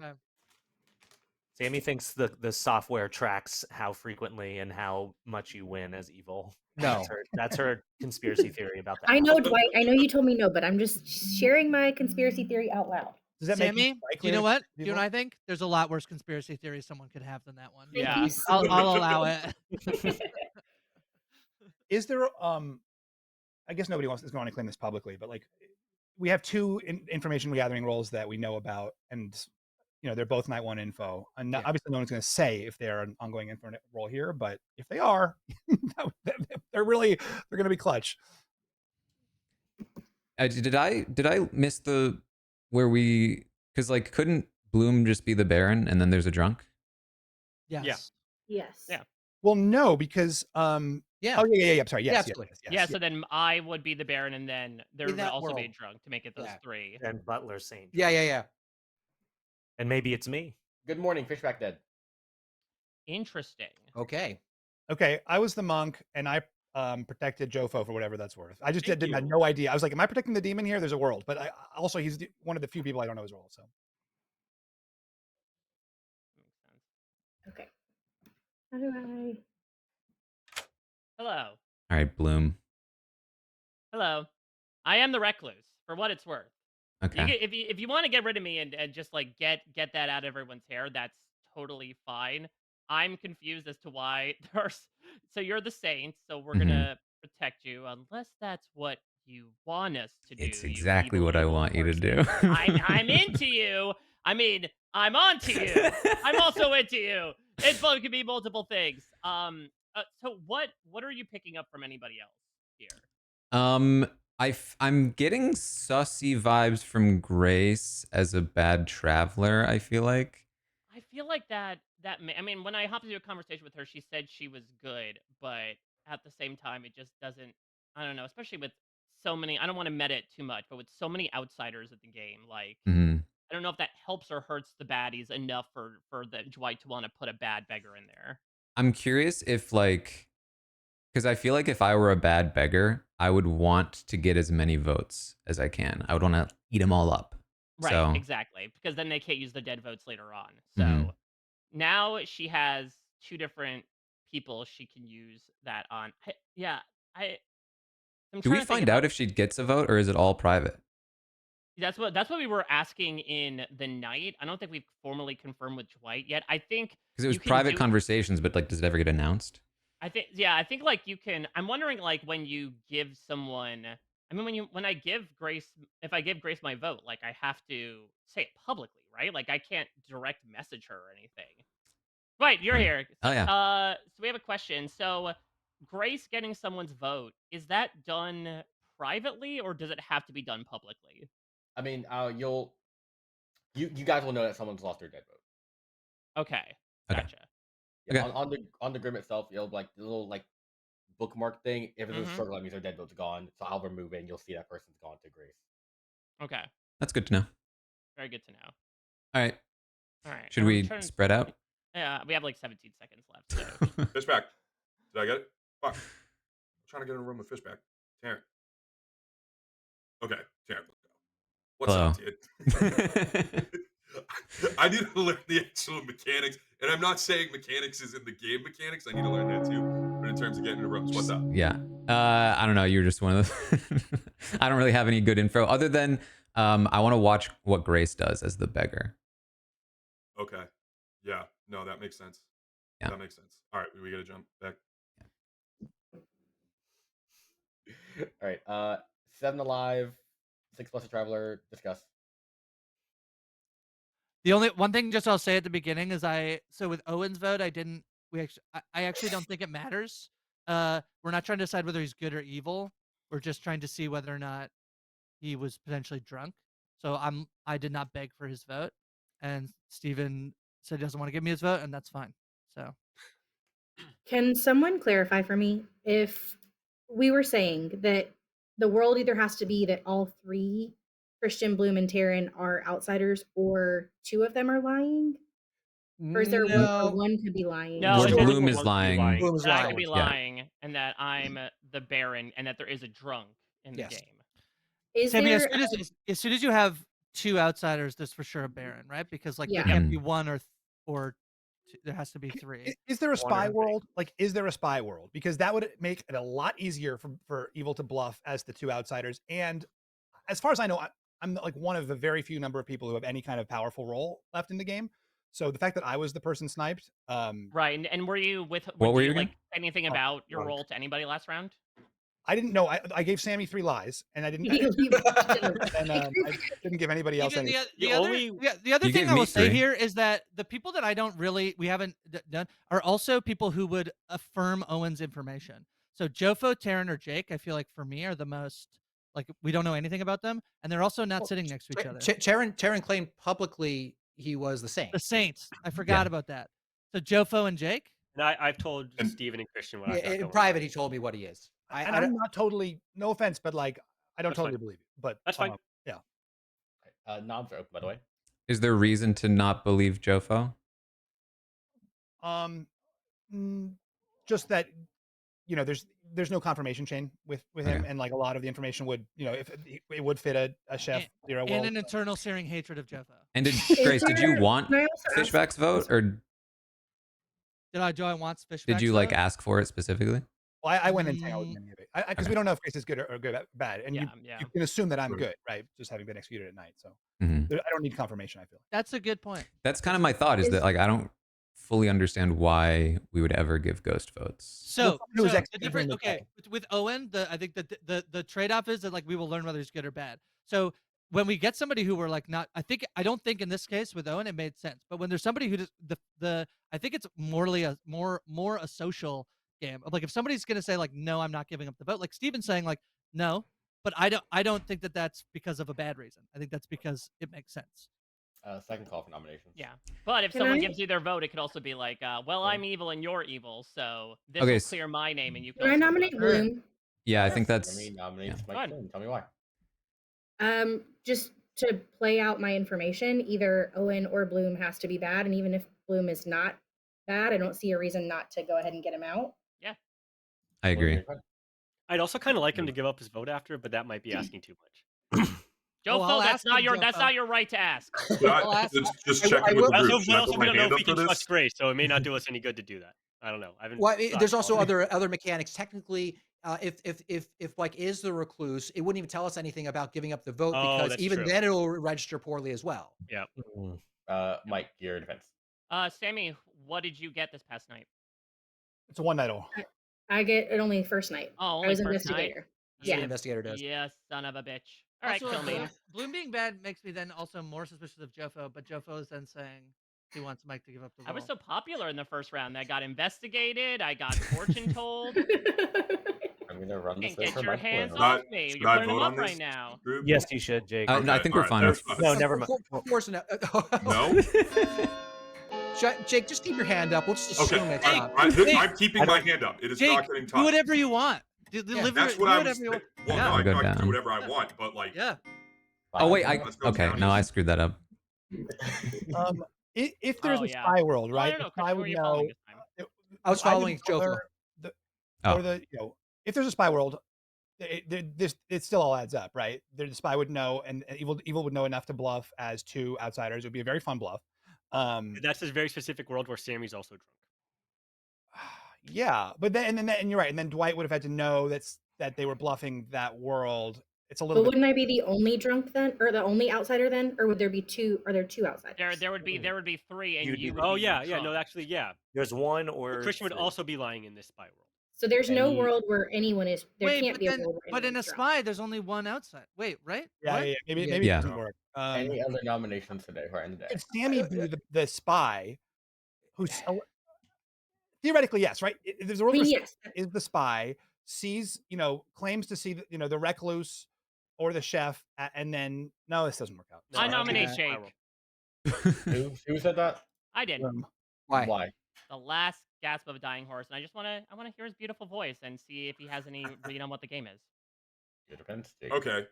Sammy thinks the software tracks how frequently and how much you win as evil. No, that's her conspiracy theory about that. I know, Dwight. I know you told me no, but I'm just sharing my conspiracy theory out loud. Does that Sammy, make you know what? You know what I think? There's a lot worse conspiracy theories someone could have than that one. Yeah, I'll allow it. Is there I guess nobody is going to claim this publicly, but like we have two information gathering roles that we know about, and they're both night one info. And obviously, no one's going to say if they're an ongoing info role here, but if they are, they're going to be clutch. Did I miss because like couldn't Bloom just be the Baron and then there's a drunk? Yes. Yes. Yeah. Well, no, because yeah. Oh yeah. I'm sorry. Yes. Absolutely. Yeah. So then I would be the Baron, and then there would also be a drunk to make it those 3. And Butler Saint. Yeah. And maybe it's me. Good morning, Fishback Dead. Interesting. Okay. I was the monk, and I protected Jofo for whatever that's worth. I just didn't have no idea. I was like, am I protecting the demon here? There's a world, but also he's one of the few people I don't know his role. So. Makes sense. Okay. How do I? Hello. All right, Bloom. Hello. I am the recluse, for what it's worth. Okay. If you want to get rid of me and just like get that out of everyone's hair, that's totally fine. I'm confused as to why so you're the saint, so we're gonna protect you unless that's what you want us to do. It's exactly what I want you to do. I'm into you. I mean, I'm onto you. I'm also into you. It could be multiple things. So what are you picking up from anybody else here? I'm getting sussy vibes from Grace as a bad traveler. I feel like that I mean, when I hopped into a conversation with her, she said she was good, but at the same time, it just doesn't. I don't know, especially with so many. I don't want to meta it too much, but with so many outsiders at the game, like I don't know if that helps or hurts the baddies enough for the Dwight to want to put a bad beggar in there. I'm curious if because I feel like if I were a bad beggar, I would want to get as many votes as I can. I would want to eat them all up. Right, exactly. Because then they can't use the dead votes later on. So now she has 2 different people she can use that on. Do we find out if she gets a vote or is it all private? That's what we were asking in the night. I don't think we've formally confirmed with Dwight yet. I think because it was private conversations, but does it ever get announced? I think you can. I'm wondering when you give someone. I mean, when I give Grace, if I give Grace my vote, I have to say it publicly, right? I can't direct message her or anything. Right, you're here. Oh yeah. So we have a question. So Grace getting someone's vote, is that done privately or does it have to be done publicly? I mean, you guys will know that someone's lost their dead vote. Okay, gotcha. Yeah, okay. On the grim itself, you'll the little bookmark thing. If there's a circle, that means their dead vote's gone. So I'll remove it, and you'll see that person's gone to Grace. Okay, that's good to know. Very good to know. All right. All right. Should we spread out? Yeah, we have like 17 seconds left. So. Fishback. Did I get it? Fuck. I'm trying to get in a room with Fishback. Taran. Okay, Taran. What's Hello. up, dude? I need to learn the actual mechanics, and I'm not saying mechanics is in the game mechanics. I need to learn that too. But in terms of getting into rooms, what's up? Yeah. I don't know. You're just one of those. I don't really have any good info other than I want to watch what Grace does as the beggar. Okay. Yeah. No, that makes sense. Yeah. That makes sense. All right, we got to jump back. All right. 7 alive, 6 plus a traveler. Discuss. The only one thing just I'll say at the beginning is so with Owen's vote, I actually don't think it matters. We're not trying to decide whether he's good or evil. We're just trying to see whether or not he was potentially drunk. So I did not beg for his vote, and Steven said he doesn't want to give me his vote, and that's fine. So can someone clarify for me if we were saying that the world either has to be that all 3, Christian, Bloom, and Taran, are outsiders, or 2 of them are lying? Or is there one could be lying? No, Where Bloom is lying. Bloom is that I lying. could be lying, and that I'm the Baron, and that there is a drunk in the game. Is Sammy, there, as soon as you have 2 outsiders, there's for sure a Baron, right? Because like there can't be 1 or 2, there has to be 3. Is there a spy world? Like, is there a spy world? Because that would make it a lot easier for evil to bluff as the 2 outsiders. And as far as I know, I'm like one of the very few number of people who have any kind of powerful role left in the game. So the fact that I was the person sniped, right? And were you with? What were you like anything about your role to anybody last round? I didn't know. I gave Sammy 3 lies, and I didn't. I didn't give anybody else any. The other thing I will say here is that the people that we haven't done are also people who would affirm Owen's information. So Jofo, Taran, or Jake, I feel like for me are the most like we don't know anything about them, and they're also not sitting next to each other. Taran claimed publicly he was the Saint. The Saints. I forgot about that. So Jofo and Jake. And I've told Steven and Christian what I thought. In private, he told me what he is. I'm not totally. No offense, but like I don't totally believe it. But that's fine. Yeah. Knobs are open, by the way. Is there reason to not believe Jofo? Just that, there's no confirmation chain with him, and like a lot of the information would, if it would fit a chef and an eternal searing hatred of Jofo. And Grace, did you want Fishback's vote, or do I want Fishback's did you vote? ask for it specifically? Well, I went in with many of it because we don't know if Grace is good or good bad, and you can assume that I'm good, right? Just having been executed at night, so I don't need confirmation. I feel like that's a good point. That's kind of my thought. Is that like I don't fully understand why we would ever give ghost votes. So the difference, with Owen, I think that the trade-off is that like we will learn whether he's good or bad. So when we get somebody who we're like not, I don't think in this case with Owen it made sense, but when there's somebody who just I think it's more a social game of like if somebody's gonna say like no, I'm not giving up the vote, like Steven's saying like no, but I don't think that that's because of a bad reason. I think that's because it makes sense. Second call for nominations. Yeah, but if someone gives you their vote, it could also be like, well, I'm evil and you're evil, so this will clear my name and you can I nominate Bloom? Yeah, I think that's. Nominate Mike Bloom. Tell me why. Just to play out my information, either Owen or Bloom has to be bad, and even if Bloom is not bad, I don't see a reason not to go ahead and get him out. Yeah, I agree. I'd also kind of like him to give up his vote after, but that might be asking too much. Jofo, that's not your right to ask. Just checking with the group. But also we don't know if we can trust Grace, so it may not do us any good to do that. I don't know. There's also other mechanics. Technically, if like is the recluse, it wouldn't even tell us anything about giving up the vote because even then it'll register poorly as well. Yeah. Mike, your defense. Sammy, what did you get this past night? It's a one night all. I get it only first night. Oh, only I was first investigator. Night? Yeah, the investigator does. Yeah, son of a bitch. All right, Also, kill me. Bloom being bad makes me then also more suspicious of Jofo, but Jofo is then saying he wants Mike to give up the vote. I was so popular in the first round that I got investigated. I got fortune told. I'm gonna run this. Get your hands off me. You're putting them up right now. Group? Yes, you should, Jake. No, I think we're fine. No, never mind. No. Jake, just keep your hand up. We'll just assume it's not. I'm keeping my hand up. It is Jake, not getting touched. do whatever you want. That's what I was. Well, no, I can do whatever I want, but like. Yeah. Oh wait, okay. No, I screwed that up. If there's a yeah. spy world, Oh, I right? don't The know, spy Christian, who are would you know. following this time? I was Either following Butler, Joko. or if there's a spy world, it still all adds up, right? The spy would know, and evil would know enough to bluff as two outsiders. It would be a very fun bluff. That's a very specific world where Sammy's also drunk. Yeah, but then and you're right, and then Dwight would have had to know that they were bluffing that world. It's a little But bit. wouldn't I be the only drunk then, or the only outsider then, or would there be two? Are there two outsiders? There would be 3, and you would Oh be yeah, drunk. no, actually, yeah. There's one or Christian would 3. also be lying in this spy world. So there's no world where anyone is. There Wait, can't but be a then, world where but in a anyone's drunk. spy, there's only one outside. Wait, right? Yeah, What? yeah, maybe Yeah. it doesn't work. Any other nominations today for end of the day? Could Sammy be the spy who's theoretically, yes, right? There's a world where yes. is the spy, sees, claims to see the recluse or the chef, and then no, this doesn't work out. I nominate Jake. Who said that? I did. Why? The last gasp of a dying horse, and I just want to hear his beautiful voice and see if he has any read on what the game is. It depends. Okay.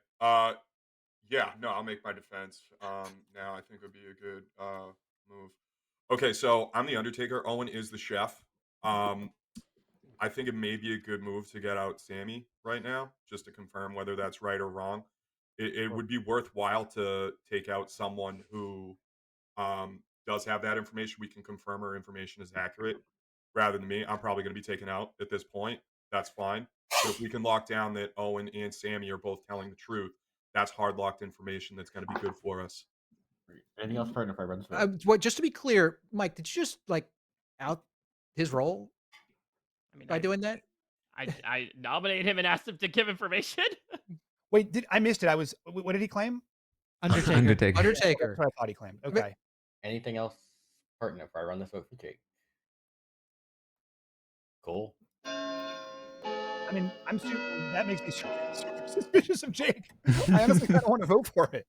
Yeah, no, I'll make my defense. Now I think would be a good move. Okay, so I'm the Undertaker. Owen is the chef. I think it may be a good move to get out Sammy right now, just to confirm whether that's right or wrong. It would be worthwhile to take out someone who does have that information. We can confirm her information is accurate rather than me. I'm probably going to be taken out at this point. That's fine. But if we can lock down that Owen and Sammy are both telling the truth, that's hard locked information that's going to be good for us. Anything else, partner? If I run Just to be clear, Mike, did you just out his role? I mean, by doing that? I nominated him and asked him to give information. Wait, I missed it. What did he claim? Undertaker. That's what I thought he claimed. Okay. Anything else pertinent before I run this vote for Jake? Cool. I mean, that makes me super suspicious of Jake. I honestly kind of want to vote for it.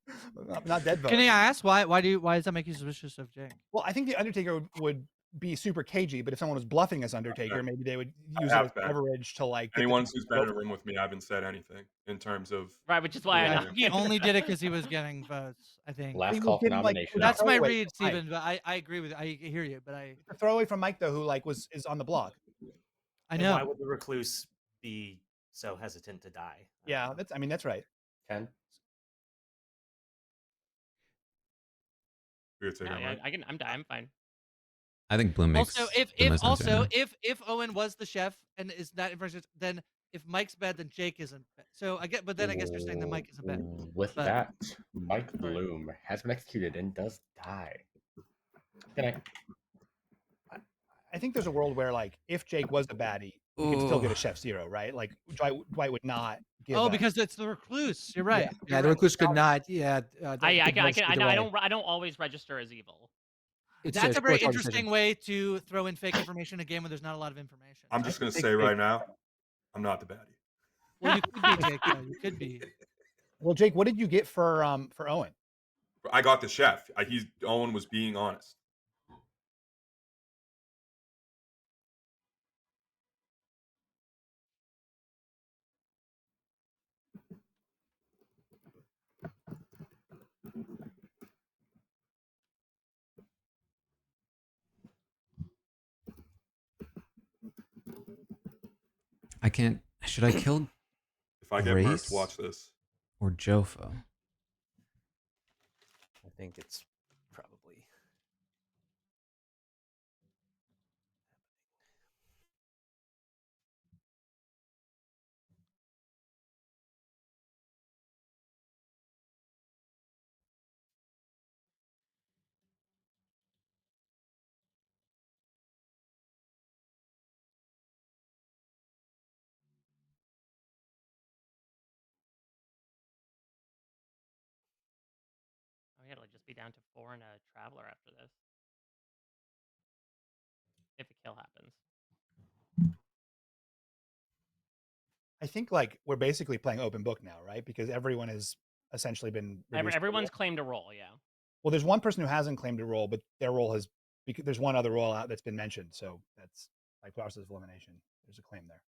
Not dead vote. Can I ask why does that make you suspicious of Jake? Well, I think the Undertaker would be super cagey, but if someone was bluffing as Undertaker, maybe they would use it as leverage to anyone who's been in a room with me. I haven't said anything in terms of right, which is why I he only did it because he was getting votes. I think last call for nomination. That's my read, Steven. But I agree with it. I hear you, but I throw away from Mike though, who is on the blog. I know. And why would the recluse be so hesitant to die? Yeah, that's right. Ken. I'm fine. I think Bloom makes also if Owen was the chef and is that information, then if Mike's bad, then Jake isn't bad. So I guess you're saying that Mike isn't bad. With that, Mike Bloom has been executed and does die. I think there's a world where if Jake was the baddie, you could still get a chef zero, right? Like Dwight would not give. Oh, because it's the recluse. You're right. Yeah, the recluse could not. Yeah. I don't always register as evil. That's a very interesting way to throw in fake information in a game where there's not a lot of information. I'm just going to say right now, I'm not the baddie. Well, you could be, Jake. Yeah, you could be. Well, Jake, what did you get for Owen? I got the chef. Owen was being honest. I can't. Should I kill? If I get murked, watch this. Or Jofo. I think it's probably. Oh yeah, it'll just be down to 4 and a traveler after this. If a kill happens. I think we're basically playing open book now, right? Because everyone has essentially been everyone's claimed a role, yeah. Well, there's one person who hasn't claimed a role, but their role has because there's one other role out that's been mentioned, so that's process of elimination. There's a claim there.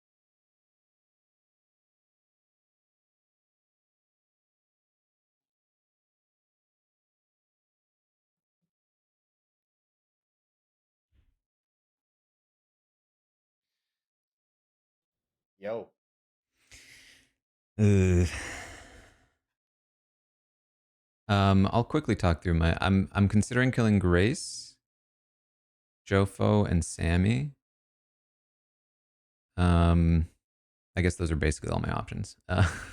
Yo. I'll quickly talk through my. I'm considering killing Grace, Jofo, and Sammy. I guess those are basically all my options.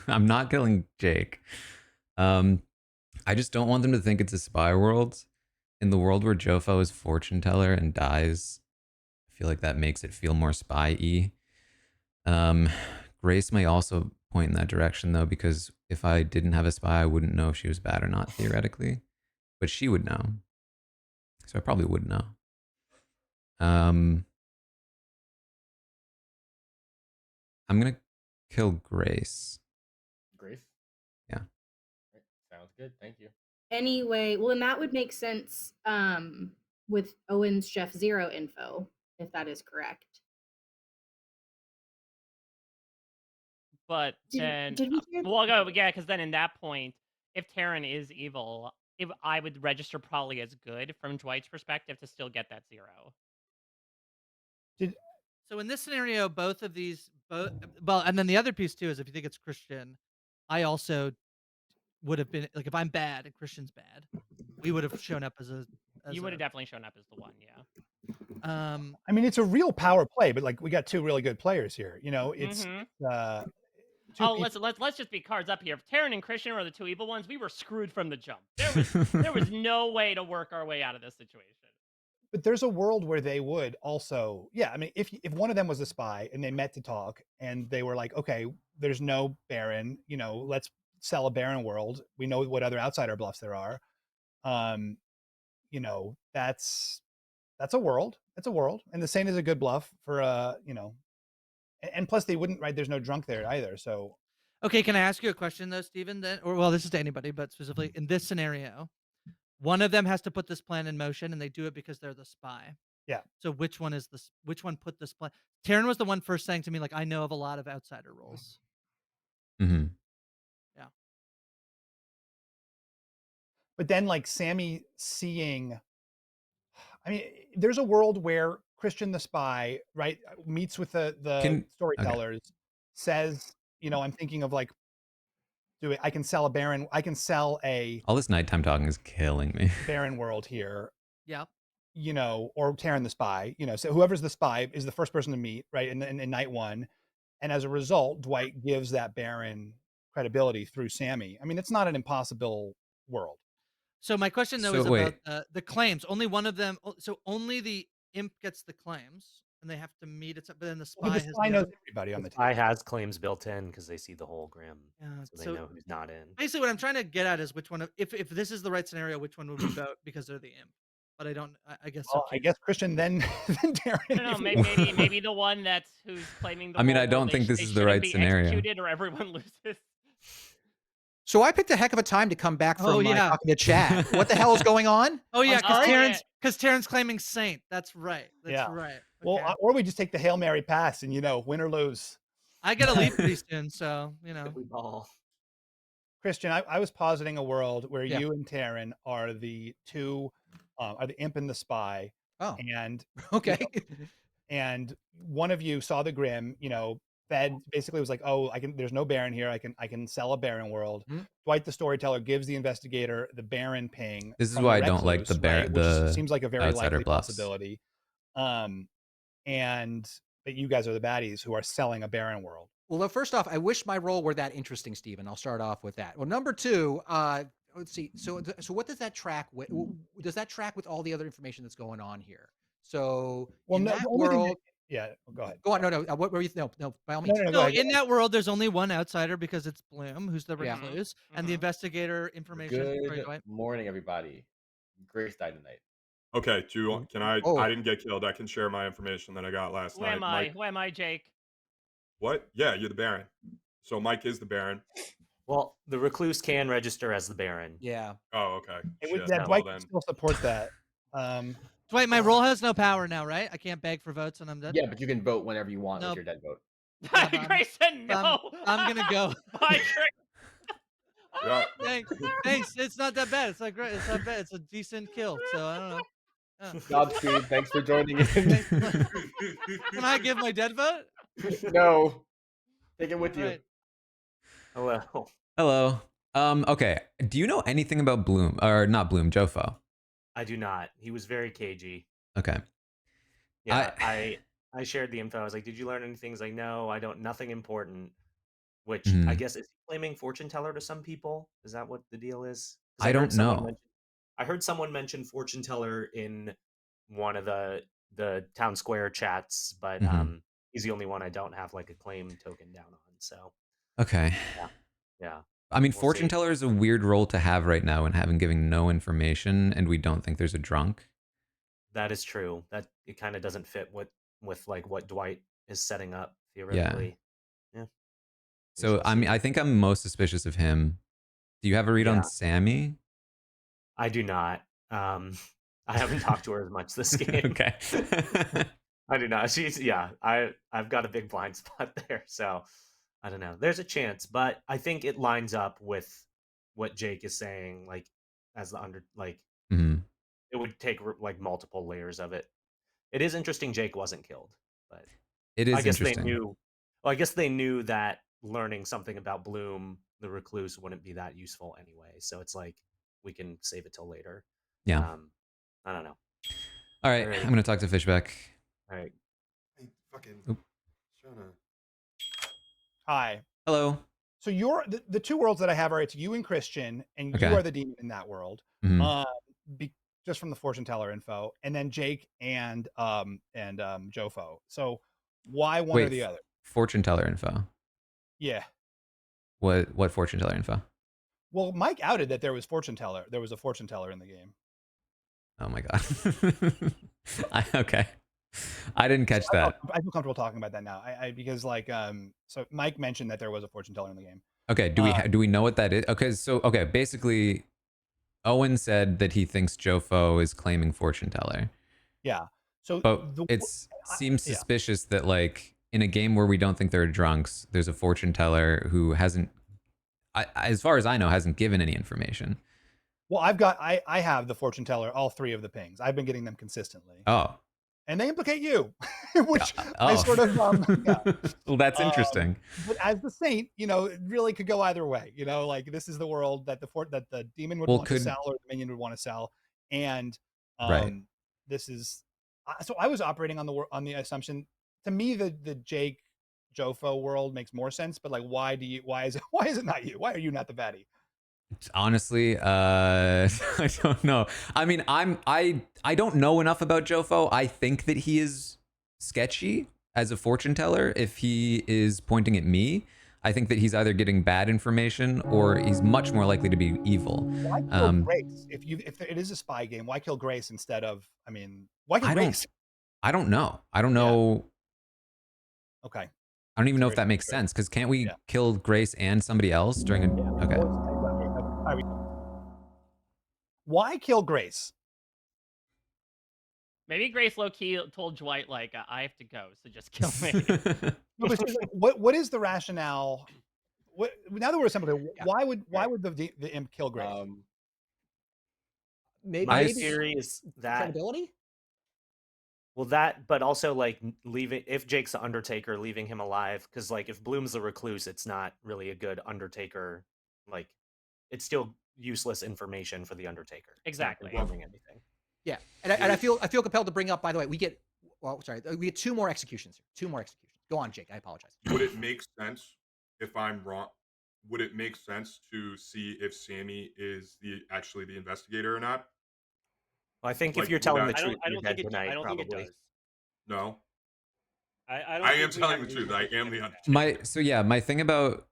I'm not killing Jake. I just don't want them to think it's a spy world. In the world where Jofo is fortune teller and dies, I feel like that makes it feel more spy-y. Grace may also point in that direction though, because if I didn't have a spy, I wouldn't know if she was bad or not theoretically, but she would know, so I probably would know. I'm gonna kill Grace. Grace? Yeah. Right. Sounds good. Thank you. Anyway, well, and that would make sense with Owen's Chef Zero info, if that is correct. But then, well, yeah, because then in that point, if Taran is evil, if I would register probably as good from Dwight's perspective to still get that 0. So in this scenario, both of these, well, and then the other piece too is if you think it's Christian, I also would have been like if I'm bad and Christian's bad, we would have shown up as a. You would have definitely shown up as the one, yeah. I mean, it's a real power play, but like we got two really good players here. You know, it's let's just be cards up here. If Taran and Christian were the two evil ones, we were screwed from the jump. There was no way to work our way out of this situation. But there's a world where they would also, yeah. I mean, if one of them was a spy and they met to talk and they were like, okay, there's no Baron, you know, let's sell a Baron world. We know what other outsider bluffs there are. You know, that's a world. It's a world, and the same is a good bluff for you know, and plus they wouldn't, right? There's no drunk there either, so. Okay, can I ask you a question though, Steven? Then, or well, this is to anybody, but specifically in this scenario, one of them has to put this plan in motion, and they do it because they're the spy. Yeah. So which one put this plan? Taran was the one first saying to me, like, I know of a lot of outsider roles. Mm-hmm. Yeah. But then, like Sammy seeing, I mean, there's a world where Christian the spy, right, meets with the storytellers, says, you know, I'm thinking of like, I can sell a Baron. I can sell a. All this nighttime talking is killing me. Baron world here. Yeah. You know, or Taran the spy. You know, so whoever's the spy is the first person to meet, right, in night one, and as a result, Dwight gives that Baron credibility through Sammy. I mean, it's not an impossible world. So my question though is about the claims. Only one of them. So only the imp gets the claims, and they have to meet it. But then the spy, knows everybody on the team. Spy has claims built in because they see the hologram, so they know who's not in. Basically, what I'm trying to get at is which one. If this is the right scenario, which one would we vote because they're the imp? But I don't. I guess. Well, I guess Christian then Taran. I don't know. Maybe the one who's claiming. I mean, I don't think this is the right scenario. Executed or everyone loses. So I picked a heck of a time to come back from talking to chat. What the hell is going on? Oh yeah, because Taran's claiming Saint. That's right. That's right. Okay. Well, or we just take the Hail Mary pass and, you know, win or lose. I gotta leave pretty soon, so you know. We ball. Christian, I was positing a world where you and Taran are the two, are the imp and the spy. Oh, and okay. You know, and one of you saw the Grim, you know. Fed basically was like, oh, there's no Baron here. I can sell a Baron world. Mm-hmm. Dwight the storyteller gives the investigator the Baron ping. This is why I don't like the Baron. Right? Which seems like a very likely possibility. And that you guys are the baddies who are selling a Baron world. Well, first off, I wish my role were that interesting, Steven. I'll start off with that. Well, number two, let's see. So what does that track with? Does that track with all the other information that's going on here? So in that world. Yeah, go ahead. Go on. No. What were you? No. By all means. No, in that world, there's only one outsider because it's Bloom, who's the recluse, and the investigator information. Good morning, everybody. Grace died tonight. Okay. Can I? Oh. I didn't get killed. I can share my information that I got last night. Who am I, Jake? What? Yeah, you're the Baron. So Mike is the Baron. Well, the recluse can register as the Baron. Yeah. Oh, okay. Dwight can still support that. Dwight, my role has no power now, right? I can't beg for votes and I'm dead? Yeah, but you can vote whenever you want with your dead vote. Grace said no. I'm going to go. Bye, Grace. Thanks. It's not that bad. It's not great. It's not bad. It's a decent kill. So I don't know. Godspeed. Thanks for joining in. Can I give my dead vote? No. Take it with you. Right. Hello. Hello. Okay. Do you know anything about Bloom or not Bloom, Jofo? I do not. He was very cagey. Okay. Yeah, I shared the info. I was like, "Did you learn anything?" He's like, "No, I don't. Nothing important." Which I guess is he claiming fortune teller to some people? Is that what the deal is? I don't know. I heard someone mention fortune teller in one of the town square chats, but he's the only one I don't have like a claim token down on. So okay. Yeah. I mean, fortune teller is a weird role to have right now, and having given no information, and we don't think there's a drunk. That is true. That it kind of doesn't fit with like what Dwight is setting up theoretically. Yeah. So I mean, I think I'm most suspicious of him. Do you have a read on Sammy? I do not. I haven't talked to her as much this game. Okay. I do not. I've got a big blind spot there, so I don't know. There's a chance, but I think it lines up with what Jake is saying. Like, as the it would take like multiple layers of it. It is interesting Jake wasn't killed, but it is I guess interesting. they knew. Well, I guess they knew that learning something about Bloom, the recluse, wouldn't be that useful anyway. So it's like we can save it till later. Yeah. I don't know. All right. I'm gonna talk to Fishback. All right. Hey, fucking. Hi. Hello. So you're the two worlds that I have are it's you and Christian, and you are the demon in that world. Just from the fortune teller info, and then Jake and Jofo. So why one or the other? Fortune teller info. Yeah. What fortune teller info? Well, Mike outed that there was a fortune teller in the game. Oh my god. Okay. I didn't catch that. I feel comfortable talking about that now. Because like so Mike mentioned that there was a fortune teller in the game. Okay, do we know what that is? Okay, basically Owen said that he thinks Jofo is claiming fortune teller. Yeah. So but it seems suspicious that like in a game where we don't think there are drunks, there's a fortune teller who hasn't as far as I know hasn't given any information. Well, I have the fortune teller, all three of the pings. I've been getting them consistently. Oh. And they implicate you, which I sort of Well, that's interesting. But as the saint, it really could go either way. Like this is the world that the demon would want to sell or the minion would want to sell, and this is. So I was operating on the assumption. To me, the Jake Jofo world makes more sense. But like, why is it not you? Why are you not the baddie? Honestly, I don't know. I mean, I don't know enough about Jofo. I think that he is sketchy as a fortune teller. If he is pointing at me, I think that he's either getting bad information or he's much more likely to be evil. Why kill Grace? If it is a spy game, why kill Grace instead of? I mean, why kill Grace? I don't know. I don't know. Yeah. Okay. I don't even know if that makes sense because can't we kill Grace and somebody else during a? Okay. Why kill Grace? Maybe Grace low-key told Dwight, like, I have to go, so just kill me. No, but what is the rationale? Now that we're assembling, why would the imp kill Grace? My theory is that credibility. Well, but also like if Jake's the Undertaker, leaving him alive, because like if Bloom's the recluse, it's not really a good Undertaker. Like, it's still useless information for the Undertaker. Exactly. It's not confirming anything. Yeah, and I feel compelled to bring up. By the way, we get two more executions here. Two more executions. Go on, Jake. I apologize. Would it make sense if I'm wrong? Would it make sense to see if Sammy is actually the investigator or not? Well, I think if you're telling the truth, I don't think it does. No. I am telling the truth. I am the Undertaker. My thing about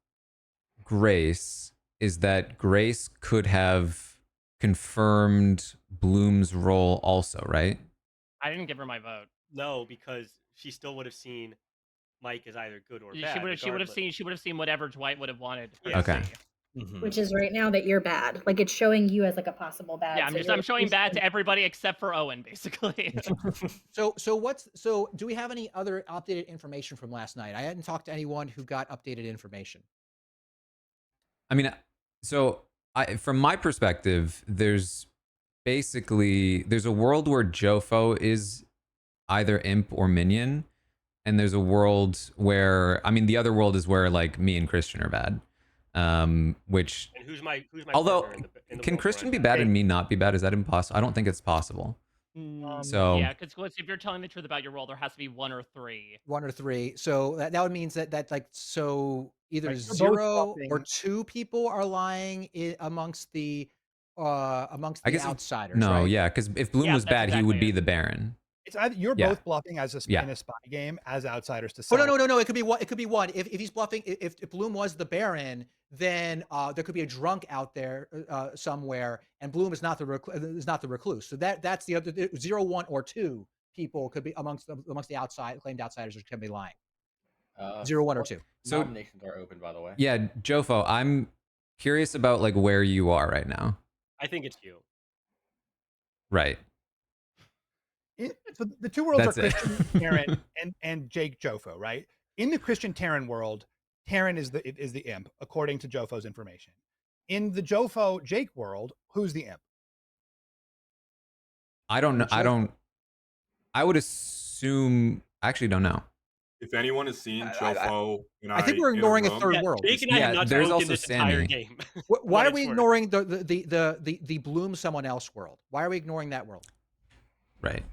Grace is that Grace could have confirmed Bloom's role also, right? I didn't give her my vote. No, because she still would have seen Mike as either good or bad. She would have seen whatever Dwight would have wanted her to see. Which is right now that you're bad. Like it's showing you as like a possible bad. Yeah, I'm showing bad to everybody except for Owen, basically. So do we have any other updated information from last night? I hadn't talked to anyone who got updated information. I mean, from my perspective, there's a world where Jofo is either imp or minion, and there's a world where, I mean, the other world is where like me and Christian are bad. Which, and who's my although partner in the can world Christian where be I'm bad bad? and me not be bad? Is that impossible? I don't think it's possible. So yeah, because if you're telling the truth about your role, there has to be 1 or 3. 1 or 3. So that would means that like so either Right, you're both 0 or bluffing. 2 people are lying amongst the outsiders, no, right? yeah, because if Bloom Yeah, was that's bad, he would exactly be it. the Baron. It's either you're Yeah. both bluffing as Yeah. in a spy game as outsiders to Oh sell. no. It could be one. It could be one. If he's bluffing, if Bloom was the Baron, then there could be a drunk out there somewhere, and Bloom is not the recluse. So that's the other 0, 1, or 2 people could be amongst the claimed outsiders who can be lying. 0, 1, or 2. So nominations are open, by the way. Yeah, Jofo, I'm curious about like where you are right now. I think it's you. Right. So the 2 worlds That's are it. Christian, Taran, and Jake Jofo, right? In the Christian Taran world, Taran is the imp, according to Jofo's information. In the Jofo Jake world, who's the imp? I don't know. I would assume. I actually don't know. If anyone has seen Jofo and I think we're ignoring a third world. Jake and I have not spoken this entire game. Why are we ignoring the Bloom someone else world? Why are we ignoring that world? Right.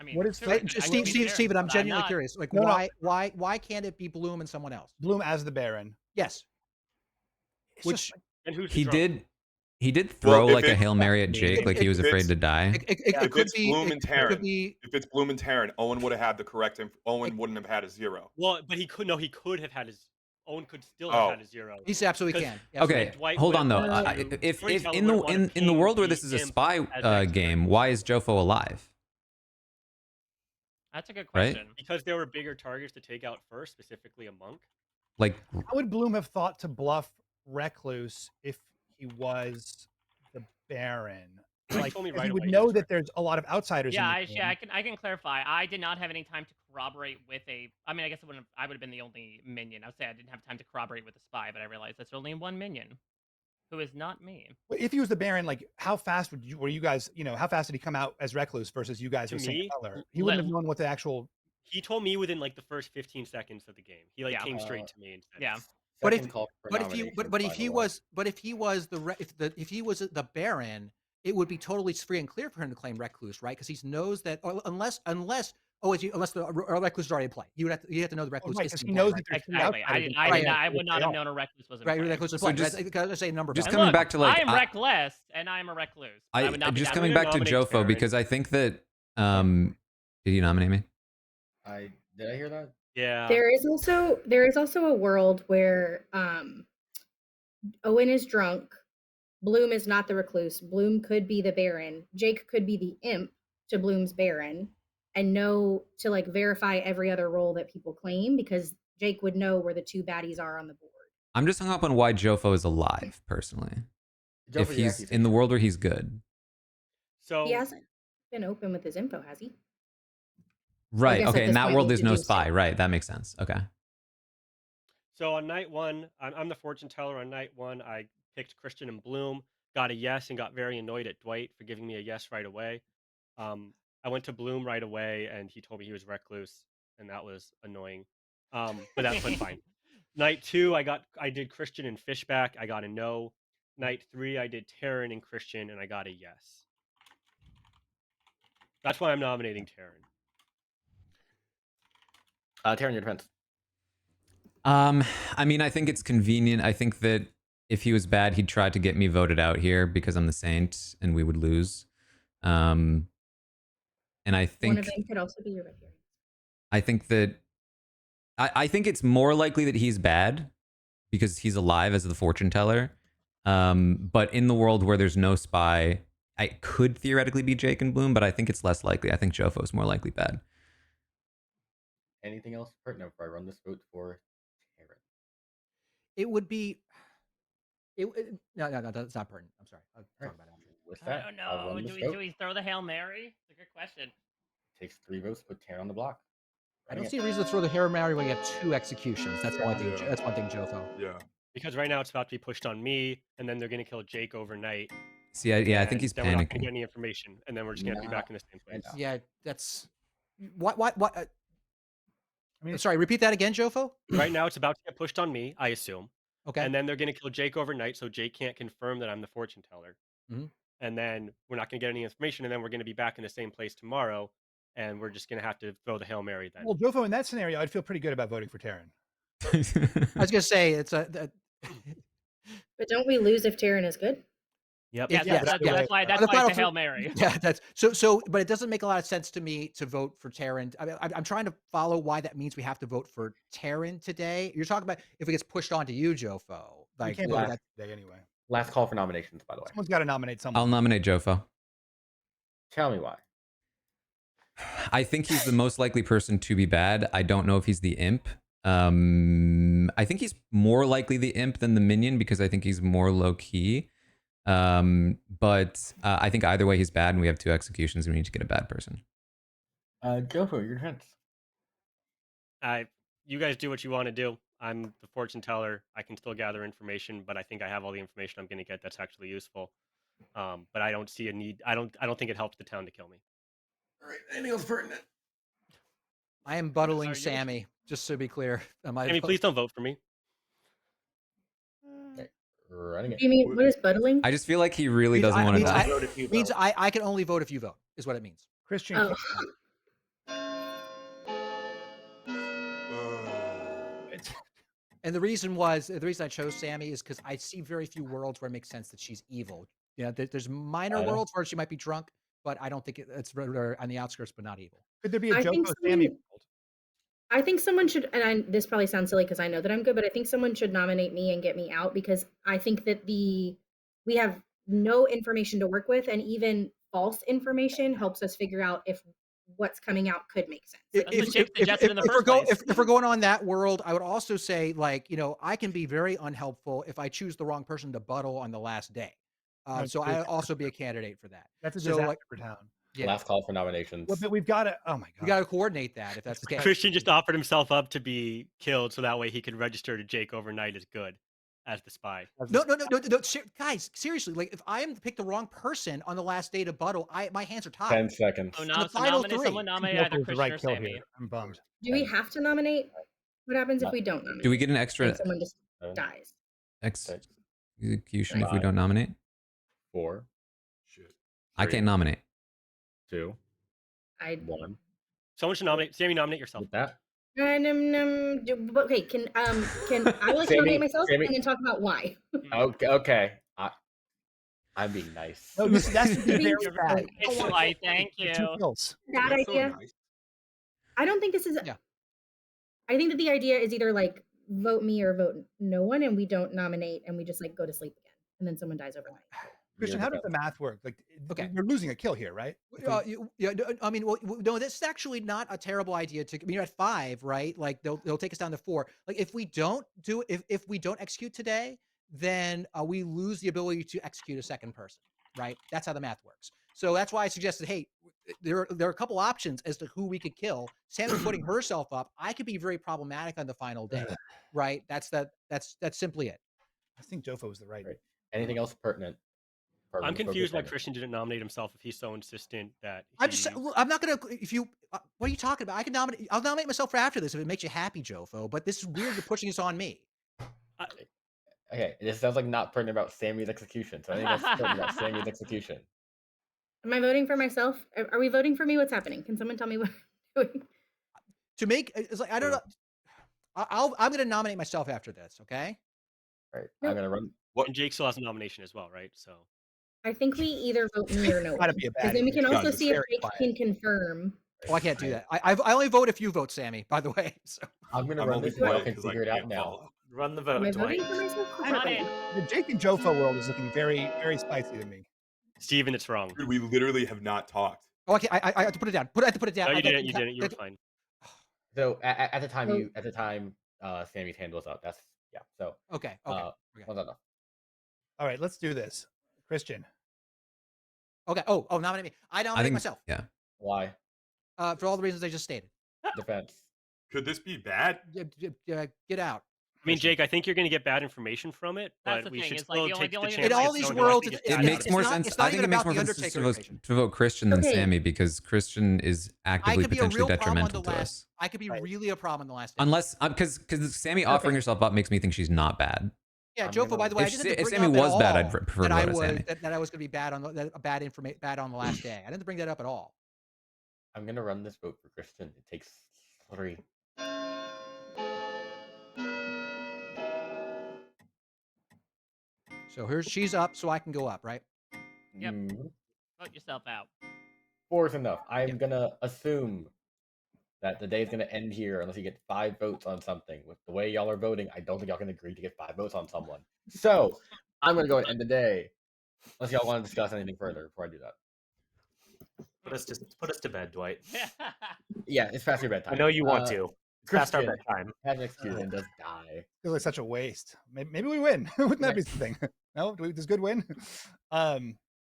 I mean, What is Steven? I'm genuinely curious. Like, why can't it be Bloom and someone else? Bloom as the Baron. Yes. And who's the he drunk? did throw like a Hail Mary at Jake, like he was afraid to die. If it's Bloom and Taran, Owen would have had the correct. Owen wouldn't have had a 0. Well, but he could. No, he could have had his. Owen could still have had a 0. He absolutely can. Okay, hold on though. If in the world where this is a spy game, why is Jofo alive? That's a good question. Right? Because there were bigger targets to take out first, specifically a monk. Like, how would Bloom have thought to bluff Recluse if he was the Baron? Like, told me he right would away know that there's a lot of outsiders. Yeah, in the game. I can clarify. I did not have any time to corroborate with a. I mean, I guess I would have been the only minion. I would say I didn't have time to corroborate with a spy, but I realized that's only 1 minion, who is not me. But if he was the Baron, like how fast were you guys? You know, how fast did he come out as Recluse versus you guys as single color? He wouldn't have known what the actual. He told me within like the first 15 seconds of the game. He came straight to me and said, "Yeah." But if he was the Baron, it would be totally free and clear for him to claim Recluse, right? Because he knows that unless the Recluse is already in play, you have to know the Recluse is he knows that exactly. I would not have known a Recluse was in play. Right, Recluse is So play. just say a number. Just coming back to like I am reckless and I am a recluse. I would not be just coming back to Jofo because I think that did you nominate me? Did I hear that? Yeah. There is also a world where Owen is drunk. Bloom is not the recluse. Bloom could be the Baron. Jake could be the imp to Bloom's Baron, and know to like verify every other role that people claim because Jake would know where the 2 baddies are on the board. I'm just hung up on why Jofo is alive personally. If he's in the world where he's good. So he hasn't been open with his info, has he? Right. Okay. In that world, there's no spy. Right. That makes sense. Okay. So on night 1, I'm the fortune teller. On night 1, I picked Christian and Bloom, got a yes, and got very annoyed at Dwight for giving me a yes right away. I went to Bloom right away, and he told me he was recluse, and that was annoying. But that's went fine. Night 2, I did Christian and Fishback. I got a no. Night 3, I did Taran and Christian, and I got a yes. That's why I'm nominating Taran. Taran, your defense. I mean, I think it's convenient. I think that if he was bad, he'd try to get me voted out here because I'm the Saint and we would lose. And I think one of them could also be your red herring. I think that I think it's more likely that he's bad because he's alive as the fortune teller. But in the world where there's no spy, I could theoretically be Jake and Bloom, but I think it's less likely. I think Jofo is more likely bad. Anything else pertinent before I run this vote for Taran? It would be. No, that's not pertinent. I'm sorry. I'll talk about it after. With that, I don't know. Do we throw the Hail Mary? It's a good question. Takes 3 votes to put Taran on the block. I don't see a reason to throw the Hail Mary when you have 2 executions. That's one thing. That's one thing, Jofo. Yeah. Because right now it's about to be pushed on me, and then they're going to kill Jake overnight. See, I think he's then we're not going to panicking. get any information, and then we're just going to be back in the same place. Yeah, that's what. I mean, sorry, repeat that again, Jofo. Right now, it's about to get pushed on me, I assume. Okay. And then they're going to kill Jake overnight, so Jake can't confirm that I'm the fortune teller. Mm-hmm. And then we're not going to get any information, and then we're going to be back in the same place tomorrow, and we're just going to have to throw the Hail Mary then. Well, Jofo, in that scenario, I'd feel pretty good about voting for Taran. I was gonna say it's a. But don't we lose if Taran is good? Yep. Yeah, That's why it's a Hail Mary. Yeah, that's so. But it doesn't make a lot of sense to me to vote for Taran. I mean, I'm trying to follow why that means we have to vote for Taran today. You're talking about if it gets pushed on to you, Jofo. Like, we can't vote that today anyway. Last call for nominations, by the way. Someone's got to nominate someone. I'll nominate Jofo. Tell me why. I think he's the most likely person to be bad. I don't know if he's the imp. I think he's more likely the imp than the minion because I think he's more low key. But I think either way he's bad, and we have 2 executions, and we need to get a bad person. Jofo, your turn. You guys do what you want to do. I'm the fortune teller. I can still gather information, but I think I have all the information I'm going to get that's actually useful. But I don't see a need. I don't think it helps the town to kill me. All right. Anything else pertinent? I am buttling Sammy, just to be clear. Sammy, please don't vote for me. Okay. Running it. You mean what is buttling? I just feel like he really doesn't want to die. Means I can only vote if you vote, is what it means. Christian. Oh. And the reason I chose Sammy is because I see very few worlds where it makes sense that she's evil. You know, there's minor worlds where she might be drunk, but I don't think it's on the outskirts, but not evil. Could there be a Jofo Sammy world? I think someone should, and this probably sounds silly because I know that I'm good, but I think someone should nominate me and get me out because I think that we have no information to work with, and even false information helps us figure out if what's coming out could make sense. If we're going on that world, I would also say, like, you know, I can be very unhelpful if I choose the wrong person to buttle on the last day. So I'll also be a candidate for that. That's a disaster for town. Yeah. Last call for nominations. Well, but we've got to. Oh my god. We got to coordinate that if that's the case. Christian just offered himself up to be killed, so that way he could register to Jake overnight as good, as the spy. No, guys, seriously, like if I am to pick the wrong person on the last day to buttle, my hands are tied. 10 seconds. Oh, no, someone nominate either Christian or Sammy. I'm bummed. Do we have to nominate? What happens if we don't nominate? Do we get an extra? Like someone just dies. Execution if we don't nominate? 4. Shit. I can't nominate. 2. 1. Someone should nominate. Sammy, nominate yourself. With that. Okay, can I like nominate myself and then talk about why? Okay. I'm being nice. No, that's very bad. It's light, thank you. Bad idea. I don't think this is. Yeah. I think that the idea is either like vote me or vote no one, and we don't nominate, and we just like go to sleep again, and then someone dies overnight. Christian, how does the math work? Like, okay, you're losing a kill here, right? Yeah, I mean, well, no, this is actually not a terrible idea. I mean, you're at 5, right? Like they'll take us down to 4. Like if we don't if we don't execute today, then we lose the ability to execute a second person, right? That's how the math works. So that's why I suggested, hey, there are a couple options as to who we could kill. Sammy's putting herself up. I could be very problematic on the final day, right? That's simply it. I think Jofo was the right. Anything else pertinent? I'm confused why Christian didn't nominate himself if he's so insistent that. I'm not gonna. If you, what are you talking about? I can nominate. I'll nominate myself for after this if it makes you happy, Jofo. But this is weird. You're pushing this on me. Okay, this sounds like not pertinent about Sammy's execution. So I think that's pertinent about Sammy's execution. Am I voting for myself? Are we voting for me? What's happening? Can someone tell me what I'm doing? To make it's like I don't know. I'm gonna nominate myself after this. Okay. All right. I'm gonna run. And Jake still has a nomination as well, right? So. I think we either vote me or no one. Because then we can also see if Jake can confirm. Oh, I can't do that. I only vote if you vote, Sammy, by the way. So I'm gonna run this vote and figure it out now. Run the vote, Am I Dwight. voting for myself? The Jake and Jofo world is looking very, very spicy to me. Steven, it's wrong. Dude, we literally have not talked. Oh, okay. I have to put it down. I have to put it down. No, you didn't. You didn't. You were fine. So at the time, Sammy's hand was up. That's yeah. So okay. Well done. All right, let's do this, Christian. Okay. Oh, nominate me. I nominate myself. Yeah. Why? For all the reasons I just stated. Defense. Could this be bad? Get out. I mean, Jake, I think you're going to get bad information from it, That's but the we thing, should it's like still the only- take the the only chance. In all to these get someone who worlds, actually gets It bad makes more information. sense. I think it makes more sense to vote Christian than Okay. Sammy because Christian is actively potentially detrimental to us. I could be really a problem on the last day. Unless because Sammy offering herself up makes me think she's not bad. Yeah, Jofo. By the way, I didn't if bring Sammy up was at bad, all I'd prefer that to I vote was Sammy. that I was going to be bad on bad on the last day. I didn't bring that up at all. I'm gonna run this vote for Christian. It takes 3. So she's up, so I can go up, right? Yep. Vote yourself out. 4 is enough. I'm gonna assume that the day is gonna end here unless you get 5 votes on something. With the way y'all are voting, I don't think y'all can agree to get 5 votes on someone. So I'm gonna go and end the day. Unless y'all want to discuss anything further before I do that. Put us to bed, Dwight. Yeah, it's past your bedtime. I know you want to. It's past our bedtime. Has an excuse and does die. Feels like such a waste. Maybe we win. Wouldn't that be something? No, does good win? I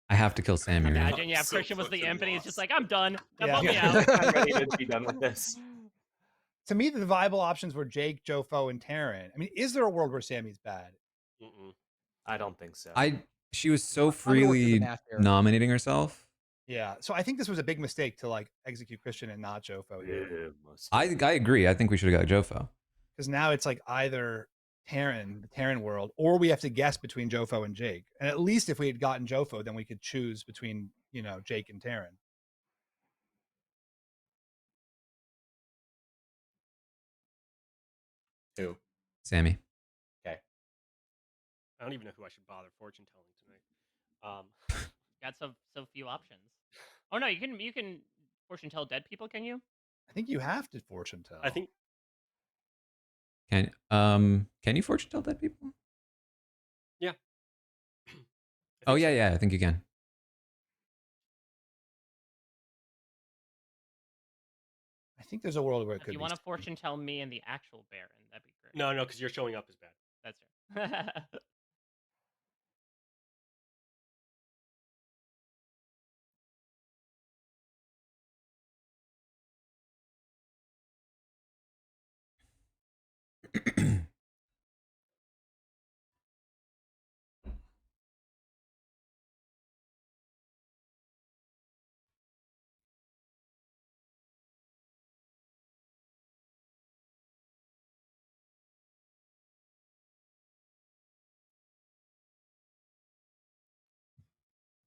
have to kill Sammy. Right? Imagine, yeah, Christian was the imp and he's just like, I'm done. Now vote me I'm out. ready to be done with this. To me, the viable options were Jake, Jofo, and Taran. I mean, is there a world where Sammy's bad? I don't think so. She was so freely nominating herself. Yeah, so I think this was a big mistake to like execute Christian and not Jofo here. I agree. I think we should have got Jofo. Because now it's like either the Taran world, or we have to guess between Jofo and Jake. And at least if we had gotten Jofo, then we could choose between, Jake and Taran. Who? Sammy. Okay. I don't even know who I should bother fortune telling tonight. Got so few options. Oh no, you can fortune tell dead people, can you? I think you have to fortune tell. I think. Can you fortune tell dead people? Yeah. Oh yeah, I think you can. I think there's a world where it could be. If you want to fortune tell me and the actual Baron, that'd be great. No, because you're showing up as bad. That's true.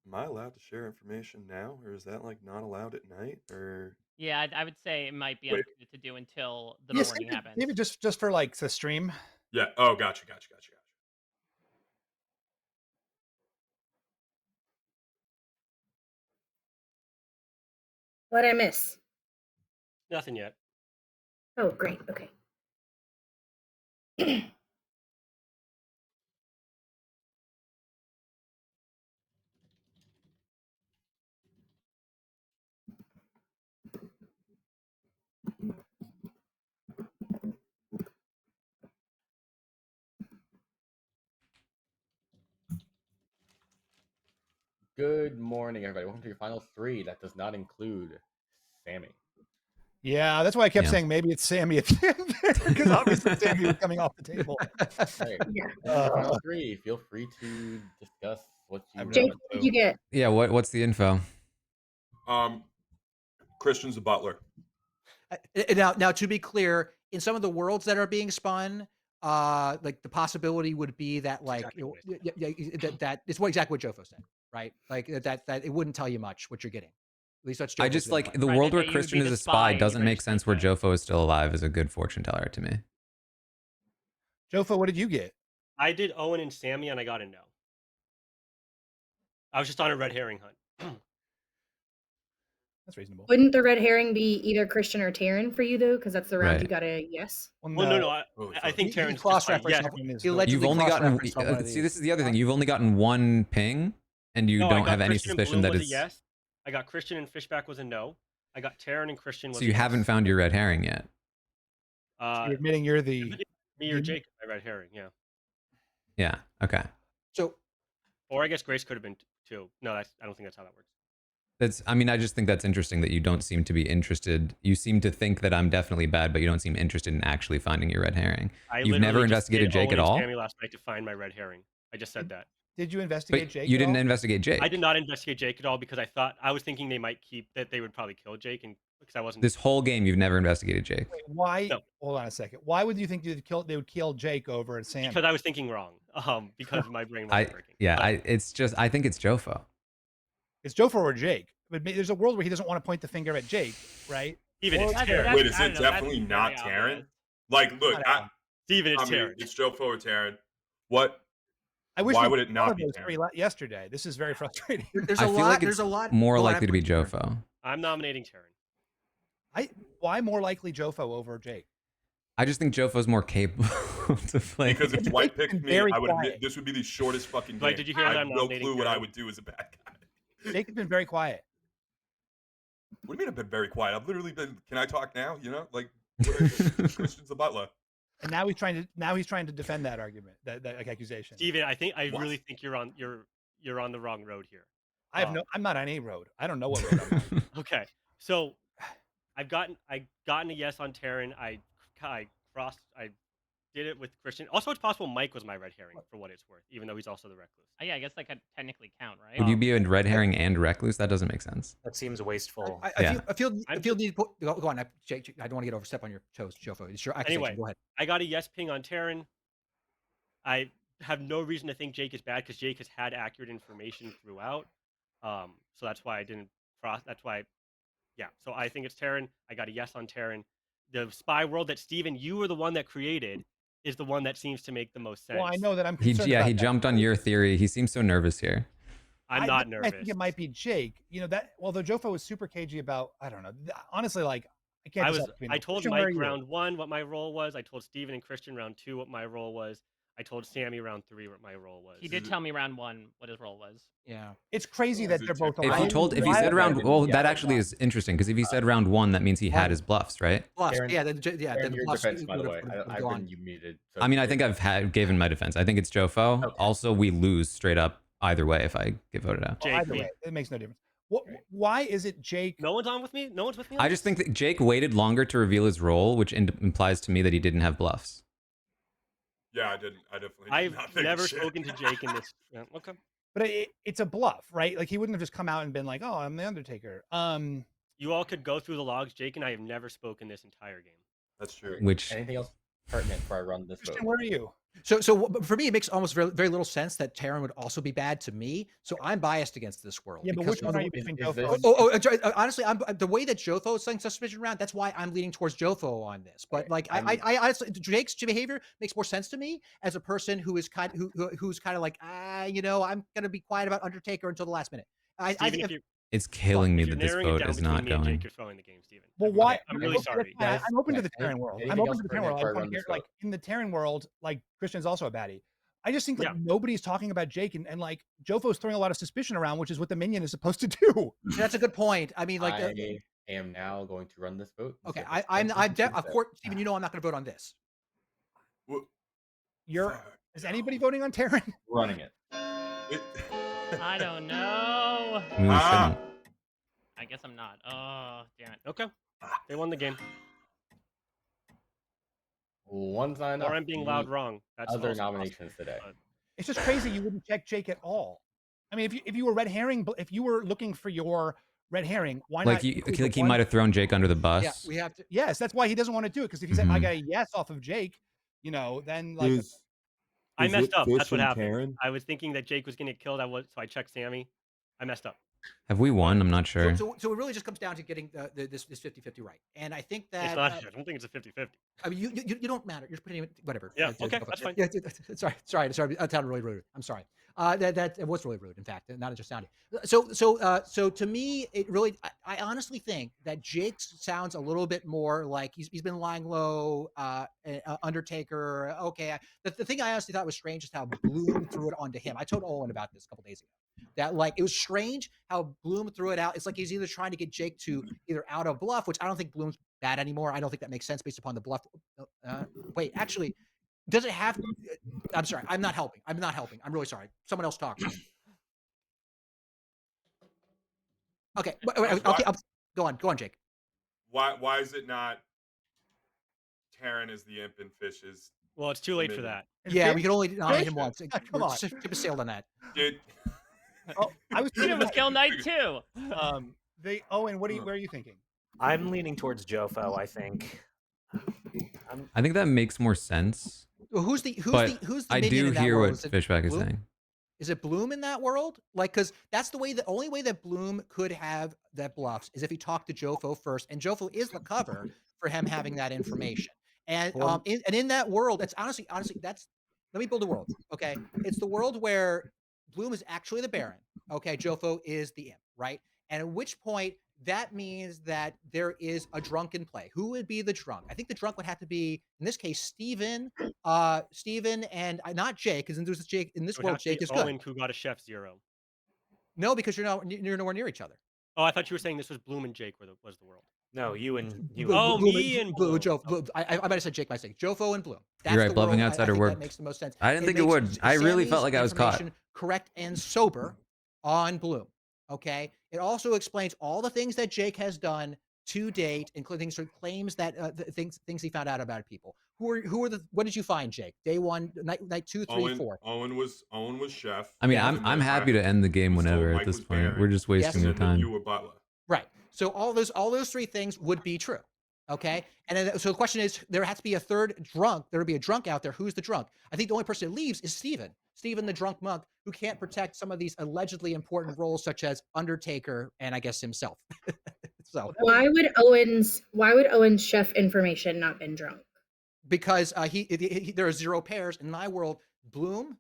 Am I allowed to share information now, or is that like not allowed at night? Or yeah, I would say it might be Wait. unsuited to do until the morning happens. Maybe just for like the stream. Yeah. Oh, gotcha. What'd I miss? Nothing yet. Oh, great. Okay. Good morning, everybody. Welcome to your final 3. That does not include Sammy. Yeah, that's why I kept saying maybe it's Sammy at the end there, because obviously Sammy was coming off the table. Hey, final 3. Feel free to discuss what you Jake, what did you get? Yeah, what's the info? Christian's the butler. Now, to be clear, in some of the worlds that are being spun, like the possibility would be that like that is exactly what Jofo said, right? Like that it wouldn't tell you much what you're getting. At least that's Jofo's I just like the Right, world that where you would Christian be is the a spy spy and doesn't you make register sense where that. Jofo is still alive as a good fortune teller to me. Jofo, what did you get? I did Owen and Sammy, and I got a no. I was just on a red herring hunt. That's reasonable. Wouldn't the red herring be either Christian or Taran for you though? Because that's the round you Right. got a yes. Well, no. I think He Terran's cross-referenced yes. something in his He vote. allegedly You've only gotten cross-referenced on one of see. these. This is the other thing. You've only gotten one ping, and you No, I don't got have any Christian and suspicion Bloom that was it's. a yes. I got Christian and Fishback was a no. I got Taran and Christian was So a you yes. haven't found your red herring yet. You're admitting you're the Me or Jake, my red herring, yeah. Yeah. Okay. So, or I guess Grace could have been too. No, I don't think that's how that works. I mean, I just think that's interesting that you don't seem to be interested. You seem to think that I'm definitely bad, but you don't seem interested in actually finding your red herring. You've never investigated Jake at all? Sammy last night to find my red herring. I just said that. Did you investigate But Jake? You didn't investigate Jake. I did not investigate Jake at all because I was thinking they might they would probably kill Jake, and because I wasn't. This whole game, you've never investigated Jake. Wait, why? No. Hold on a second. Why would you think they would kill Jake over at Sam? Because I was thinking wrong. Because my brain wasn't working. Yeah, I think it's Jofo. It's Jofo or Jake. But there's a world where he doesn't want to point the finger at Jake, right? Even it's Taran. Wait, is it definitely not Taran? Like, look, Steven, it's Taran. It's Jofo or Taran. What? Why would it not be Taran? Yesterday, this is very frustrating. I feel like it's more likely to be Jofo. I'm nominating Taran. Why more likely Jofo over Jake? I just think Jofo's more capable to play. Because if Dwight picked me, I would admit this would be the shortest fucking game. Dwight, did you hear that? I have no clue what I would do as a bad guy. Jake has been very quiet. What do you mean I've been very quiet? I've literally been. Can I talk now? You know, like Christian's the butler. And now he's trying to defend that argument, that accusation. Steven, I really think you're on the wrong road here. I'm not on any road. I don't know what road I'm on. Okay, so I've gotten a yes on Taran. I did it with Christian. Also, it's possible Mike was my red herring for what it's worth, even though he's also the recluse. Yeah, I guess that could technically count, right? Would you be a red herring and recluse? That doesn't make sense. That seems wasteful. I feel need to go on. Jake, I don't want to get overstep on your toes, Jofo. Sure. Anyway, go ahead. I got a yes ping on Taran. I have no reason to think Jake is bad because Jake has had accurate information throughout. So that's why I didn't cross. That's why, yeah. So I think it's Taran. I got a yes on Taran. The spy world that Steven, you were the one that created, is the one that seems to make the most sense. Well, I know that I'm He concerned jumped on your theory. He seems so nervous here. I'm not nervous. I think it might be Jake. You know that. Although Jofo was super cagey about, I don't know. Honestly, like I can't. I told Mike round 1 what my role was. I told Steven and Christian round 2 what my role was. I told Sammy round 3 what my role was. He did tell me round 1 what his role was. Yeah. It's crazy that they're both. If he said round, well, that actually is interesting because if he said round 1, that means he had his bluffs, right? Bluffs, Aaron, yeah. Then the your bluffs defense, by the way. I've gone. been you muted. So I mean, I think I've given my defense. I think it's Jofo. Okay. Also, we lose straight up either way if I get voted out. Jake, Either way, it makes no difference. Why is it Jake? No one's on with me. No one's with me. I just think that Jake waited longer to reveal his role, which implies to me that he didn't have bluffs. Yeah, I didn't. I definitely. I've never spoken to Jake in this. Yeah, okay. But it's a bluff, right? Like he wouldn't have just come out and been like, "Oh, I'm the Undertaker." You all could go through the logs. Jake and I have never spoken this entire game. That's true. Which anything else pertinent before I run this? Christian, where are you? So for me, it makes almost very, very little sense that Taran would also be bad to me. So I'm biased against this world. Yeah, but which one are you between Jofo? Honestly, the way that Jofo is saying suspicion around, that's why I'm leaning towards Jofo on this. But like, I honestly, Jake's behavior makes more sense to me as a person who is who's kind of like, you know, I'm gonna be quiet about Undertaker until the last minute. It's killing me that this vote is not going. Jake, you're throwing the game, Steven. Well, why? I'm really sorry. I'm open to the Taran world. I'm open to the Taran world. Like in the Taran world, like Christian's also a baddie. I just think like nobody's talking about Jake and like Jofo's throwing a lot of suspicion around, which is what the minion is supposed to do. That's a good point. I mean, like I am now going to run this vote. Okay, of course, Steven, you know I'm not going to vote on this. Is anybody voting on Taran? Running it. I don't know. I mean, we shouldn't. I guess I'm not. Oh, damn it. Okay. They won the game. One's not enough. Or I'm being loud wrong. That's other nominations today. It's just crazy you wouldn't check Jake at all. I mean, if you were red herring, if you were looking for your red herring, why not? Like he might have thrown Jake under the bus. Yeah, we have to. Yes, that's why he doesn't want to do it because if he said I got a yes off of Jake, you know, then like. I messed up. That's what happened. Taran? I was thinking that Jake was going to get killed. So I checked Sammy. I messed up. Have we won? I'm not sure. So it really just comes down to getting this 50-50 right. And I think that it's not. I don't think it's a 50-50. I mean, you don't matter. You're putting whatever. Yeah. Okay. That's fine. Yeah. Sorry. That sounded really rude. I'm sorry. That was really rude. In fact, not just sounded. So to me, it really. I honestly think that Jake sounds a little bit more like he's been lying low. Undertaker. Okay. The thing I honestly thought was strange is how Bloom threw it onto him. I told Owen about this a couple days ago. That like it was strange how Bloom threw it out. It's like he's either trying to get Jake to either out of bluff, which I don't think Bloom's bad anymore. I don't think that makes sense based upon the bluff. Wait, actually, does it have? I'm sorry. I'm not helping. I'm really sorry. Someone else talk. Okay, okay, go on, Jake. Why is it not Taran as the imp and Fish is? Well, it's too late for that. Yeah, we can only nominate him once. Come on, skip a sailed on that. Did oh, I was Steven was kill knight too. Owen, where are you thinking? I'm leaning towards Jofo. I think. I think that makes more sense. Well, who's the I minion do in that hear world? what Fishback is saying. Is it Bloom in that world? Like, because that's the only way that Bloom could have that bluffs is if he talked to Jofo first, and Jofo is the cover for him having that information. And in that world, it's honestly, that's, let me build a world. Okay, it's the world where Bloom is actually the Baron. Okay, Jofo is the imp, right? And at which point that means that there is a drunk in play. Who would be the drunk? I think the drunk would have to be, in this case, Steven, and not Jake, because there's Jake in this world. Jake is good. Owen, who got a chef 0. No, because you're nowhere near each other. Oh, I thought you were saying this was Bloom and Jake was the world. No, you and you. Oh, me and Bloom. I might have said Jake by mistake. Jofo and Bloom. That's You're right. the Bluffing world. outsider I think worked. that makes the most sense. I didn't think it would. I really felt like I was caught. Correct and sober on Bloom. Okay. It also explains all the things that Jake has done to date, including sort of claims that things he found out about people. What did you find, Jake? Day 1, night 2, 3, 4. Owen was chef. I mean, I'm happy to end the game whenever at this point. Baron. We're just wasting your time. You were butler. Right. So all those 3 things would be true. Okay. And then, so the question is, there has to be a third drunk. There would be a drunk out there. Who's the drunk? I think the only person that leaves is Steven, the drunk monk, who can't protect some of these allegedly important roles, such as Undertaker and I guess himself. So why would Owen's chef information not been drunk? Because there are 0 pairs in my world. Bloom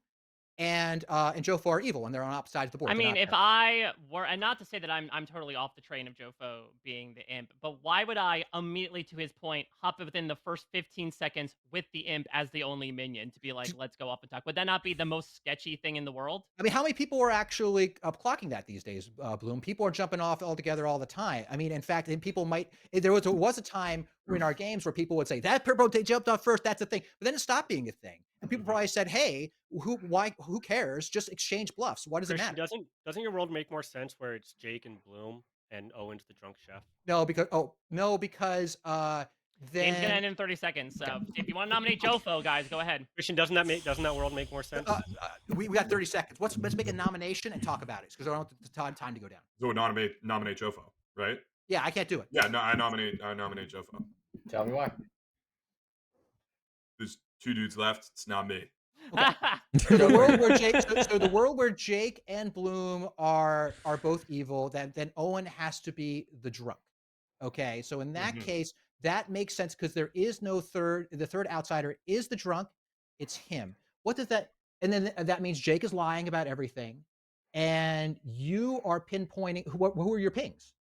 and Jofo are evil, and they're on opposite sides of the board. I mean, if I were, and not to say that I'm totally off the train of Jofo being the imp, but why would I immediately, to his point, hop within the first 15 seconds with the imp as the only minion to be like, let's go up and talk? Would that not be the most sketchy thing in the world? I mean, how many people are actually clocking that these days, Bloom? People are jumping off altogether all the time. I mean, in fact, people might. There was a time in our games where people would say that they jumped off first. That's a thing, but then it stopped being a thing. And people probably said, "Hey, who cares? Just exchange bluffs. What does it matter?" Doesn't your world make more sense where it's Jake and Bloom and Owen's the drunk chef? No, because then game's gonna end in 30 seconds. So if you want to nominate Jofo, guys, go ahead. Christian, doesn't that world make more sense? We got 30 seconds. Let's make a nomination and talk about it because I don't have time to go down. So nominate Jofo, right? Yeah, I can't do it. Yeah, no, I nominate Jofo. Tell me why. There's 2 dudes left. It's not me. Okay. So the world where Jake and Bloom are both evil, then Owen has to be the drunk. Okay, so in that case, that makes sense because there is no third. The third outsider is the drunk. It's him. What does that? And then that means Jake is lying about everything, and you are pinpointing who are your pings?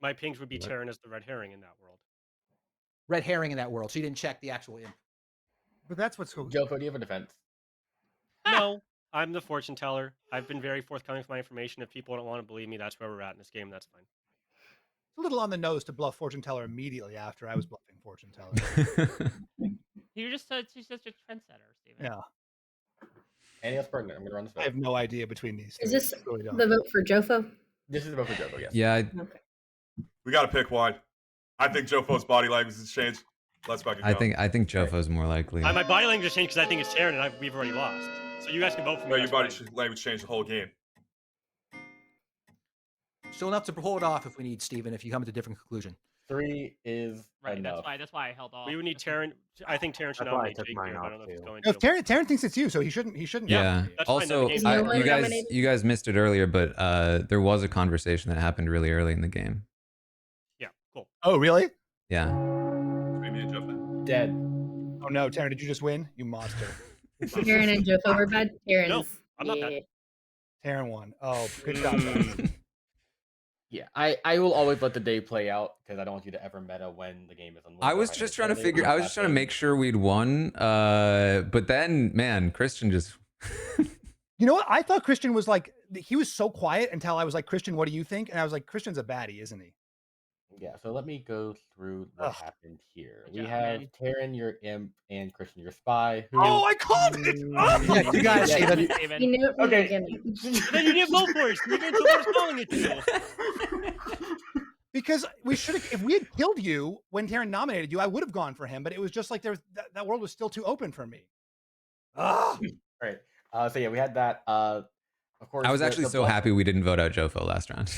My pings would be Taran as the red herring in that world. Red herring in that world. So you didn't check the actual imp. But that's what's cool. Jofo, do you have a defense? No, I'm the fortune teller. I've been very forthcoming with my information. If people don't want to believe me, that's where we're at in this game. That's fine. It's a little on the nose to bluff fortune teller immediately after I was bluffing fortune teller. You're just such a trendsetter, Steven. Yeah. Anything else pertinent? I'm gonna run this vote. I have no idea between these. Is this the vote for Jofo? This is the vote for Jofo. Yes. Yeah. Okay. We got to pick one. I think Jofo's body language has changed. Let's fucking go. I think Jofo's more likely. My body language has changed because I think it's Taran and we've already lost. So you guys can vote for me. No, your body language changed the whole game. Still enough to hold off if we need, Steven, if you come to a different conclusion. 3 is right. Enough. That's why I held off. We would need Taran. I think Taran should nominate Jake here, but I don't know if he's going to. If Taran thinks it's you, so he shouldn't. Yeah. Also, you guys missed it earlier, but there was a conversation that happened really early in the game. Yeah. Cool. Oh, really? Yeah. Dead. Oh no, Taran, did you just win? You monster. Taran and Jofo were bad. No, I'm not bad. Taran won. Oh, good job. Yeah, I will always let the day play out because I don't want you to ever meta when the game is unwinnable. I was just trying to make sure we'd won. But then, man, Christian just. You know what? I thought Christian was like, he was so quiet until I was like, Christian, what do you think? And I was like, Christian's a baddie, isn't he? Yeah, so let me go through what happened here. Good We job, have man. Taran, your imp, and Christian, your spy. Who... Oh, I called it! Oh! Yeah, you guys, Yeah, Steven. Steven. You knew it from the Okay. beginning. But then you didn't vote for it, Steven, so what is calling it to you? Because we should have, if we had killed you when Taran nominated you, I would have gone for him. But it was just like there was that world was still too open for me. Ah, Right. So yeah, we had that. Of course, I was actually so happy we didn't vote out Jofo last round.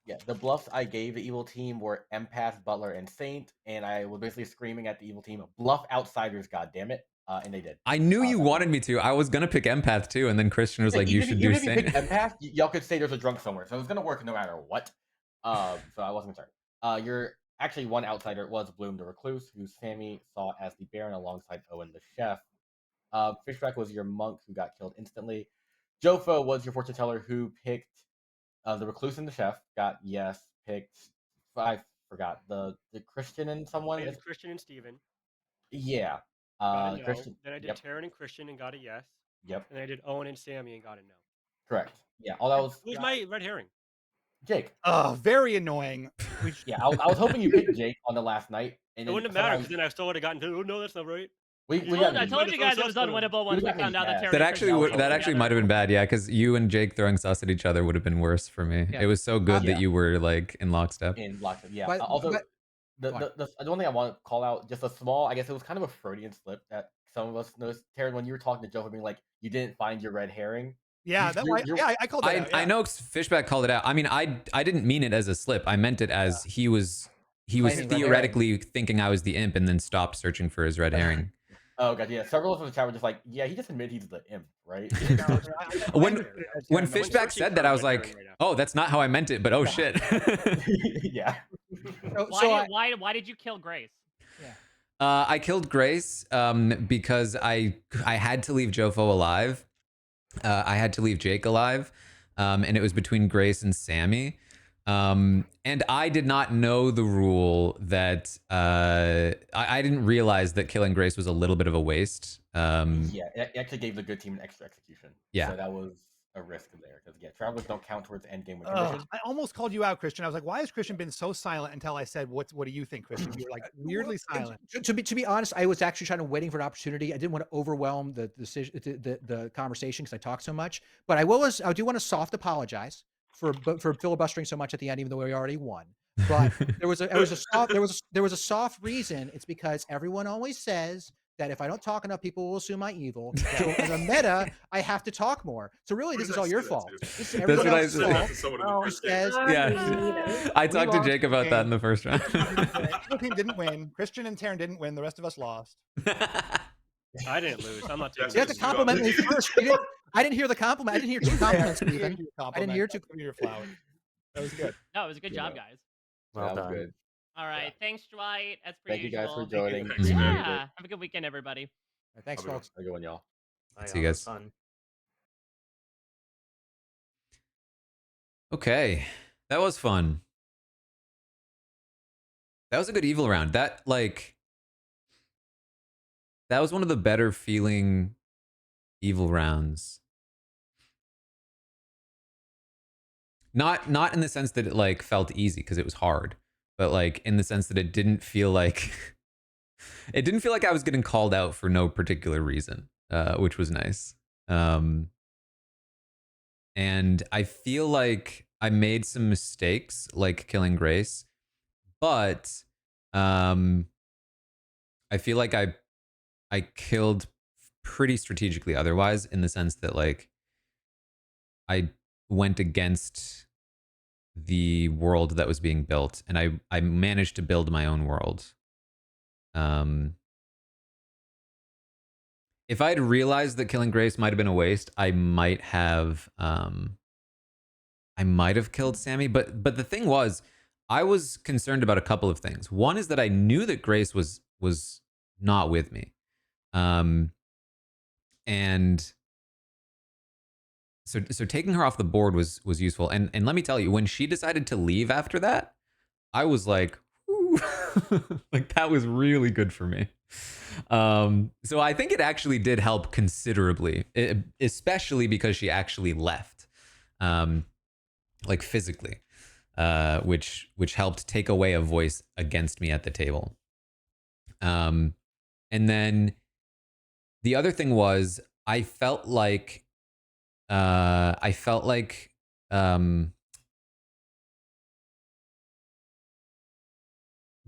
Yeah, the bluffs I gave the evil team were Empath, Butler, and Saint, and I was basically screaming at the evil team, "Bluff outsiders, goddammit!" And they did. I knew you wanted me to. I was gonna pick Empath too, and then Christian was like, "You should do Even if you Saint." pick Empath, y'all could say there's a drunk somewhere, so it was gonna work no matter what. So I wasn't concerned. You're actually one outsider was Bloom the Recluse, who Sammy saw as the Baron alongside Owen the Chef. Fishback was your monk who got killed instantly. Jofo was your fortune teller who picked the Recluse and the Chef. Got picked. I forgot the Christian and someone. It's Christian and Steven. Yeah. Got a no. Christian. Then I did Taran and Christian and got a yes. Yep. And then I did Owen and Sammy and got a no. Correct. Yeah. All that was. Who's my red herring? Jake. Oh, very annoying. Yeah, I was hoping you picked Jake on the last night. And it wouldn't have mattered because then I still would have gotten to. Oh no, that's not right. I told you guys it was unwinnable once we found out that Terran. That actually might have been bad, yeah, because you and Jake throwing sus at each other would have been worse for me. Yeah. It was so good that you were like in lockstep. Yeah. Also, the one thing I want to call out, just a small, I guess it was kind of a Freudian slip that some of us noticed. Taran, when you were talking to Joe, being like, you didn't find your red herring. Yeah, I called that out. Yeah. I know Fishback called it out. I mean, I didn't mean it as a slip. I meant it as he was theoretically thinking I was the imp and then stopped searching for his red herring. Oh god, yeah. Several of us in the chat were just like, yeah, he just admitted he's the imp, right? when Fishback said that, I was like, oh, that's not how I meant it, but oh shit. Yeah. Why did you kill Grace? I killed Grace because I had to leave Jofo alive. I had to leave Jake alive, and it was between Grace and Sammy. And I did not know the rule that I didn't realize that killing Grace was a little bit of a waste. Yeah, it actually gave the good team an extra execution. Yeah, so that was a risk there because travelers don't count towards end game. I almost called you out, Christian. I was like, why has Christian been so silent until I said, what do you think, Christian? You were like weirdly silent. To be honest, I was actually waiting for an opportunity. I didn't want to overwhelm the decision, the conversation because I talked so much. But I do want to soft apologize for filibustering so much at the end, even though we already won. But there was a soft reason. It's because everyone always says that if I don't talk enough, people will assume I'm evil. So as a meta, I have to talk more. So really, this is all your fault. This is everyone else's fault. Yeah, I talked to Jake about that in the first round. The team didn't win. Christian and Taran didn't win. The rest of us lost. I didn't lose. I'm not taking. You have to compliment me first. I didn't hear the compliment. I didn't hear two compliments, Steven. I didn't hear two. Your flowers. That was good. No, it was a good job, guys. Well done. Good. All right, thanks, Dwight. As per Thank you guys for usual. joining. Yeah, have a good weekend, everybody. Thanks, folks. Have a good one, y'all. See you guys. Okay, that was fun. That was a good evil round. That was one of the better feeling evil rounds. Not in the sense that it felt easy because it was hard, but in the sense that it didn't feel like I was getting called out for no particular reason, which was nice. And I feel like I made some mistakes, like killing Grace, but I feel like I killed pretty strategically otherwise, in the sense that I went against the world that was being built, and I managed to build my own world. If I had realized that killing Grace might have been a waste, I might have killed Sammy. But the thing was, I was concerned about a couple of things. One is that I knew that Grace was not with me, and so taking her off the board was useful. And let me tell you, when she decided to leave after that, I was like, ooh. That was really good for me. So I think it actually did help considerably, especially because she actually left, physically. which helped take away a voice against me at the table. And then the other thing was I felt like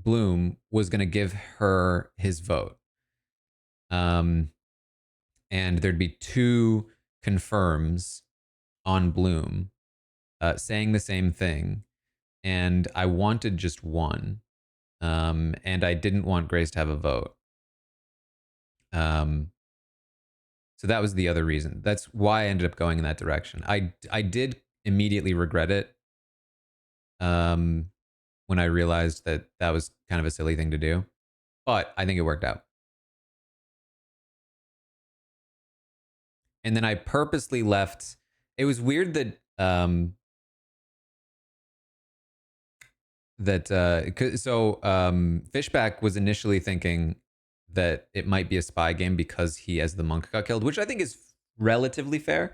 Bloom was going to give her his vote. And there'd be 2 confirms on Bloom saying the same thing. And I wanted just one. And I didn't want Grace to have a vote. So that was the other reason. That's why I ended up going in that direction. I did immediately regret it. When I realized that was kind of a silly thing to do, but I think it worked out. And then I purposely left. It was weird that Fishback was initially thinking that it might be a spy game because he, as the monk, got killed, which I think is relatively fair.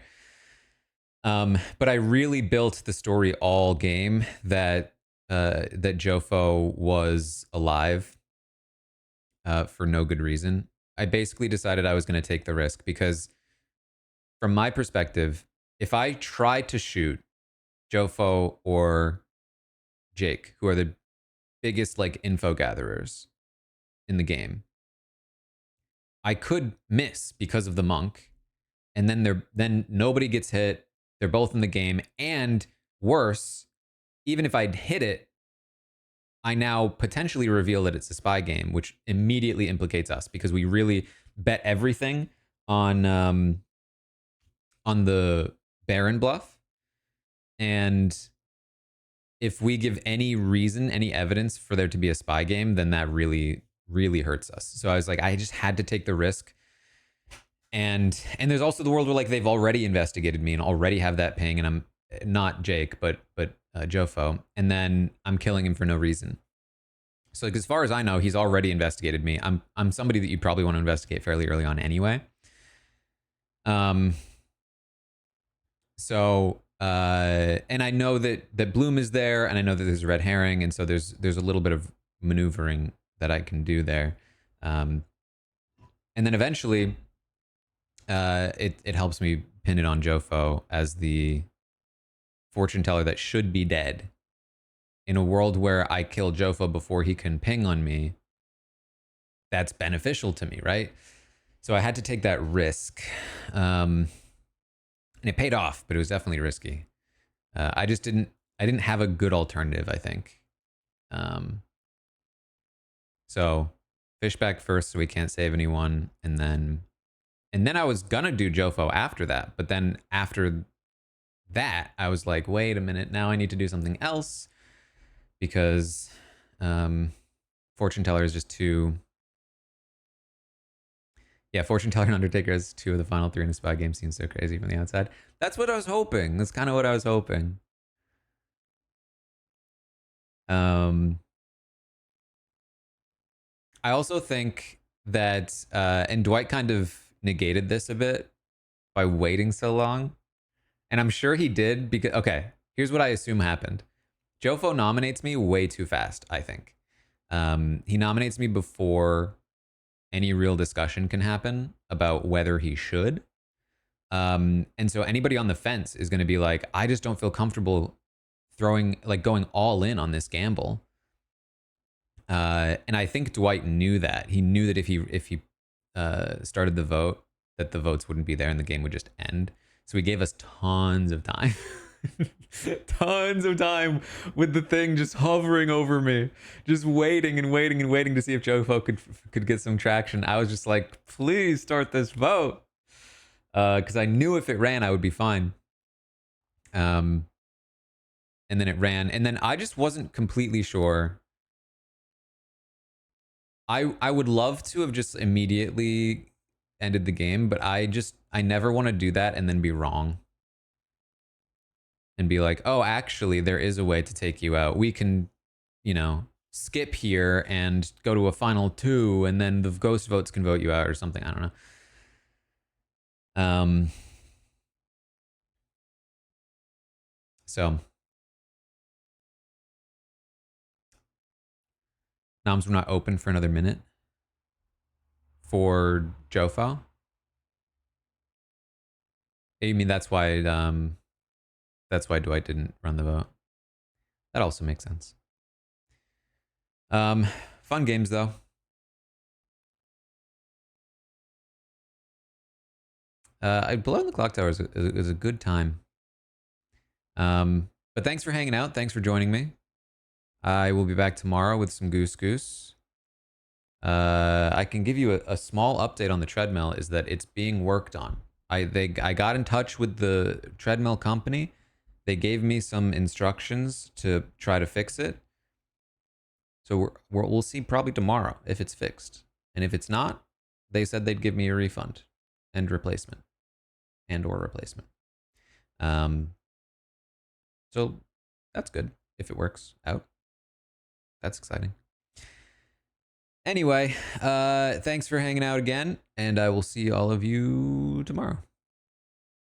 But I really built the story all game that Jofo was alive for no good reason. I basically decided I was going to take the risk because, from my perspective, if I tried to shoot Jofo or Jake, who are the biggest like info gatherers in the game, I could miss because of the monk, and then nobody gets hit. They're both in the game, and worse, even if I'd hit it, I now potentially reveal that it's a spy game, which immediately implicates us because we really bet everything on the Baron bluff. And if we give any reason, any evidence for there to be a spy game, then that really, really hurts us. So I was like, I just had to take the risk. And there's also the world where like they've already investigated me and already have that ping, and I'm not Jake, but Jofo, and then I'm killing him for no reason. So like, as far as I know, he's already investigated me. I'm somebody that you probably want to investigate fairly early on anyway. So and I know that Bloom is there, and I know that there's a red herring, and so there's a little bit of maneuvering that I can do there. And then eventually it helps me pin it on Jofo as the fortune teller that should be dead. In a world where I kill Jofo before he can ping on me, that's beneficial to me, right? So I had to take that risk. And it paid off, but it was definitely risky. I didn't have a good alternative, I think. So Fishback first, so we can't save anyone, and then I was gonna do Jofo after that, but then after that, I was like, wait a minute, now I need to do something else because Fortune Teller is just too. Yeah, Fortune Teller and Undertaker as 2 of the final 3 in a spy game seems so crazy from the outside. That's what I was hoping. That's kind of what I was hoping. I also think that, and Dwight kind of negated this a bit by waiting so long. And I'm sure he did because, okay, here's what I assume happened. Jofo nominates me way too fast, I think. He nominates me before any real discussion can happen about whether he should. And so anybody on the fence is going to be like, I just don't feel comfortable going all in on this gamble. And I think Dwight knew that. He knew that if he started the vote, that the votes wouldn't be there and the game would just end. So he gave us tons of time. Tons of time with the thing just hovering over me, just waiting and waiting and waiting to see if Jofo could get some traction. I was just like, please start this vote, because I knew if it ran, I would be fine. And then it ran, and then I just wasn't completely sure. I would love to have just immediately ended the game, but I never want to do that and then be wrong. And be like, oh, actually, there is a way to take you out. We can, skip here and go to a final 2, and then the ghost votes can vote you out or something. I don't know. So Noms, we're not open for another minute for Jofo. I mean, that's why Dwight didn't run the vote. That also makes sense. Fun games though. Below the Clocktower is a good time. But thanks for hanging out. Thanks for joining me. I will be back tomorrow with some Goose Goose. I can give you a small update on the treadmill. Is that it's being worked on. I got in touch with the treadmill company. They gave me some instructions to try to fix it. So we'll see probably tomorrow if it's fixed. And if it's not, they said they'd give me a refund and replacement or replacement. So that's good if it works out. That's exciting. Anyway, thanks for hanging out again, and I will see all of you tomorrow.